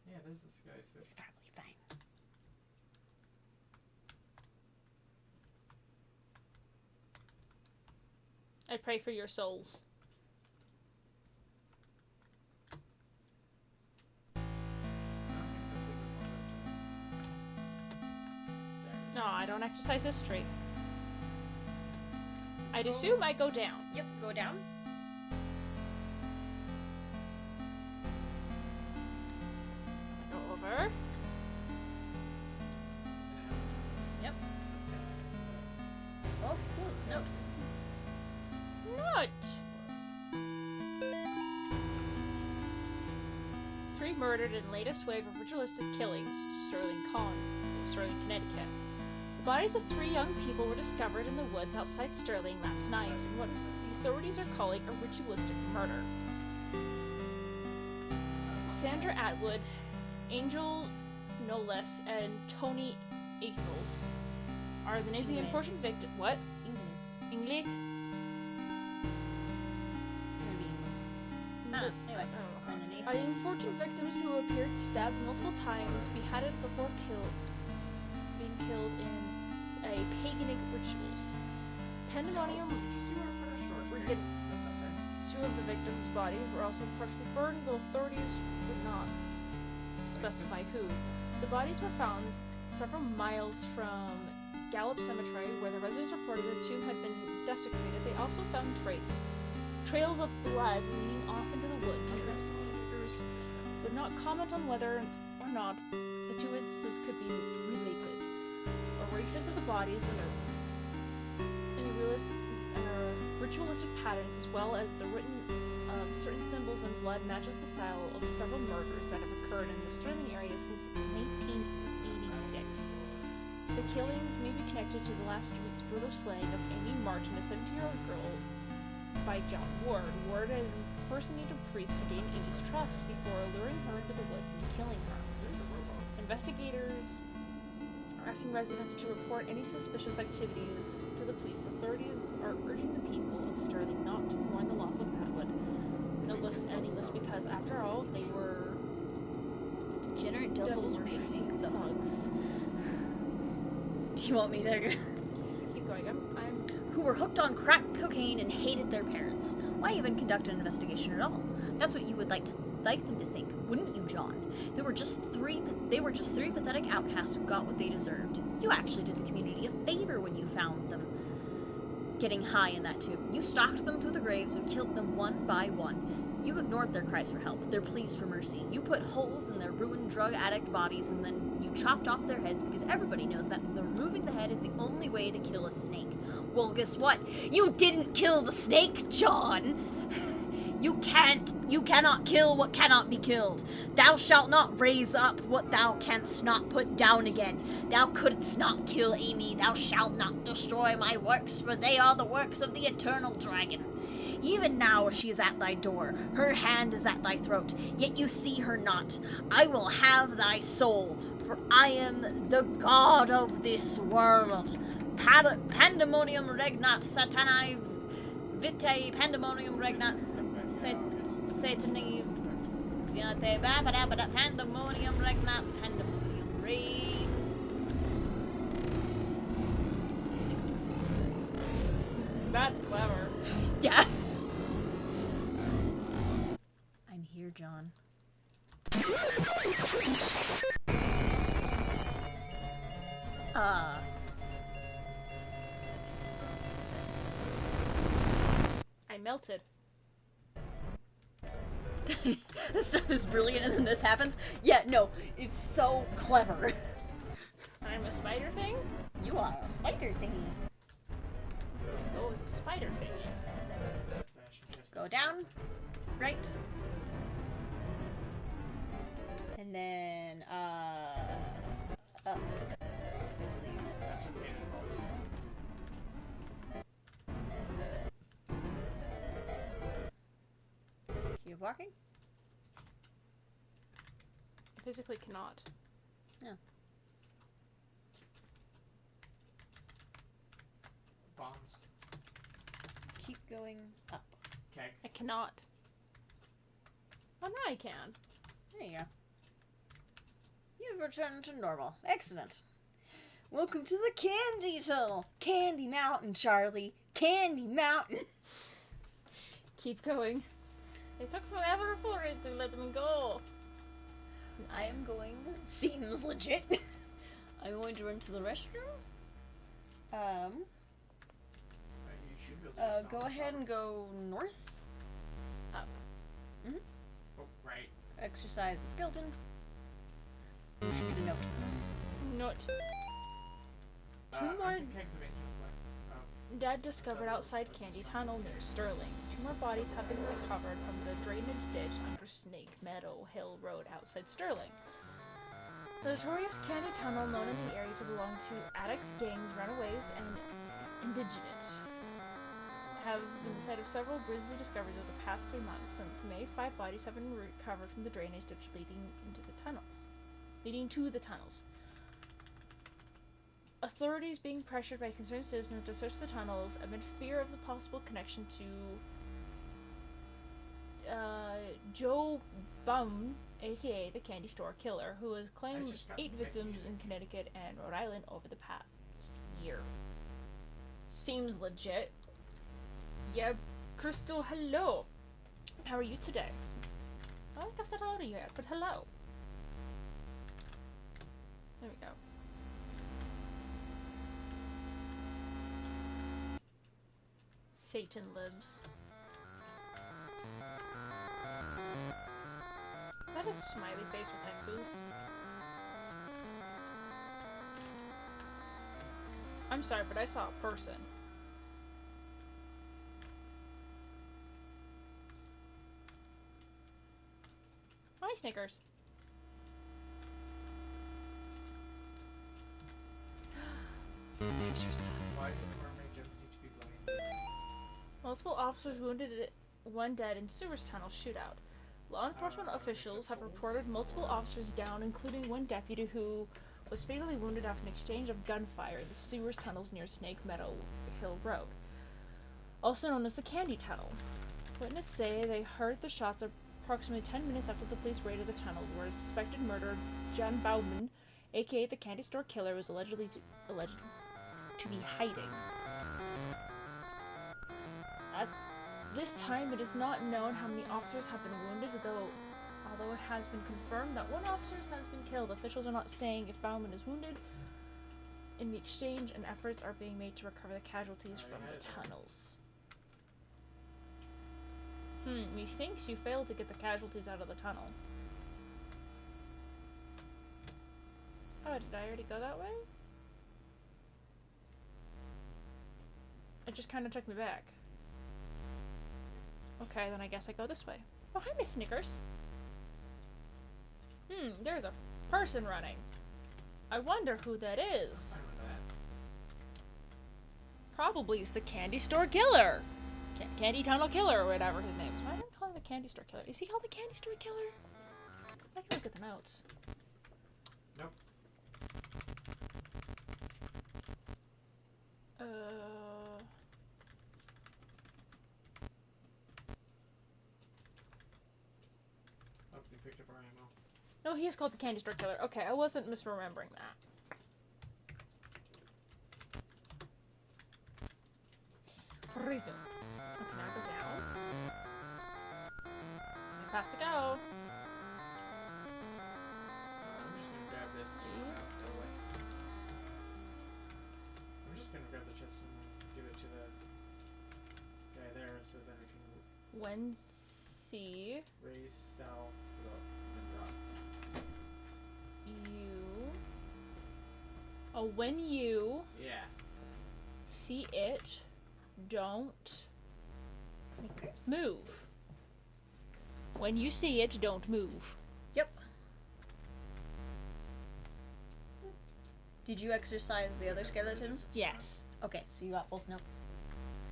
Yeah, there's this guy. So It's probably fine. I pray for your souls. No, I don't exercise history. I'd assume I go down. Yep, go down. murdered in the latest wave of ritualistic killings, Sterling, Connecticut. The bodies of 3 young people were discovered in the woods outside Sterling last night in what the authorities are calling a ritualistic murder. Sandra Atwood, Angel Knowles, and Tony Eccles are the names of the unfortunate victims. What? English? Anyway. Are the unfortunate victims who appeared stabbed multiple times, beheaded before being killed in a paganic rituals. Pandemonium begins. 2 of the victims' bodies were also partially burned, though authorities would not specify who. The bodies were found several miles from Gallup Cemetery, where the residents reported the tomb had been desecrated. They also found trails of blood leading off into the woods. Investigators would not comment on whether or not the 2 instances could be related. Arrangements of the bodies and their ritualistic patterns, as well as the written certain symbols and blood, matches the style of several murders that have occurred in the Sterling area since 1986. The killings may be connected to the last week's brutal slaying of Amy Martin, a 17-year-old girl, by John Ward. Ward had impersonated a priest to gain Amy's trust before luring her into the woods and killing her. Investigators are asking residents to report any suspicious activities to the police. Authorities are urging the people of Sterling not to mourn the loss of Atwood, Knowles, and English, because after all, they were degenerate devil-worshipping thugs. Do you want me to keep going? I'm who were hooked on crack cocaine and hated their parents. Why even conduct an investigation at all? That's what you would like them to think, wouldn't you, John? They were just three pathetic outcasts who got what they deserved. You actually did the community a favor when you found them getting high in that tomb. You stalked them through the graves and killed them one by one. You ignored their cries for help, their pleas for mercy. You put holes in their ruined drug addict bodies, and then you chopped off their heads because everybody knows that removing the head is the only way to kill a snake. Well, guess what? You didn't kill the snake, John! You cannot kill what cannot be killed. Thou shalt not raise up what thou canst not put down again. Thou couldst not kill Amy. Thou shalt not destroy my works, for they are the works of the eternal dragon. Even now she is at thy door, her hand is at thy throat, yet you see her not. I will have thy soul, for I am the god of this world. Pandemonium regnat satanae vitae, pandemonium regnat satanae vitae, pandemonium regnat, pandemonium reigns. That's clever. Yeah. I'm here, John. I melted. This stuff is brilliant, and then this happens. Yeah, no, it's so clever. I'm a spider thing? You are a spider thingy. Go as a spider thingy. Go down, right, and then up, I believe. That's okay, impulse. Keep walking. I physically cannot. No. Bombs. Keep going up. Okay. I cannot. Oh, now I can. There you go. You've returned to normal. Excellent. Welcome to the Candy Tunnel. Candy Mountain, Charlie. Candy Mountain. Keep going. It took forever for it to let me go. I am going... Seems legit. I'm going to run to the restroom. You should be able to Go ahead and go north. Up. Mm-hmm. Oh, right. Exercise the skeleton. You should get a note. Not. I'm Two more. kegs of ancient life. Dad discovered outside Candy Tunnel near Sterling. 2 more bodies have been recovered from the drainage ditch under Snake Meadow Hill Road outside Sterling. The notorious Candy Tunnel, known in the area to belong to addicts, gangs, runaways, and indigent, have been the site of several grisly discoveries over the past 3 months. Since May, 5 bodies have been recovered from the drainage ditch leading to the tunnels. Authorities being pressured by concerned citizens to search the tunnels amid fear of the possible connection to Joe Bum, aka the Candy Store Killer, who has claimed 8 victims in Connecticut and Rhode Island over the past year. Seems legit. Yeah, Crystal, hello. How are you today? I don't think I've said hello to you yet, but hello. There we go. Satan lives. Is that a smiley face with X's? I'm sorry, but I saw a person. Hi, Snickers. Exercise. Why do the mermaid jumps need to be blind? Multiple officers wounded, 1 dead in sewers tunnel shootout. Law enforcement officials have reported multiple officers down, including 1 deputy who was fatally wounded after an exchange of gunfire in the sewers tunnels near Snake Meadow Hill Road, also known as the Candy Tunnel. Witnesses say they heard the shots approximately 10 minutes after the police raided the tunnel, where a suspected murderer, John Bowman, aka the Candy Store Killer, was alleged to be hiding. At this time, it is not known how many officers have been wounded, although it has been confirmed that 1 officer has been killed. Officials are not saying if Bauman is wounded in the exchange, and efforts are being made to recover the casualties from the tunnels. Methinks you failed to get the casualties out of the tunnel. Oh, did I already go that way? It just kind of took me back. Okay, then I guess I go this way. Oh, hi, Miss Snickers. There's a person running. I wonder who that is. Fine with that. Probably it's the Candy Store Killer. Candy Tunnel Killer, or whatever his name is. Why did I call him the Candy Store Killer? Is he called the Candy Store Killer? I can look at the notes. Nope. Oh, we picked up our ammo. No, he is called the Candy Store Killer. Okay, I wasn't misremembering that. Resume. Okay, now go down. Path to go. I'm just gonna grab this. Go away. I'm just gonna grab the chest and give it to the guy there so then we can move. When C Raise, sell, throw, and drop. you. Oh, when you Yeah. see it, don't Snickers. move. When you see it, don't move. Yep. Did you exercise the other skeleton? Yes. Okay, so you got both notes.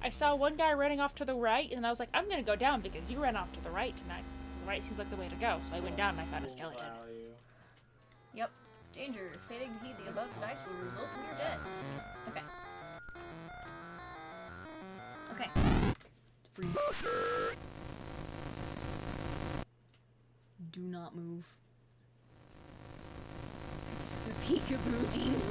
I saw one guy running off to the right, and I was like, I'm gonna go down because you ran off to the right tonight. So the right seems like the way to go. So I went down and I found a skeleton. Value. Yep. Danger. Failing to heed the above advice will result in your death. Okay. Okay. Freeze. Do not move. It's the peekaboo demon.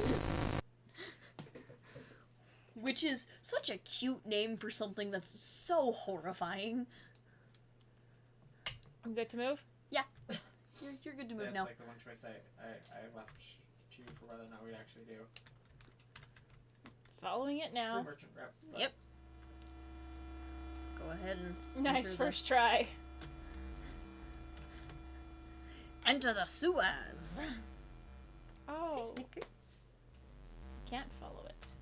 Which is such a cute name for something that's so horrifying. I'm good to move? Yeah. You're good to move That's now. like the one choice I left to you for whether or not we'd actually do. Following it now. Free merchant rep. but Yep. Go ahead and Nice enter first try. enter the sewers. Oh. Snickers. Can't follow it.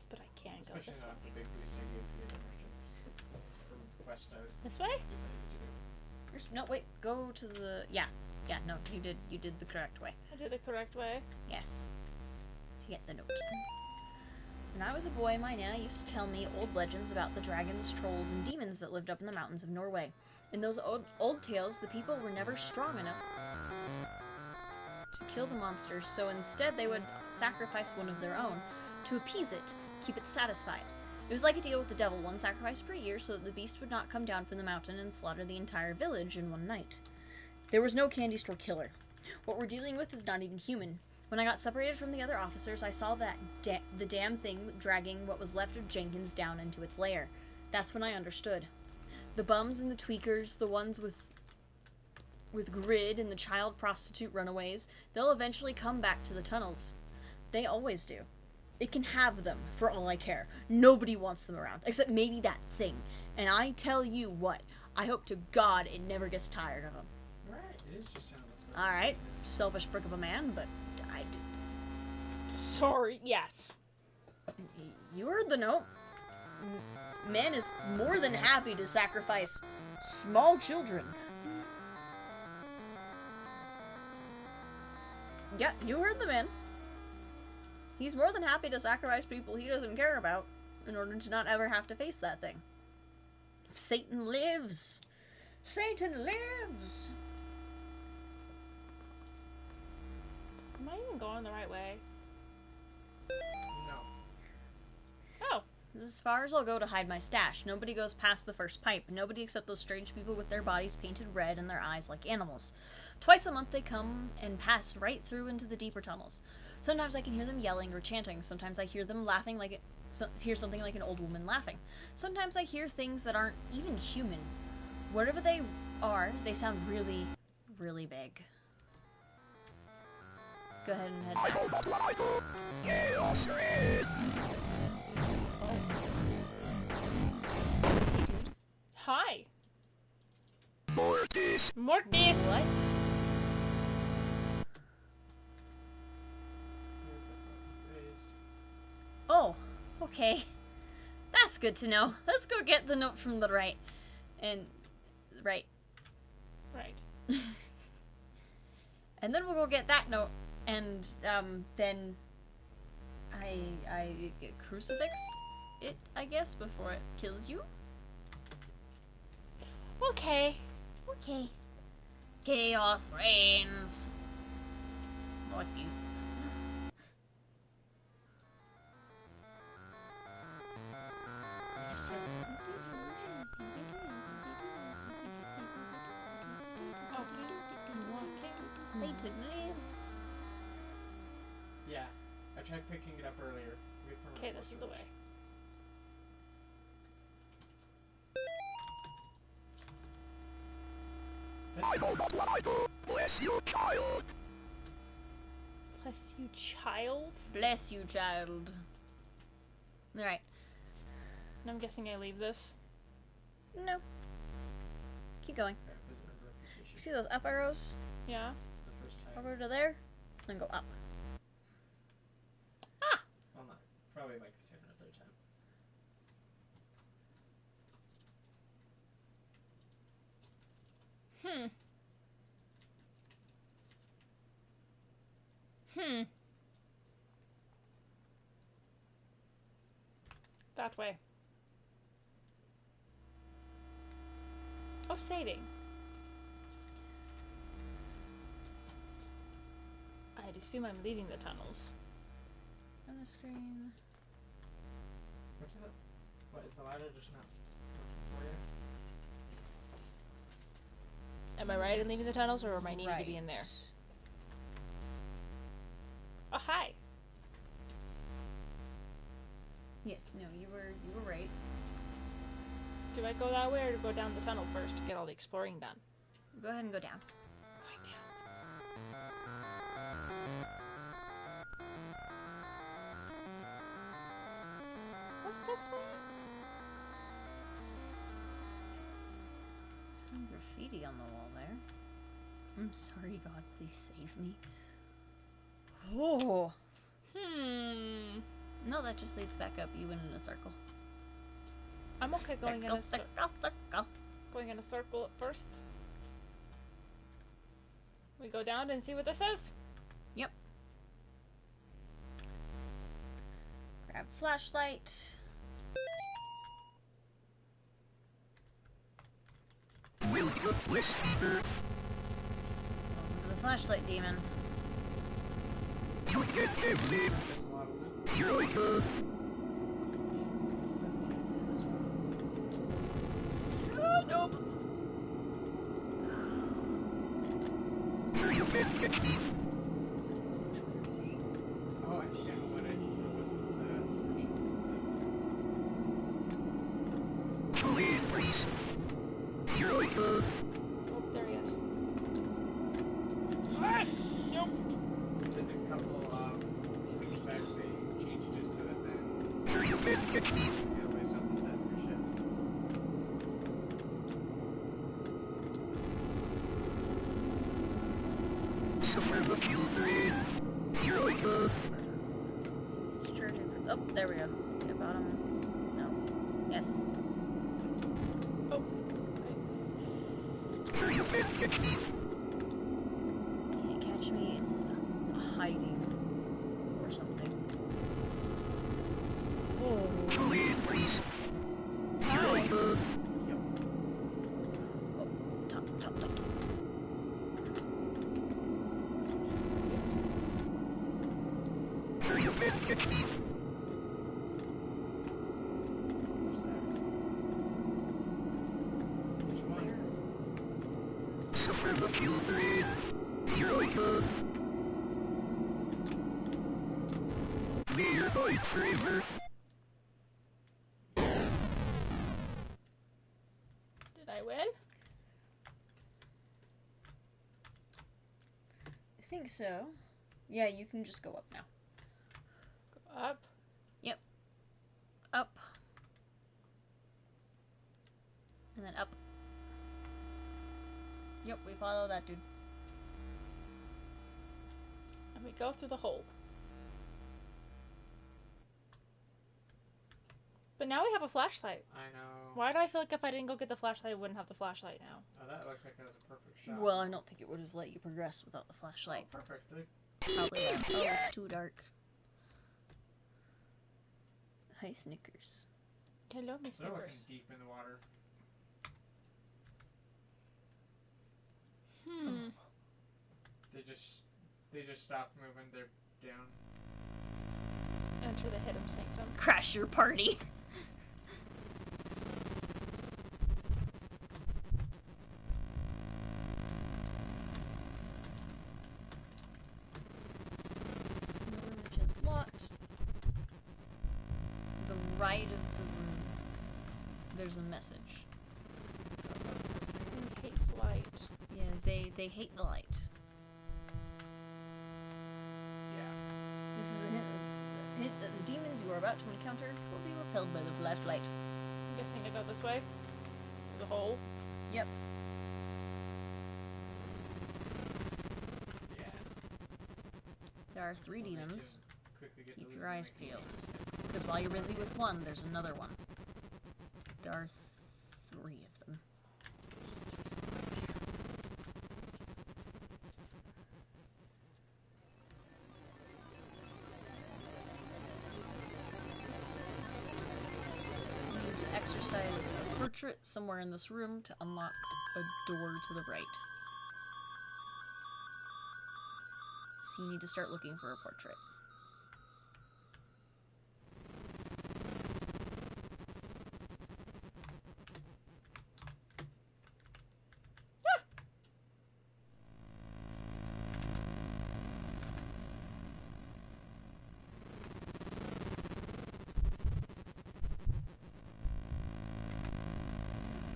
But I can go Especially this not way. the big boost I gave the other merchants from West out. This way? Decided to do. No, wait. Go to the. Yeah. Yeah. No, you did. You did the correct way. I did the correct way. Yes. To get the note. When I was a boy, my nana used to tell me old legends about the dragons, trolls, and demons that lived up in the mountains of Norway. In those old tales, the people were never strong enough to kill the monsters, so instead they would sacrifice one of their own to appease it, keep it satisfied. It was like a deal with the devil, one sacrifice per year, so that the beast would not come down from the mountain and slaughter the entire village in one night. There was no candy store killer. What we're dealing with is not even human. When I got separated from the other officers, I saw that the damn thing dragging what was left of Jenkins down into its lair. That's when I understood. The bums and the tweakers, the ones with grid and the child prostitute runaways, they'll eventually come back to the tunnels. They always do. It can have them, for all I care. Nobody wants them around, except maybe that thing. And I tell you what, I hope to God it never gets tired of them. Right, it is just down this way. Alright, selfish prick of a man, but I did. Sorry, yes. You heard the note. Man is more than happy to sacrifice small children. Yeah, you heard the man. He's more than happy to sacrifice people he doesn't care about in order to not ever have to face that thing. Satan lives! Satan lives! Am I even going the right way? No. Oh. As far as I'll go to hide my stash. Nobody goes past the first pipe. Nobody except those strange people with their bodies painted red and their eyes like animals. Twice a month they come and pass right through into the deeper tunnels. Sometimes I can hear them yelling or chanting. Sometimes I hear them laughing hear something like an old woman laughing. Sometimes I hear things that aren't even human. Whatever they are, they sound really, really big. Go ahead and head back. Hey, dude. Hi. Mortis. Mortis! What? Oh, okay. That's good to know. Let's go get the note from the right. And... right. Right. And then we'll go get that note. And, then... I crucifix it, I guess, before it kills you? Okay. Okay. Chaos reigns. Mortis. Satan lives. Yeah, I tried picking it up earlier. Wait for Okay, my this is the switch. way. Bless you, child. Bless you, child. Bless you, child. Alright. And I'm guessing I leave this. No. Keep going. Yeah, visitor reputation. You see those up arrows? Yeah. The first time. Over to there, and go up. Well, not. Probably like the second or third time. That way. Oh, saving. I'd assume I'm leaving the tunnels. On the screen. What's that? What, is the ladder just not working for you? Am I right in leaving the tunnels, or am I needing to be in there? Oh, hi. Yes, no, you were right. Do I go that way or go down the tunnel first to get all the exploring done? Go ahead and go down. Going down. What's this way? Some graffiti on the wall there. I'm sorry, God, please save me. Oh. No, that just leads back up. You went in a circle. I'm okay going in a circle. circle. Going in a circle at first. We go down and see what this is. Yep. Grab flashlight. Will you listen? Over to the flashlight demon. You get everything. There's a lot of them. Here I go. Nope. Here you can get me. Oh, I see what I need was with the Please, please. Here I go. Oh, there he is. Ah! Nope. There's a couple back they changed just so that then Here you can get me. scale based off the size of your ship. Somewhere the future in. Here I go. It's charging for. Oh, there we go. Hit bottom. No. Yes. Oh. Here you can get me. Can't catch me. It's hiding or something. Oh. Please, please. Here I go. Yep. Oh, top. Here you can get me. What's that? Which one? Somewhere the future in. Here I go. Nearby forever. Did I win? I think so. Yeah, you can just go up now. Go up. Up. And then up. Yep, we follow that dude. And we go through the hole. But now we have a flashlight. I know. Why do I feel like if I didn't go get the flashlight, I wouldn't have the flashlight now? Oh, that looks like it was a perfect shot. Well, I don't think it would have let you progress without the flashlight. Oh, perfect. Look. Probably not. Oh, it's too dark. Hi, Snickers. Hello, Miss They're looking Snickers. deep in the water. They just stopped moving. They're down. Enter the hidden sanctum. Crash your party. The room which is locked. The right of the room. There's a message. He hates light. Yeah, they hate the light. Yeah. This is a hint that the demons you are about to encounter will be repelled by the flashlight. I'm guessing I go this way. Through the hole. Yep. Yeah. There are 3 So we demons. can quickly get Keep the your loot eyes and we can- peeled. Because while you're busy with one, there's another one. There are 3 of them. You need to exercise a portrait somewhere in this room to unlock a door to the right. So you need to start looking for a portrait.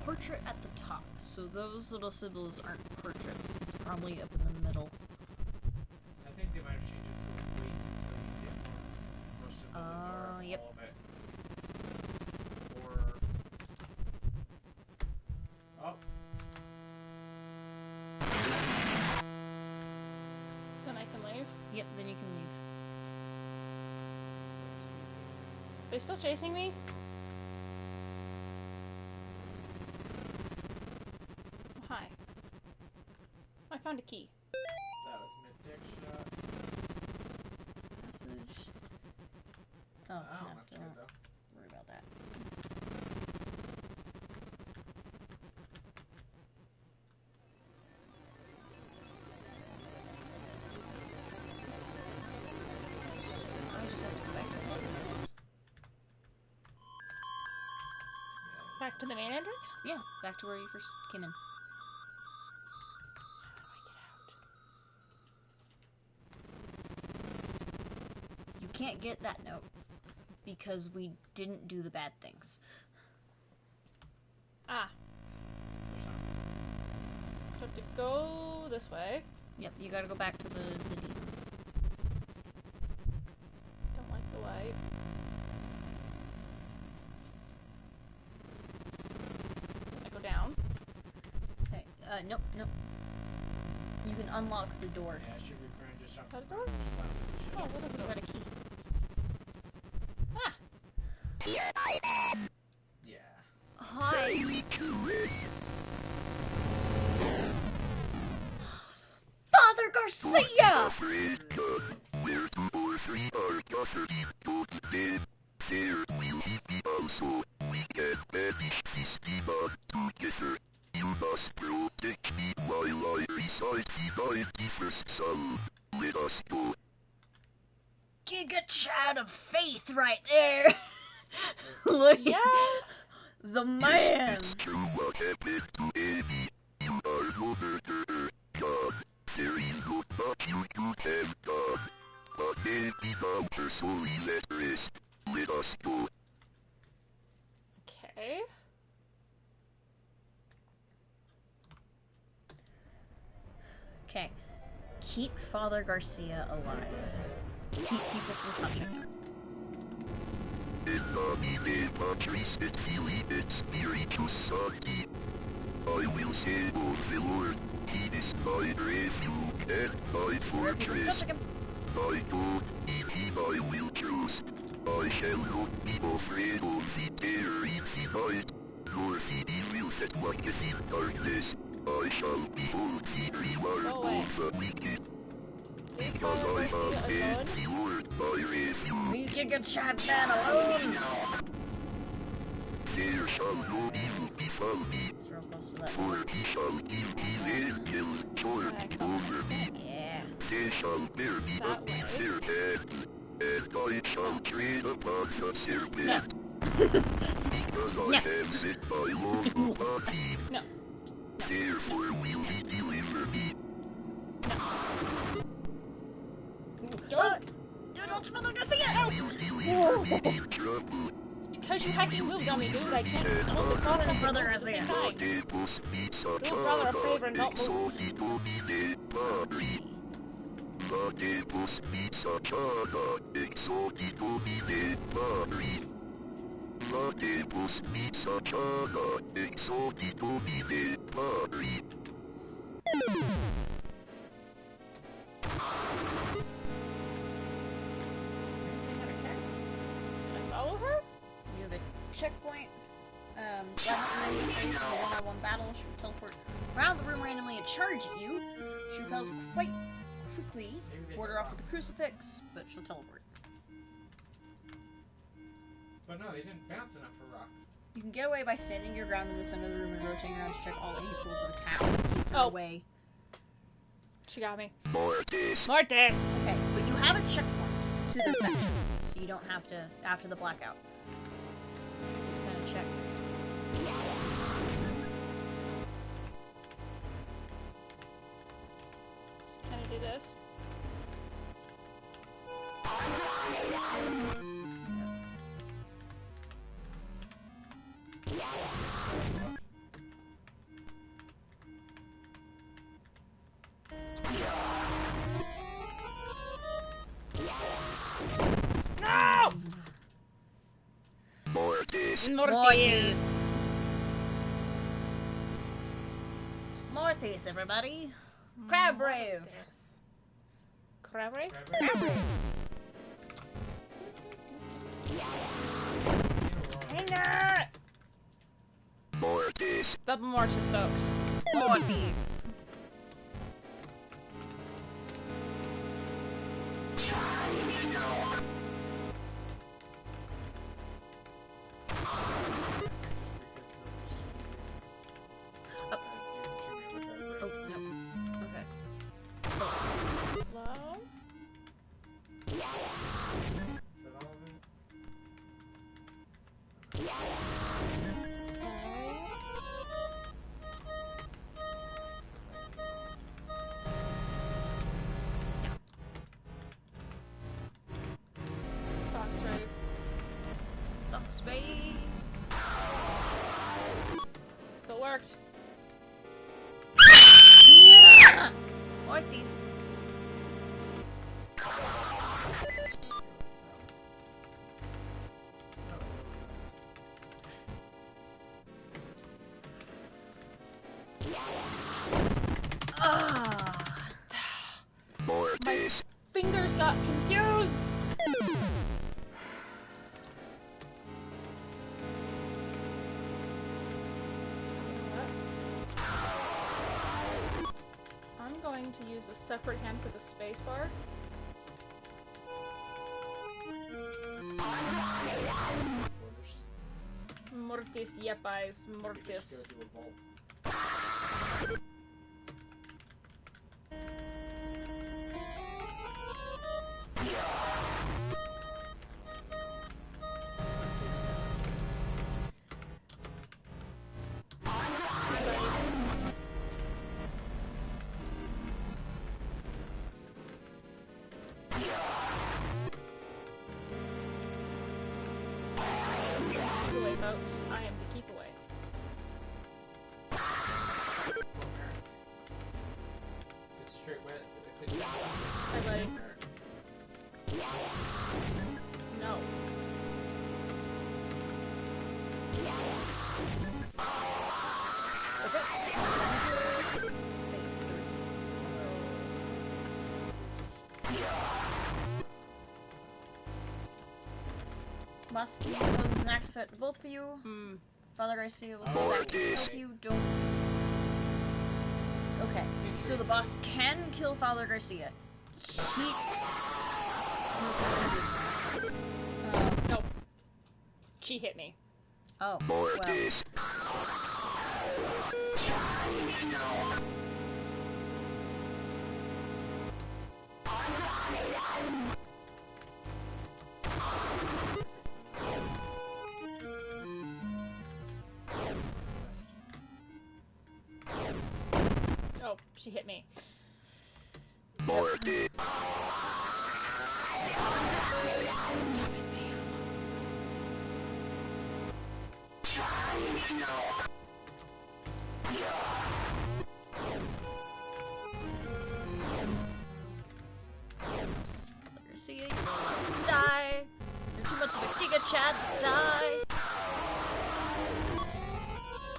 Portrait at the top, so those little symbols aren't portraits. It's probably up in the middle. I think they might have changed it so it waits until you get most of the loot or Yep. all of it. Or oh, Then I can leave. Yep, then you can leave. they still chasing me? Oh, hi. I found a key. That was mid-dick shot. Passage. Oh, Oh, no, that's good don't though. worry about that. I just have to go back to the entrance. Back to the main entrance? Yeah, back to where you first came in. You can't get that note because we didn't do the bad things. Ah, For some so I have to go this way. Yep, you gotta go back to the demons. Don't like the light. I go down. Okay, nope, nope. You can unlock the door. Yeah, should we burn just off Is that a the door? front? Oh, what is You it? got a key. Ah! Yeah. Hi! Father Garcia! Afraid God, where 2 or 3 are gathered in God's name, there will he be also. We can banish this demon together. You must protect me while I recite the 91st Psalm. Let us go. Giga Chad of faith right there! Look, Yeah! the man! It's true what happened to Amy. You are no murderer, God. There is not much you could have done. But maybe now her soul is at rest. Let us go. Okay. Okay. Keep Father Garcia alive. Keep people from touching him. In nomine Patris et Filii et Spiritus Sancti. I will say of the Lord, He is my refuge and my People from fortress. touching him. My God, in Him I will trust. I shall not be afraid of the terror in the night, nor the evil that walketh in darkness. I shall behold the reward Go away. of the wicked. Leave Because Father I Garcia have made alone. the Lord my refuge. Leave Giga Chad man alone! There shall no evil befall me, It's real close to that. for He shall give His angels charge over me. Yeah. They shall bear me That up in way. their hands, and I shall tread upon the serpent. Because I No. have set my love upon Him, No. therefore will He deliver me. What? Don't touch Father Garcia! Will deliver me in trouble. Because you hacking moved on me, dude, I can't stone the father and Brother move at the same Garcia. time. Devos meets Do a brother a favor and don't move. exodi domine patri. Devos meets exodi domine patri. Devos meets exodi domine patri. Can I follow her? You have a checkpoint. That enemy's face is a one-on-one battle. She will teleport around the room randomly and charge at you. She repels quite quickly. Ward her off with a crucifix, but she'll teleport. But no, they didn't bounce enough for rock. You can get away by standing your ground in the center of the room and rotating around to check all angles of attack. Keep her Oh. away. She got me. Mortis. Mortis! Okay, but you have a checkpoint to this section, so you don't have to after the blackout. Just kind of check. Just kind of do this. No! Mortis. Mortis! Mortis, everybody. Crab brave. Crab Ray? Grab it. Double Mortis, folks. Mortis. Oh, no. Okay. Hello? Is that all of it? Foxrave. Foxrave. Still worked. Mortis. Ah. Mortis. Fingers got confused! I'm going to use a separate hand for the spacebar. Mortis, yep, eyes, Mortis. Just go to a vault. Keep away, folks. I am the keep away. It's straight wet. If it's Hi, buddy. No. Phase 3. Boss, do you pose an act threat to both of you? Hmm. Father Garcia will stay back to help you. Don't. Okay, so the boss can kill Father Garcia. He. Nope. She hit me. Oh, well. Mortis. Oh, she hit me. Mortis. Garcia, you will die. You're too much of a Giga Chad to die.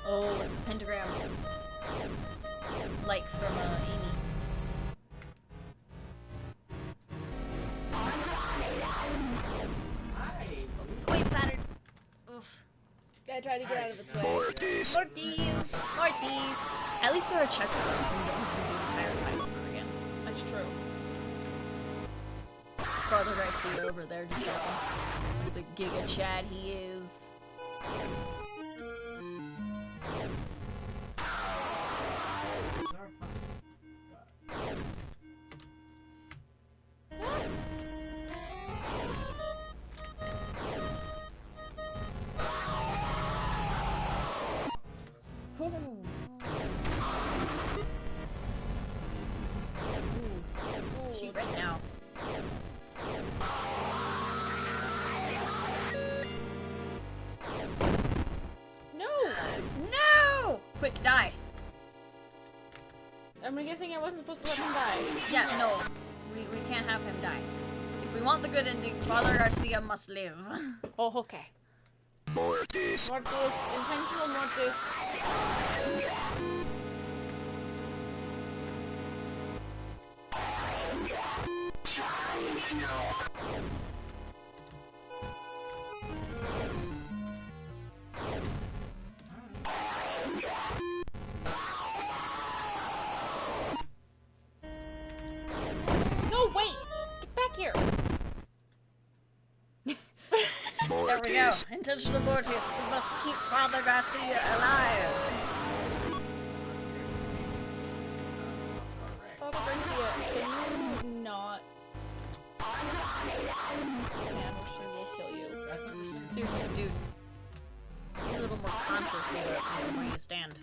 Oh, it's the pentagram. Like from Amy. Hi. It's the wave pattern. Oof. I tried to get out of its way. Mortis. Mortis! Mortis! At least there are checkpoints and you don't have to do the entire fight over again. That's true. Father Garcia over there just talking. Like the Giga Chad he is. It's our fun. Ooh. She red now. No! No! Quick, die. I'm guessing I wasn't supposed to let him die. Yeah, no. We can't have him die. If we want the good ending, Father Garcia must live. Oh, okay. Mortis. Mortis. Intentional Mortis. there we go. Intentional Mortius. We must keep Father Garcia alive. Father Garcia, can you not stand or she will kill you? That's understandable. Seriously, dude. Be a little more conscious about where you stand.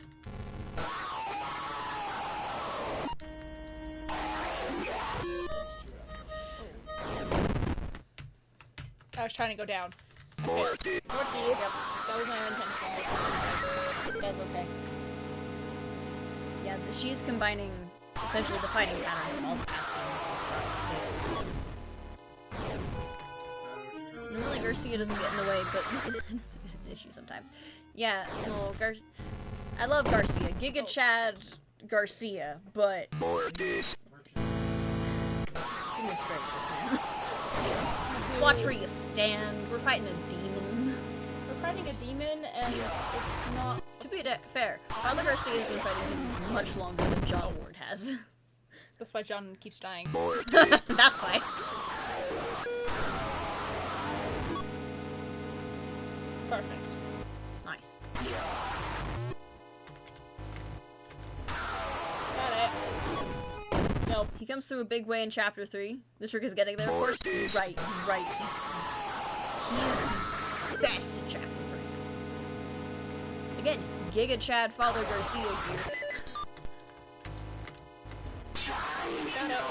I was trying to go down. Mortis. Yep, that was my unintentional. That's okay. Yeah, she's combining essentially the fighting patterns of all the past games with faced. Normally Garcia doesn't get in the way, but this is a bit of an issue sometimes. Yeah, no, I love Garcia. Giga Chad Garcia, but Mortis. goodness gracious, man. Watch where you stand. We're fighting a demon. We're fighting a demon, and it's not. To be fair, Father Garcia has been fighting demons much longer than John Ward has. That's why John keeps dying. Mortis. That's why. Perfect. Nice. Got it. Nope. He comes through a big way in Chapter 3. The trick is getting there, of course. Right. He is the best in Chapter 3. Again, Giga Chad Father Garcia here. Got it.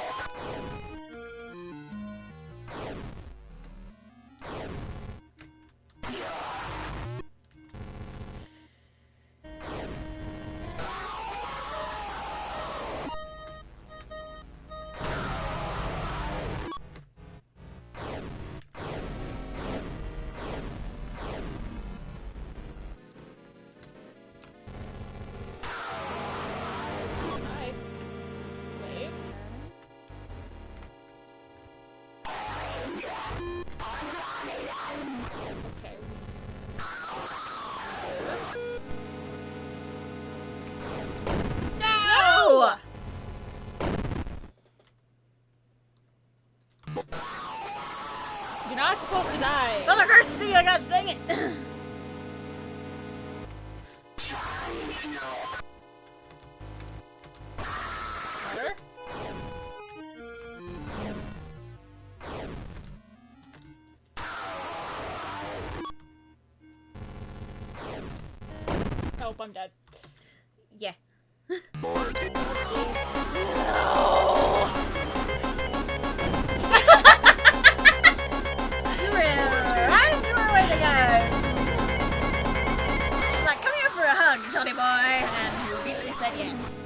Hi. Wait. Okay. No! You're not supposed to die. Father Garcia, gosh dang it! Better? Oh, I'm dead. Yeah. Mortis. You ran right into our way, guys! Like, come here for a hug, Johnny boy! And you immediately said yes.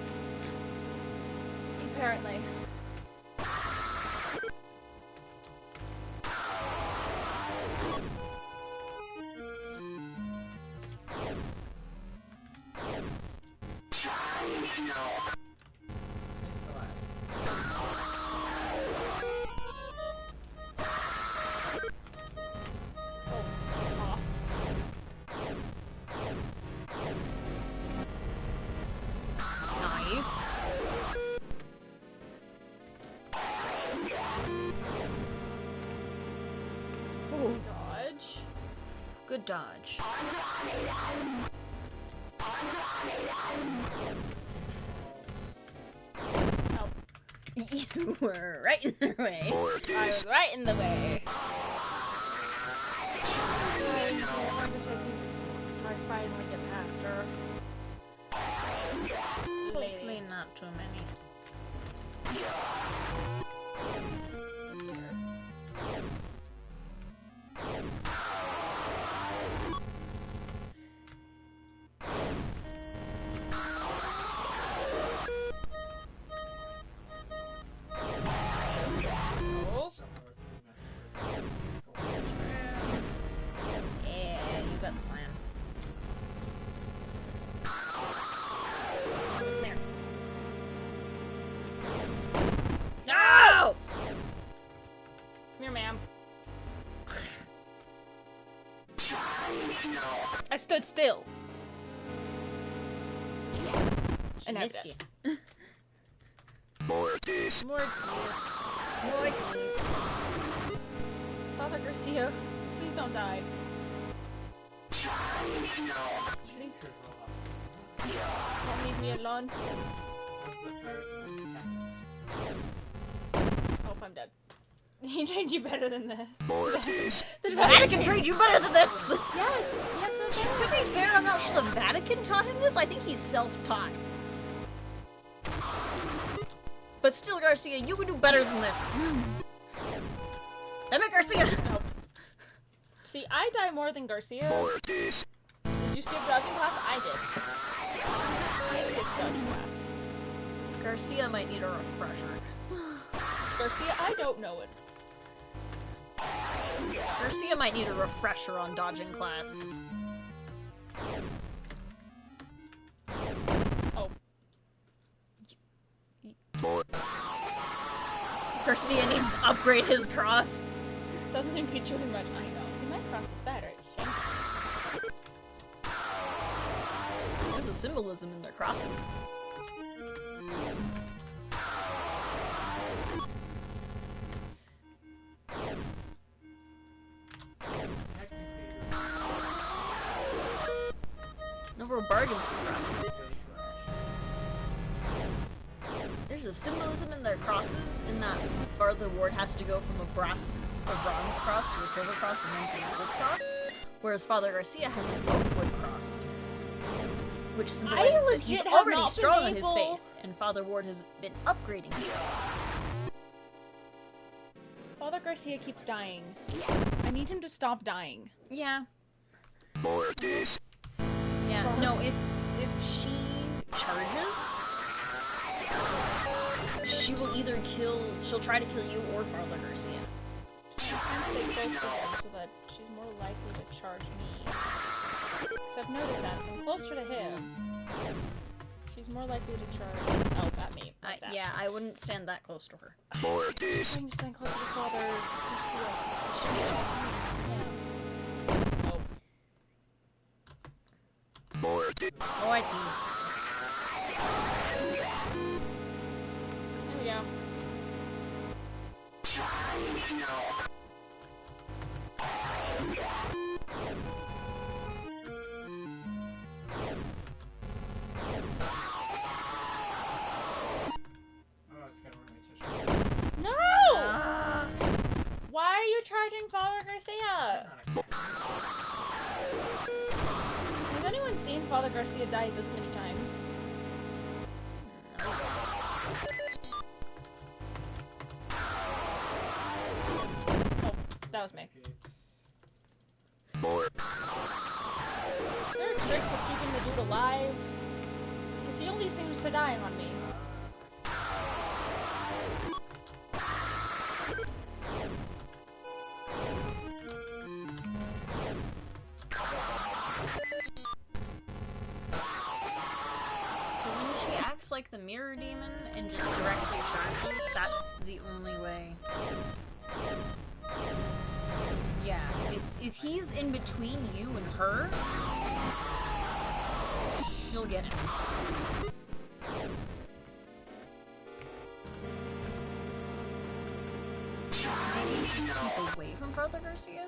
Apparently. It's still at. Oh, off. Nice. Ooh, Dodge. good dodge. Oh, You were right in their way. I Mortis. was right in the way. I finally get past her. Hopefully not too many. Oh, Yeah, you got the plan. come here. No! Come here, ma'am. I stood still. She And I missed did. you. Mortis. Mortius. Mortis. Father Garcia, please don't die. Please. Don't leave me alone. Oh, I'm dead. He trained you better than the Vatican trained you better than this! Yes, yes, To be fair, I'm not sure the Vatican taught him this. I think he's self-taught. But still, Garcia, you can do better than this. Damn it, Garcia! Nope. See, I die more than Garcia. Did you skip dodging class? I did. I skipped dodging class. Garcia might need a refresher. Garcia, I don't know it. Garcia might need a refresher on dodging class. Oh. Garcia needs to upgrade his cross. Doesn't seem to be doing much. I know. See, my cross is better. It's shameful. There's a symbolism in their crosses. No real bargains for crosses. There's a symbolism in their crosses in that Father Ward has to go from a bronze cross to a silver cross and then to a gold cross, whereas Father Garcia has an oakwood cross, which symbolizes that he's legit have already not strong been in his able- faith, and Father Ward has been upgrading his faith. Father Garcia keeps dying. I need him to stop dying. Yeah. Yeah. No, if she charges, she'll try to kill you or Father Garcia. I'm trying to stay close to him so that she's more likely to charge me. Because I've noticed that if I'm closer to him, she's more likely to charge at me. Like that. Yeah, I wouldn't stand that close to her. I'm trying to stand closer to Father Garcia so that she can charge me. Oh. Oh, I think. There we go. No! Why are you charging Father Garcia? Has anyone seen Father Garcia die this many times? Oh, that was me. Is there a trick for keeping the dude alive? Because he only seems to die on me. So when she acts like the mirror demon and just directly charges, that's the only way. Yeah, if he's in between you and her, she'll get him. So maybe just keep away from Father Garcia?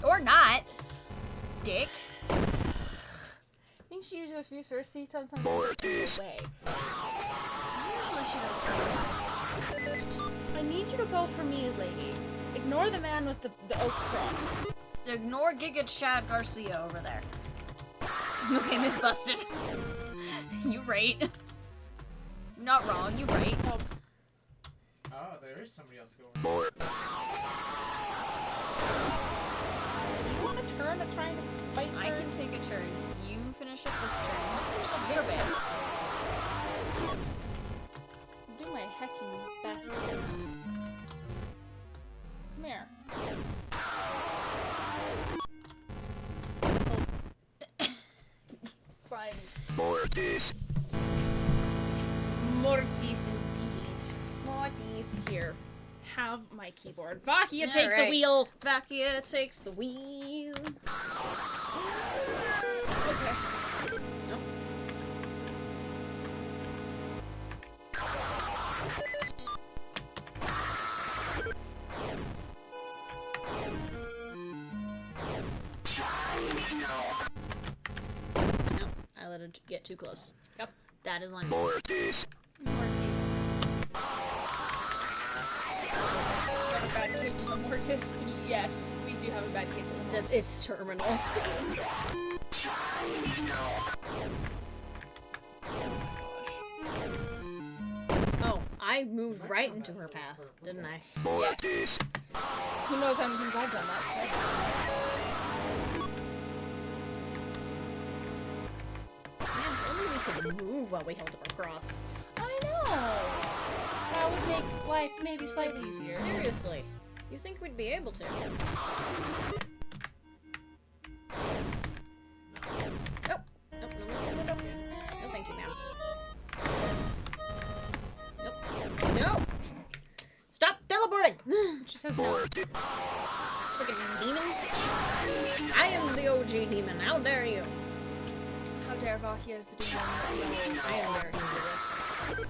Or not, dick. I think she usually used her seat on something away. Usually she goes for I need you to go for me, lady. Ignore the man with the oak cross. Ignore Giga Chad Garcia over there. Okay, myth busted. You right. You're not wrong, you right. Oh, Oh, there is somebody else going. do you want to turn and trying to fight her? I can take a turn. You finish up this turn. Your best. Do my hecking best. Come here. Oh. Fine. Mortis indeed. Mortis. Here. Have my keyboard. Vacia, take the Alright. wheel. Vacia takes the wheel. Okay. Nope. to get too close. Yep. That is on. Mortis. Mortis. Got a bad case of the Mortis? Yes, we do have a bad case of the Mortis. It's terminal. Oh, I moved right into her path, didn't I? Mortis. Who knows how many times I've done that, Man, if only we could move while we held up our cross. I know! That would make life maybe slightly easier. Seriously. You think we'd be able to? Nope. Nope, no. No, thank you, ma'am. Nope. Nope! Stop teleporting! It just has no... Freaking demon. I am the OG demon. How dare you? How dare Vacia is the demon that we all... I am very angry with.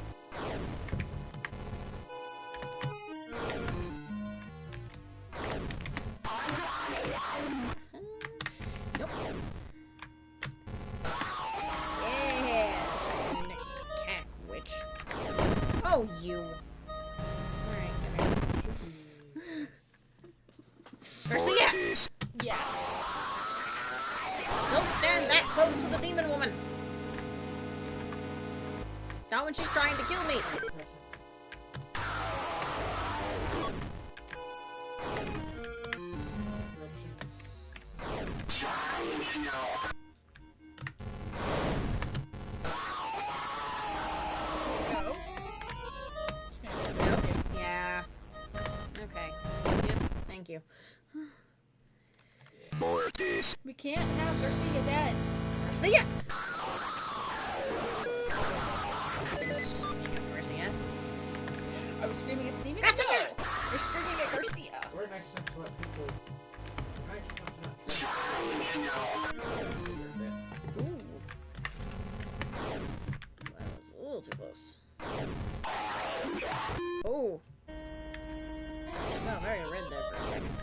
Nope. Yeah, that's right. Next attack, witch. Oh, you. Alright, come here. Garcia! Yes. Don't stand that close to the demon woman. Not when she's trying to kill me. Go. Just gonna go Vacia. Yeah. Okay. Yep. Thank you. Mortis. We can't have Garcia dead. Garcia! Screaming at Garcia. Are we screaming at the demon? Garcia! No! We're screaming at Garcia. We're nice enough to let people. Nice enough to not try. Ooh. That was a little too close. Oh. Got very red there for a second.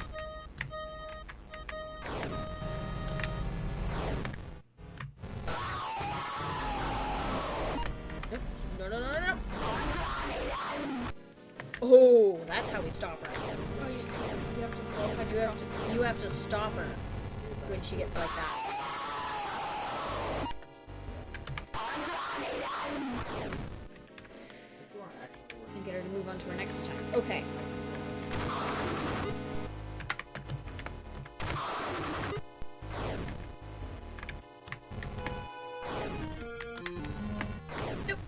Nope. No, no, no, no, no. Oh, that's how we stop her. Oh, you have to both have your You have to stop her when she gets like that. And get her to move on to her next attack. Okay. Nope.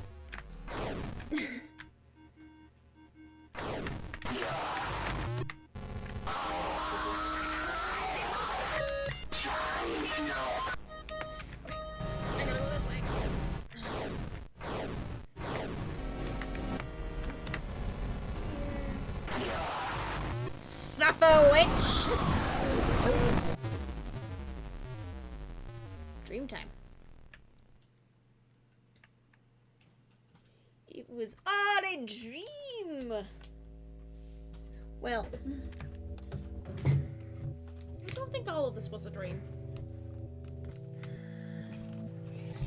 I gotta go this way. Suffer, witch! Dream time. It was all a dream! Well, I don't think all of this was a dream.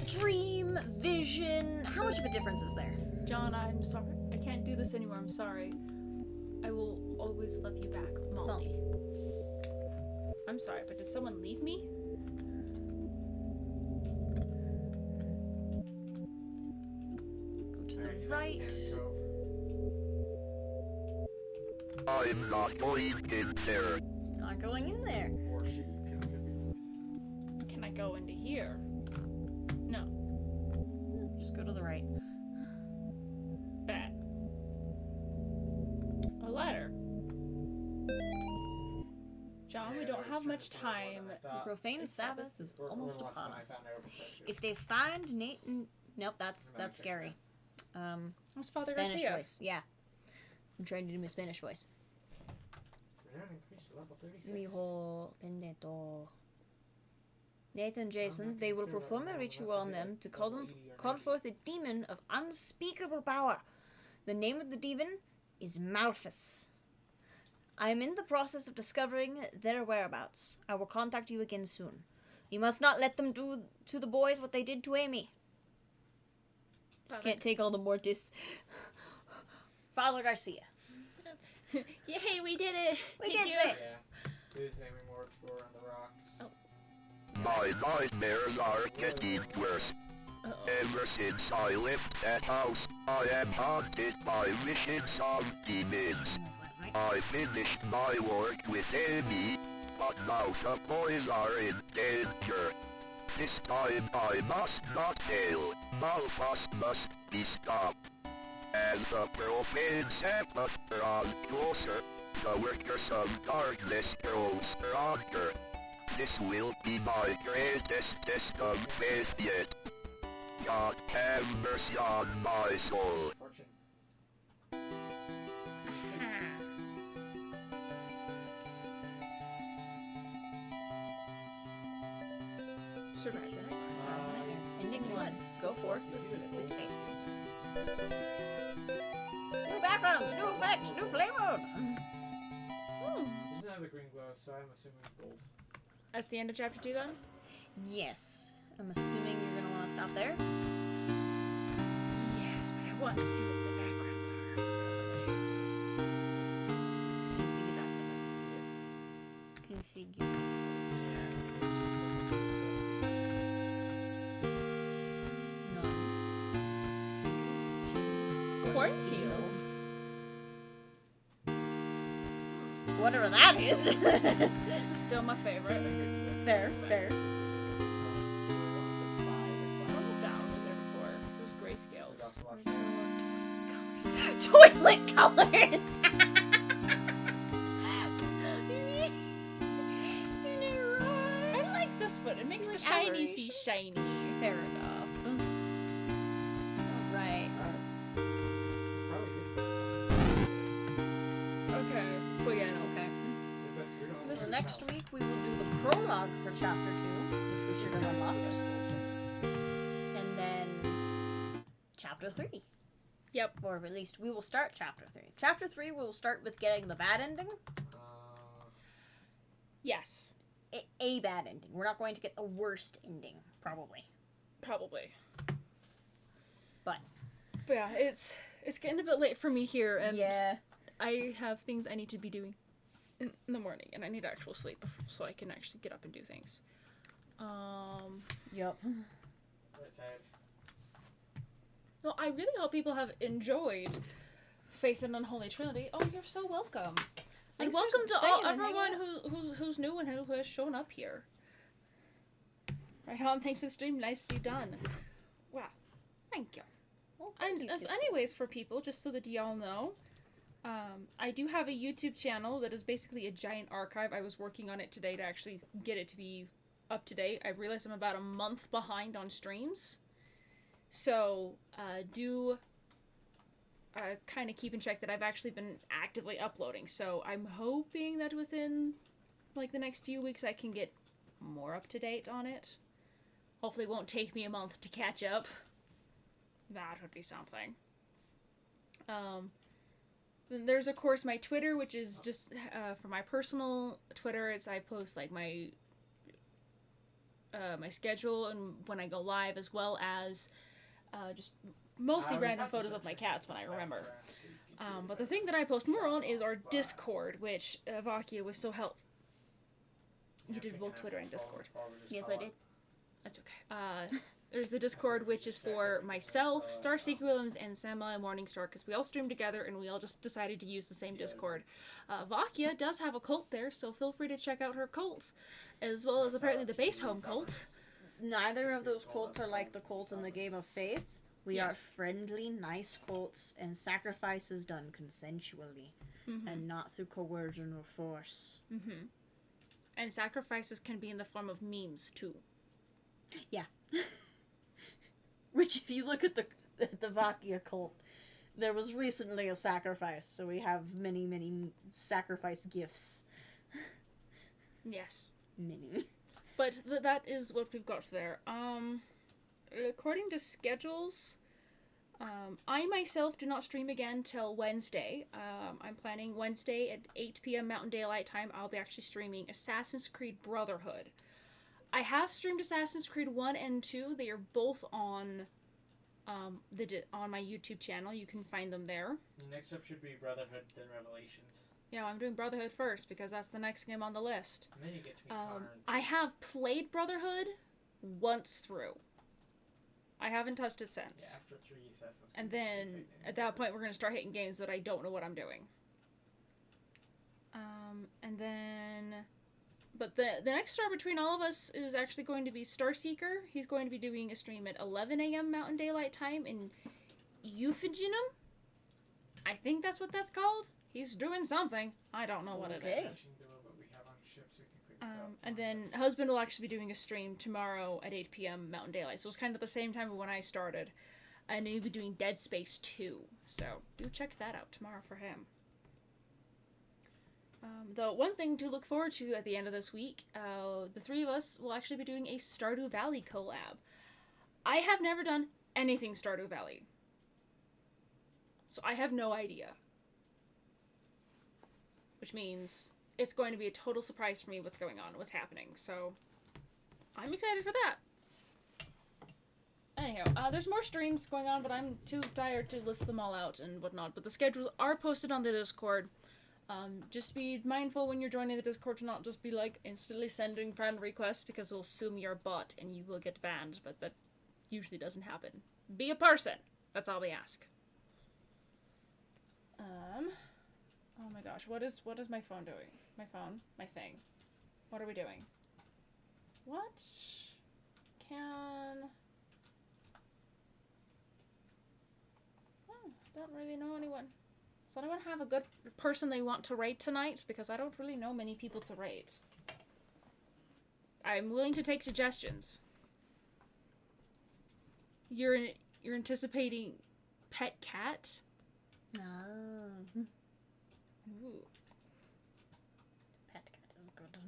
dream, vision. How much of a difference is there? John, I'm sorry. I can't do this anymore. I'm sorry. I will always love you back, Molly. I'm sorry, but did someone leave me? Go to the right. I'm not going in there. Not going in there. Or she, because it could be both. Can I go into here? No. Just go to the right. Bad. A letter. John, we don't have much time. The profane Sabbath is almost upon us. If they find Nathan, nope, that's Gary. What's Father Spanish Garcia? voice. Yeah, I'm trying to do my Spanish voice. Mijo pendeto. Nathan, Jason, they will perform a ritual on them to call forth a demon of unspeakable power. The name of the demon is Malphus. I am in the process of discovering their whereabouts. I will contact you again soon. You must not let them do to the boys what they did to Amy. Can't take all the mortis. Father Garcia. Yay, we did it! We Thank did you. it! Yeah. Who's aiming more on the rocks? Oh. My nightmares are getting worse. Ever since I left that house, I am haunted by visions of demons. I finished my work with Amy, but now the boys are in danger. This time I must not fail. Malphas must be stopped. As the profane Sabbath draws closer, the workers of darkness grow stronger. This will be my greatest test of faith yet. God have mercy on my soul. Fortune. Survivor. Ending 1. Go forth with faith. New backgrounds, new effects, new play mode. This doesn't have the green glow, so I'm assuming gold. That's the end of chapter 2 then? Yes. I'm assuming you're gonna want to stop there. Yes, but I want to see what the backgrounds are. Configure. Cornfields. Whatever that is. This is still my favorite. Fair, fair. I don't know if that one was there before. This was grayscales. Toilet colors. I like this one. It makes the Like shinies be aberration? shiny. Fair enough. Alright. Okay. Well, yeah, no. Okay. This So next week we will do the prologue for chapter 2, which we should have unlocked. And then chapter 3. Yep. Or at least we will start chapter 3. Chapter 3 we will start with getting the bad ending. Yes. A bad ending. We're not going to get the worst ending, probably. Probably. But yeah, it's getting a bit late for me here, and yeah. I have things I need to be doing in the morning, and I need actual sleep so I can actually get up and do things. Yup. Right side. Well, I really hope people have enjoyed Faith in Unholy Trinity. Oh, you're so welcome. And Thanks for welcome to staying all and everyone hanging who's new and who has shown up here. Right on, thanks for the stream. Nicely done. Wow, thank you. Well, And thank you, as kisses. anyways, for people, just so that y'all know, I do have a YouTube channel that is basically a giant archive. I was working on it today to actually get it to be up to date. I realized I'm about a month behind on streams. So, do kind of keep in check that I've actually been actively uploading. So, I'm hoping that within, like, the next few weeks I can get more up to date on it. Hopefully it won't take me a month to catch up. That would be something. Then there's, of course, my Twitter, which is just for my personal Twitter. It's I post, like, my schedule and when I go live, as well as just mostly random photos of my cats when I remember. But the thing that I post more on is our Discord, which Vacia was so helpful. You did both Twitter and Discord. Yes, I did. That's okay. There's the Discord, which is for myself, Star Seeker Williams, and Samuel Morningstar, because we all stream together and we all just decided to use the same Discord. Vacia does have a cult there, so feel free to check out her cult, as well as apparently the base home cult. Neither of those cults are like the cults in the Game of Faith. We are Yes. friendly, nice cults, and sacrifice is done consensually, and not through coercion or force. And sacrifices can be in the form of memes, too. Yeah. Which, if you look at the Vacia cult, there was recently a sacrifice, so we have many, many sacrifice gifts. Yes. Many. But that is what we've got there. According to schedules, I myself do not stream again till Wednesday. I'm planning Wednesday at 8 p.m. Mountain Daylight Time. I'll be actually streaming Assassin's Creed Brotherhood. I have streamed Assassin's Creed 1 and 2. They are both on on my YouTube channel. You can find them there. Next up should be Brotherhood, then Revelations. Yeah, I'm doing Brotherhood first because that's the next game on the list. And then you get to meet Connor. I have played Brotherhood once through. I haven't touched it since. Yeah, after 3 Assassin's Creed. And then at that point, we're gonna start hitting games that I don't know what I'm doing. And then, but the next star between all of us is actually going to be Starseeker. He's going to be doing a stream at 11 a.m. Mountain Daylight Time in Euphogenum. I think that's what that's called. He's doing something. I don't know what it is. And then husband will actually be doing a stream tomorrow at 8 p.m. Mountain Daylight. So it's kind of the same time when I started. And he'll be doing Dead Space 2. So do check that out tomorrow for him. The one thing to look forward to at the end of this week, the three of us will actually be doing a Stardew Valley collab. I have never done anything Stardew Valley. So I have no idea. Which means it's going to be a total surprise for me what's going on, what's happening. So I'm excited for that. Anyhow, there's more streams going on, but I'm too tired to list them all out and whatnot. But the schedules are posted on the Discord. Just be mindful when you're joining the Discord to not just be like instantly sending friend requests because we'll assume you're a bot and you will get banned, but that usually doesn't happen. Be a person. That's all we ask. Oh my gosh, what is my phone doing? My thing. What are we doing? What can... Oh, don't really know anyone. Does anyone have a good person they want to raid tonight? Because I don't really know many people to raid. I'm willing to take suggestions. You're anticipating pet cat? No. Ooh. Pet cat is good.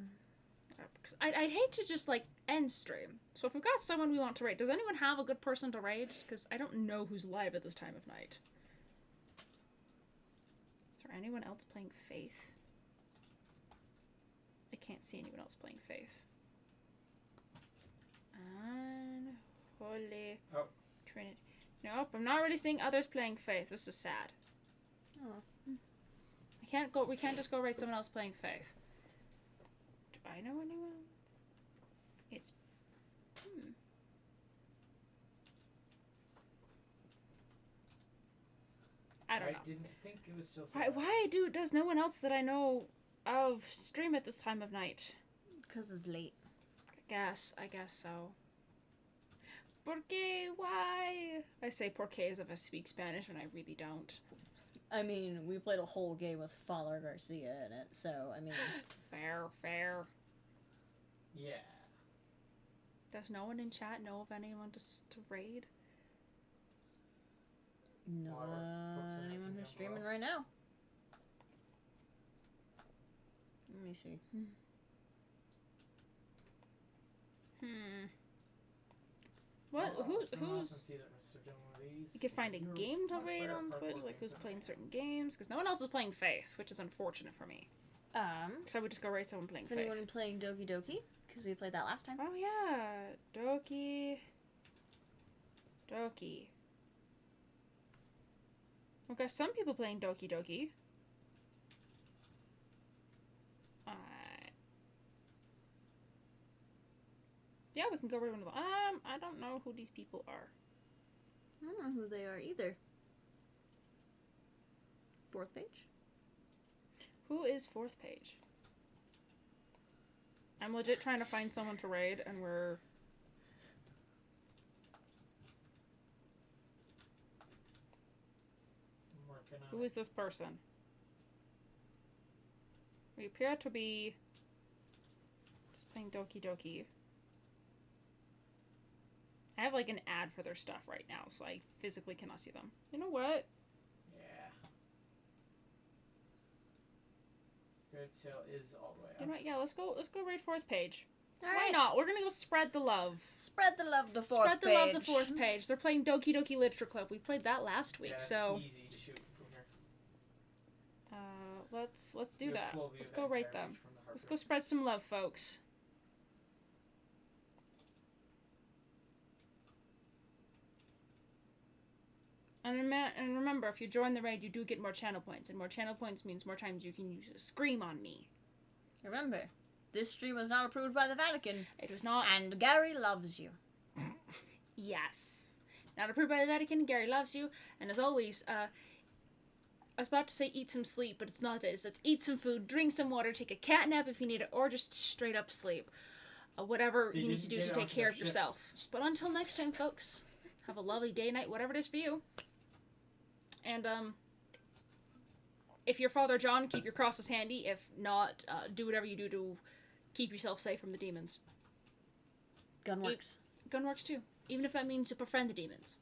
Because I'd hate to just like end stream. So if we've got someone we want to raid, does anyone have a good person to raid? Because I don't know who's live at this time of night. Is there anyone else playing Faith? I can't see anyone else playing Faith. Unholy Trinity. Nope, I'm not really seeing others playing Faith. This is sad. Oh. We can't just go raid someone else playing Faith. Do I know anyone? It's... I don't know. I didn't think it was still Why does no one else that I know of stream at this time of night? Because it's late. I guess so. Porque, why? I say porque as if I speak Spanish when I really don't. I mean, we played a whole game with Father Garcia in it, so, I mean... Fair. Yeah. Does no one in chat know of anyone to raid? No, anyone who's streaming right now. Let me see. What? Who's... You could find a game to raid on Twitch, like who's playing certain games, because no one else is playing Faith, which is unfortunate for me. So I would just go raid someone playing Faith. Is anyone playing Doki Doki? Because we played that last time. Oh yeah, Doki. We've got some people playing Doki Doki. Yeah, we can go raid one of them. I don't know who these people are. I don't know who they are either. 4th page? Who is 4th page? I'm legit trying to find someone to raid, and we're... Who is this person? We appear to be just playing Doki Doki. I have like an ad for their stuff right now, so I physically cannot see them. You know what? Yeah. Good sale is all the way up. You know what? Yeah, let's go raid 4th page. All Why right. not? We're gonna go spread the love. Spread the love to 4th page. Spread the love to 4th page. They're playing Doki Doki Literature Club. We played that last week, Yeah, so easy to shoot from here. let's do You have that. full view Let's of go that rate entire them. page from the Let's harbor. go spread some love, folks. And remember, if you join the raid, you do get more channel points, and more channel points means more times you can use a scream on me. Remember, this stream was not approved by the Vatican. It was not. And Gary loves you. Yes. Not approved by the Vatican, Gary loves you, and as always, I was about to say eat some sleep, but it's not it. It's eat some food, drink some water, take a cat nap if you need it, or just straight up sleep. Whatever you need to do to take care of yourself. But until next time, folks, have a lovely day, night, whatever it is for you. And, if you're Father John, keep your crosses handy. If not, do whatever you do to keep yourself safe from the demons. Gun works. Gun works too. Even if that means to befriend the demons.